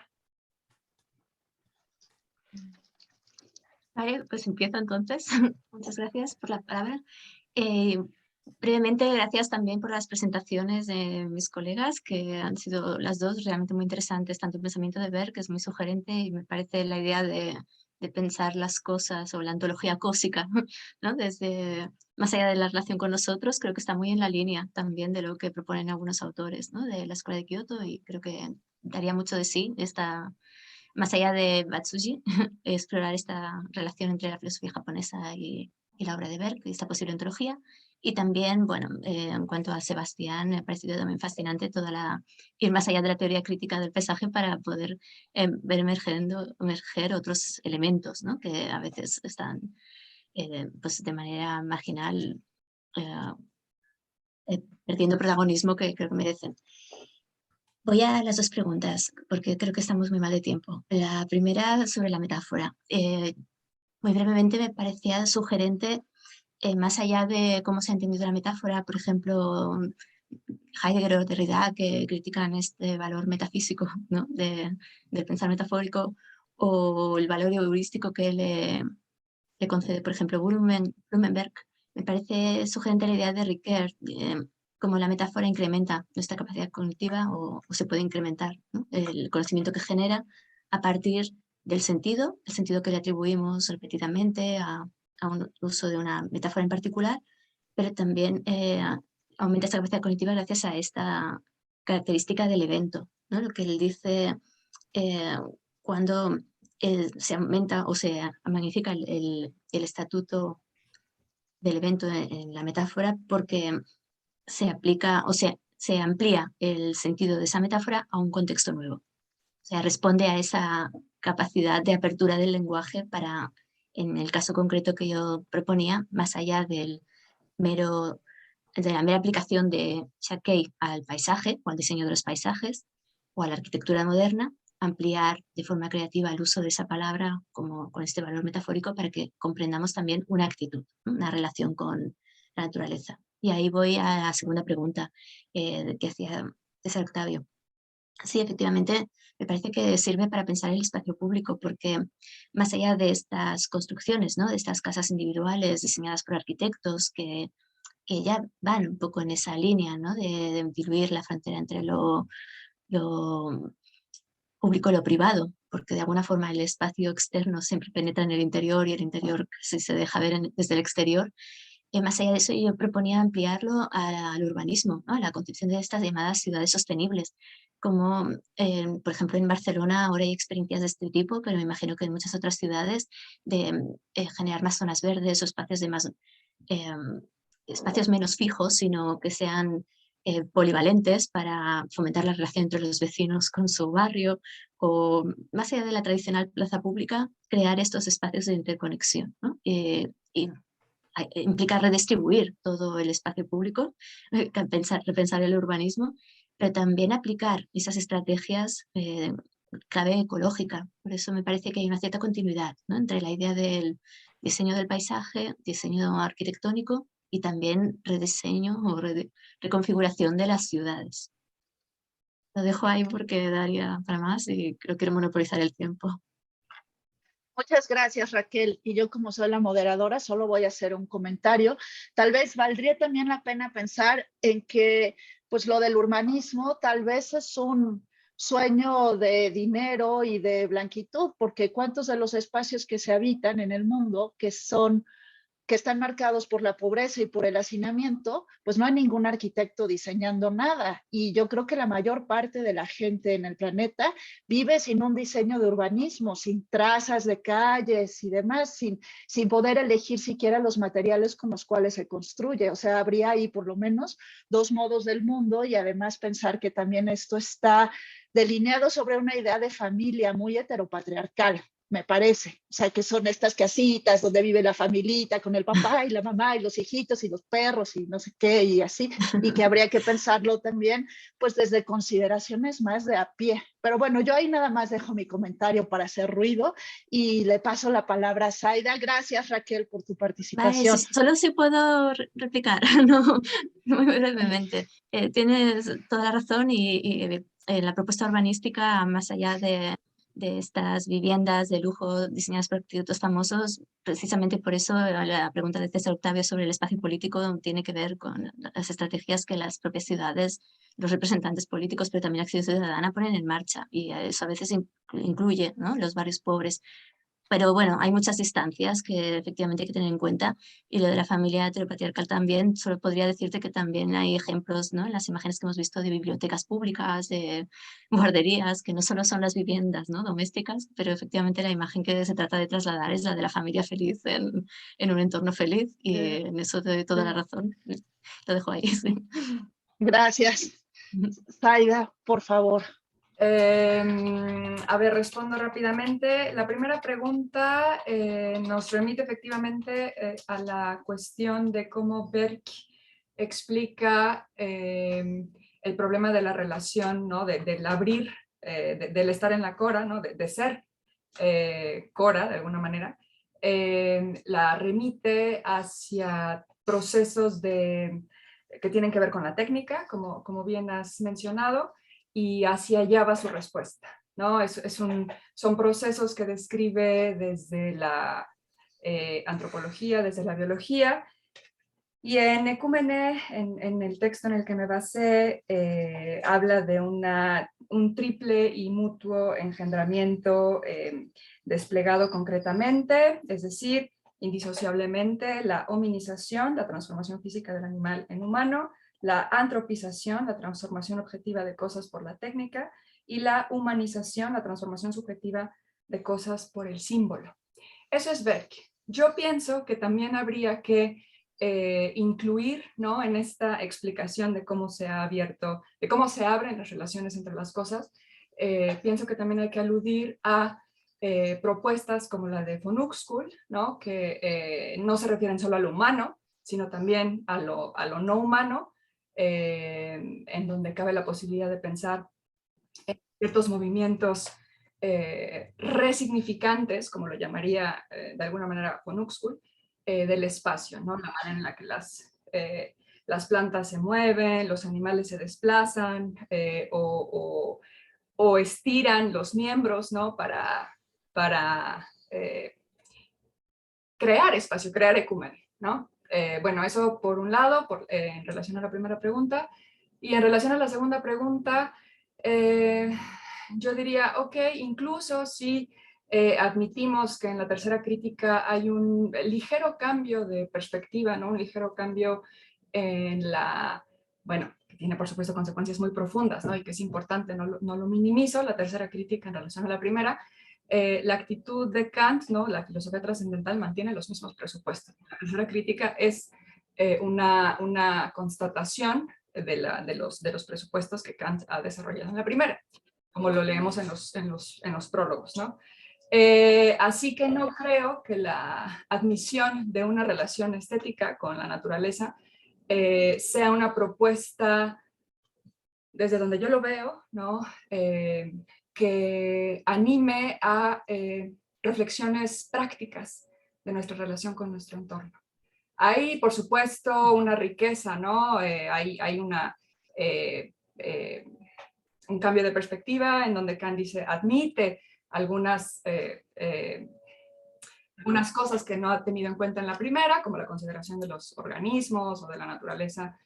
Vale, pues empiezo entonces. Muchas gracias por la palabra. Brevemente, gracias también por las presentaciones de mis colegas, que han sido las dos realmente muy interesantes, tanto el pensamiento de Berg, que es muy sugerente, y me parece la idea de pensar las cosas o la ontología cósica, ¿no? Desde más allá de la relación con nosotros, creo que está muy en la línea también de lo que proponen algunos autores, ¿no? De la Escuela de Kioto, y creo que daría mucho de sí más allá de Batsuji, explorar esta relación entre la filosofía japonesa y la obra de Berg, y esta posible ontología. Y también, bueno, en cuanto a Sebastián, me ha parecido también fascinante ir más allá de la teoría crítica del paisaje para poder ver emerger otros elementos, ¿no? Que a veces están pues de manera marginal perdiendo protagonismo que creo que merecen. Voy a las dos preguntas, porque creo que estamos muy mal de tiempo. La primera sobre la metáfora. Muy brevemente me parecía sugerente, más allá de cómo se ha entendido la metáfora, por ejemplo, Heidegger o Derrida, que critican este valor metafísico, ¿no? del pensar metafórico, o el valor heurístico que le concede, por ejemplo, Blumenberg. Me parece sugerente la idea de Ricoeur, como la metáfora incrementa nuestra capacidad cognitiva o se puede incrementar, ¿no? El conocimiento que genera a partir del sentido, el sentido que le atribuimos repetidamente a un uso de una metáfora en particular, pero también aumenta esta capacidad cognitiva gracias a esta característica del evento, ¿no? Lo que él dice cuando se aumenta o se magnifica el estatuto del evento en la metáfora, porque se aplica o se amplía el sentido de esa metáfora a un contexto nuevo. O sea, responde a esa capacidad de apertura del lenguaje para, en el caso concreto que yo proponía, más allá de la mera aplicación de Shakey al paisaje o al diseño de los paisajes o a la arquitectura moderna, ampliar de forma creativa el uso de esa palabra con este valor metafórico para que comprendamos también una actitud, una relación con la naturaleza. Y ahí voy a la segunda pregunta que hacía César Octavio. Sí, efectivamente, me parece que sirve para pensar el espacio público, porque más allá de estas construcciones, ¿no? De estas casas individuales diseñadas por arquitectos que ya van un poco en esa línea, ¿no? De diluir la frontera entre lo público y lo privado, porque de alguna forma el espacio externo siempre penetra en el interior y el interior se deja ver desde el exterior. Más allá de eso, yo proponía ampliarlo al urbanismo, ¿no? A la concepción de estas llamadas ciudades sostenibles, como por ejemplo en Barcelona ahora hay experiencias de este tipo, pero me imagino que en muchas otras ciudades de generar más zonas verdes o espacios menos fijos, sino que sean polivalentes para fomentar la relación entre los vecinos con su barrio, o más allá de la tradicional plaza pública, crear estos espacios de interconexión, ¿no? Y implica redistribuir todo el espacio público, repensar el urbanismo, pero también aplicar esas estrategias clave ecológica. Por eso me parece que hay una cierta continuidad, ¿no?, entre la idea del diseño del paisaje, diseño arquitectónico y también rediseño o reconfiguración de las ciudades. Lo dejo ahí porque daría para más y creo que quiero monopolizar el tiempo. Muchas gracias, Raquel. Y yo, como soy la moderadora, solo voy a hacer un comentario. Tal vez valdría también la pena pensar en que, pues, lo del urbanismo tal vez es un sueño de dinero y de blanquitud, porque cuántos de los espacios que se habitan en el mundo que están marcados por la pobreza y por el hacinamiento, pues no hay ningún arquitecto diseñando nada. Y yo creo que la mayor parte de la gente en el planeta vive sin un diseño de urbanismo, sin trazas de calles y demás, sin poder elegir siquiera los materiales con los cuales se construye. O sea, habría ahí por lo menos dos modos del mundo, y además pensar que también esto está delineado sobre una idea de familia muy heteropatriarcal, me parece. O sea, que son estas casitas donde vive la familita con el papá y la mamá y los hijitos y los perros y no sé qué y así, y que habría que pensarlo también pues desde consideraciones más de a pie. Pero bueno, yo ahí nada más dejo mi comentario para hacer ruido y le paso la palabra a Zaida. Gracias, Raquel, por tu Vale, participación. solo si puedo replicar, ¿no? Muy brevemente. Tienes toda la razón y la propuesta urbanística, más allá de estas viviendas de lujo diseñadas por arquitectos famosos, precisamente por eso la pregunta de César Octavio sobre el espacio político tiene que ver con las estrategias que las propias ciudades, los representantes políticos, pero también Acción Ciudadana ponen en marcha, y eso a veces incluye, ¿no?, los barrios pobres. Pero bueno, hay muchas instancias que efectivamente hay que tener en cuenta, y lo de la familia heteropatriarcal también. Solo podría decirte que también hay ejemplos, ¿no?, en las imágenes que hemos visto de bibliotecas públicas, de guarderías, que no solo son las viviendas, ¿no?, domésticas, pero efectivamente la imagen que se trata de trasladar es la de la familia feliz en un entorno feliz, y en eso te doy toda la razón. Lo dejo ahí, sí. Gracias. Zaida, por favor. A ver, respondo rápidamente. La primera pregunta nos remite efectivamente a la cuestión de cómo Berk explica el problema de la relación, ¿no?, del abrir, del estar en la cora, ¿no?, de ser cora de alguna manera. La remite hacia procesos que tienen que ver con la técnica, como bien has mencionado, y hacia allá va su respuesta, ¿no? Son procesos que describe desde la antropología, desde la biología, y en Ecúmene, en el texto en el que me basé, habla de un triple y mutuo engendramiento desplegado concretamente, es decir, indisociablemente la hominización, la transformación física del animal en humano, la antropización, la transformación objetiva de cosas por la técnica, y la humanización, la transformación subjetiva de cosas por el símbolo. Eso es Berk. Yo pienso que también habría que incluir, ¿no?, en esta explicación de cómo se ha abierto, de cómo se abren las relaciones entre las cosas, pienso que también hay que aludir a propuestas como la de von Uxküll, ¿no?, que no se refieren solo a lo humano, sino también a lo no humano, en donde cabe la posibilidad de pensar en ciertos movimientos resignificantes, como lo llamaría de alguna manera von Uxküll, del espacio, ¿no?, la manera en la que las plantas se mueven, los animales se desplazan o estiran los miembros, ¿no?, para crear espacio, crear ecúmene, ¿no? Bueno, eso por un lado, en relación a la primera pregunta. Y en relación a la segunda pregunta, yo diría, ok, incluso si admitimos que en la tercera crítica hay un ligero cambio de perspectiva, ¿no?, un ligero cambio en bueno, que tiene por supuesto consecuencias muy profundas, ¿no?, y que es importante, no lo minimizo, la tercera crítica en relación a la primera. La actitud de Kant, ¿no?, la filosofía trascendental, mantiene los mismos presupuestos. La tercera crítica es una constatación de los presupuestos que Kant ha desarrollado en la primera, como lo leemos en los prólogos, ¿no? Así que no creo que la admisión de una relación estética con la naturaleza sea una propuesta, desde donde yo lo veo, ¿no?, que anime a reflexiones prácticas de nuestra relación con nuestro entorno. Hay, por supuesto, una riqueza, ¿no? Hay un cambio de perspectiva en donde Candice admite algunas unas cosas que no ha tenido en cuenta en la primera, como la consideración de los organismos o de la naturaleza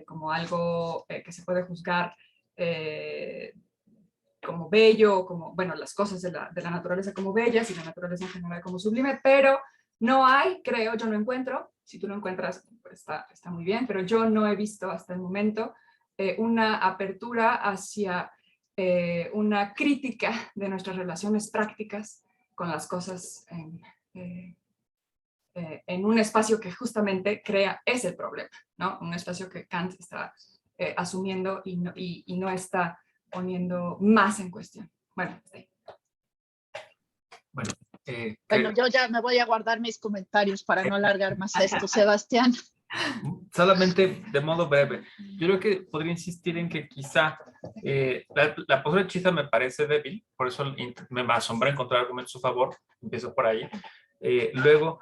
como algo que se puede juzgar como bello, como, bueno, las cosas de la naturaleza como bellas y la naturaleza en general como sublime, pero no hay, creo, yo no encuentro, si tú lo encuentras, pues está muy bien, pero yo no he visto hasta el momento una apertura hacia una crítica de nuestras relaciones prácticas con las cosas en un espacio que justamente crea ese problema, ¿no? Un espacio que Kant está asumiendo y no está poniendo más en cuestión. Bueno, sí. Bueno, yo ya me voy a guardar mis comentarios para no alargar más esto, Sebastián. Solamente de modo breve, yo creo que podría insistir en que quizá la postura de Chisholm me parece débil, por eso me asombró encontrar argumentos a su favor, empiezo por ahí. Luego,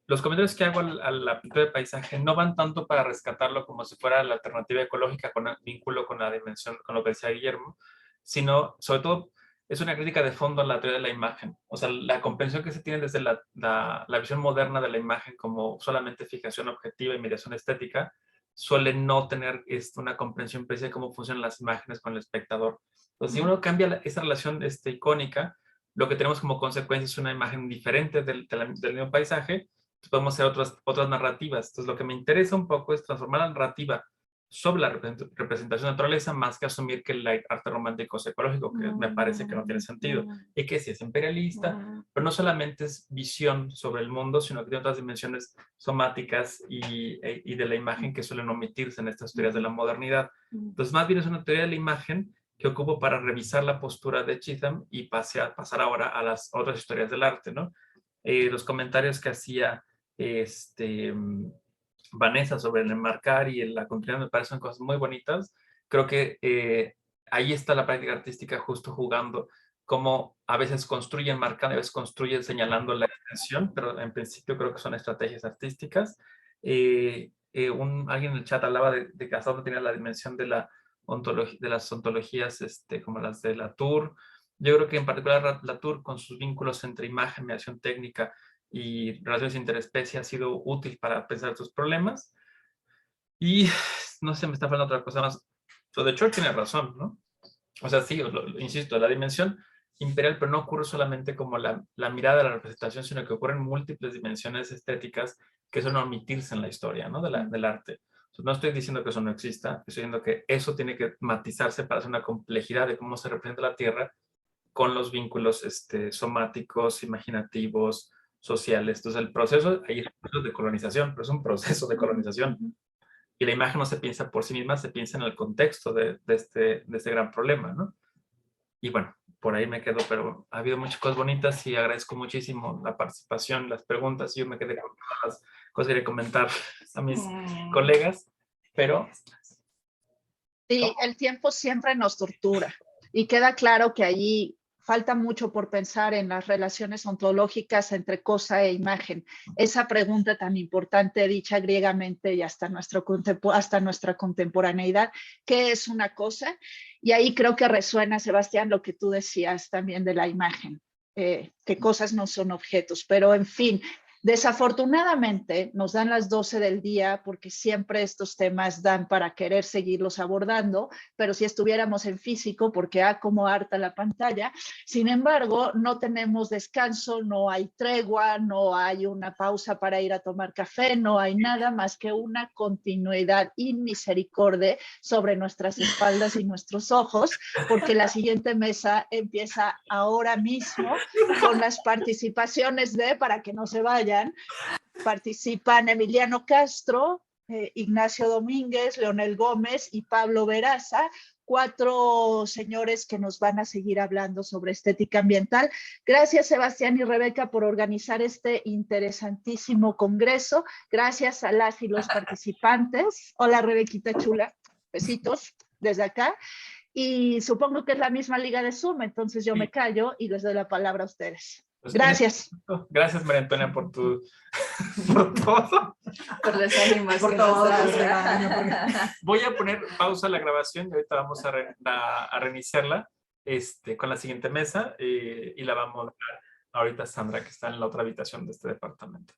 los comentarios que hago a la pintura de paisaje no van tanto para rescatarlo como si fuera la alternativa ecológica con el vínculo con la dimensión, con lo que decía Guillermo, sino sobre todo es una crítica de fondo a la teoría de la imagen. O sea, la comprensión que se tiene desde la visión moderna de la imagen como solamente fijación objetiva y mediación estética suele no tener una comprensión precisa de cómo funcionan las imágenes con el espectador. Entonces, si uno cambia esa relación icónica, lo que tenemos como consecuencia es una imagen diferente del mismo paisaje, pues podemos hacer otras narrativas. Entonces, lo que me interesa un poco es transformar la narrativa sobre la representación de la naturaleza más que asumir que el arte romántico es ecológico, que me parece que no tiene sentido, y que sí es imperialista, pero no solamente es visión sobre el mundo, sino que tiene otras dimensiones somáticas y de la imagen que suelen omitirse en estas teorías de la modernidad. Entonces, más bien es una teoría de la imagen que ocupo para revisar la postura de Chisholm y pasar ahora a las otras historias del arte, ¿no? Los comentarios que hacía Vanessa sobre el enmarcar y la continuidad me parecen cosas muy bonitas. Creo que ahí está la práctica artística justo jugando, como a veces construye enmarcando, a veces construye señalando la extensión, pero en principio creo que son estrategias artísticas. Alguien en el chat hablaba de que hasta donde tenía la dimensión de las ontologías como las de Latour. Yo creo que en particular Latour con sus vínculos entre imagen, mediación técnica y relaciones interespecie ha sido útil para pensar estos problemas. Y no sé, me está faltando otra cosa más. Lo de Church tiene razón, ¿no? O sea, sí, insisto, la dimensión imperial, pero no ocurre solamente como la mirada de la representación, sino que ocurren múltiples dimensiones estéticas que suelen omitirse en la historia, ¿no? Del arte. Entonces, no estoy diciendo que eso no exista, estoy diciendo que eso tiene que matizarse para hacer una complejidad de cómo se representa la Tierra con los vínculos somáticos, imaginativos, sociales. Entonces, el proceso, ahí es un proceso de colonización, pero es un proceso de colonización. Y la imagen no se piensa por sí misma, se piensa en el contexto de este gran problema, ¿no? Y bueno, por ahí me quedo, pero ha habido muchas cosas bonitas y agradezco muchísimo la participación, las preguntas. Yo me quedé con todas las cosas que quería comentar a mis colegas, pero... Sí, el tiempo siempre nos tortura y queda claro que allí falta mucho por pensar en las relaciones ontológicas entre cosa e imagen. Esa pregunta tan importante, dicha griegamente y hasta nuestra contemporaneidad, ¿qué es una cosa? Y ahí creo que resuena, Sebastián, lo que tú decías también de la imagen, que cosas no son objetos, pero en fin. Desafortunadamente nos dan las 12 del día porque siempre estos temas dan para querer seguirlos abordando, pero si estuviéramos en físico, porque como harta la pantalla, sin embargo, no tenemos descanso, no hay tregua, no hay una pausa para ir a tomar café, no hay nada más que una continuidad inmisericordia sobre nuestras espaldas y nuestros ojos, porque la siguiente mesa empieza ahora mismo con las participaciones para que no se vayan, participan Emiliano Castro, Ignacio Domínguez, Leonel Gómez y Pablo Veraza, 4 señores que nos van a seguir hablando sobre estética ambiental. Gracias, Sebastián y Rebeca, por organizar este interesantísimo congreso. Gracias a las y los participantes. Hola, Rebequita chula. Besitos desde acá. Y supongo que es la misma liga de Zoom, entonces yo me callo y les doy la palabra a ustedes. Pues, Gracias. Gracias, María Antonia, por por todo. Por los ánimos Por que todo, nos das, por regaño, Voy a poner pausa a la grabación y ahorita vamos a reiniciarla con la siguiente mesa y la vamos a dar ahorita a Sandra, que está en la otra habitación de este departamento.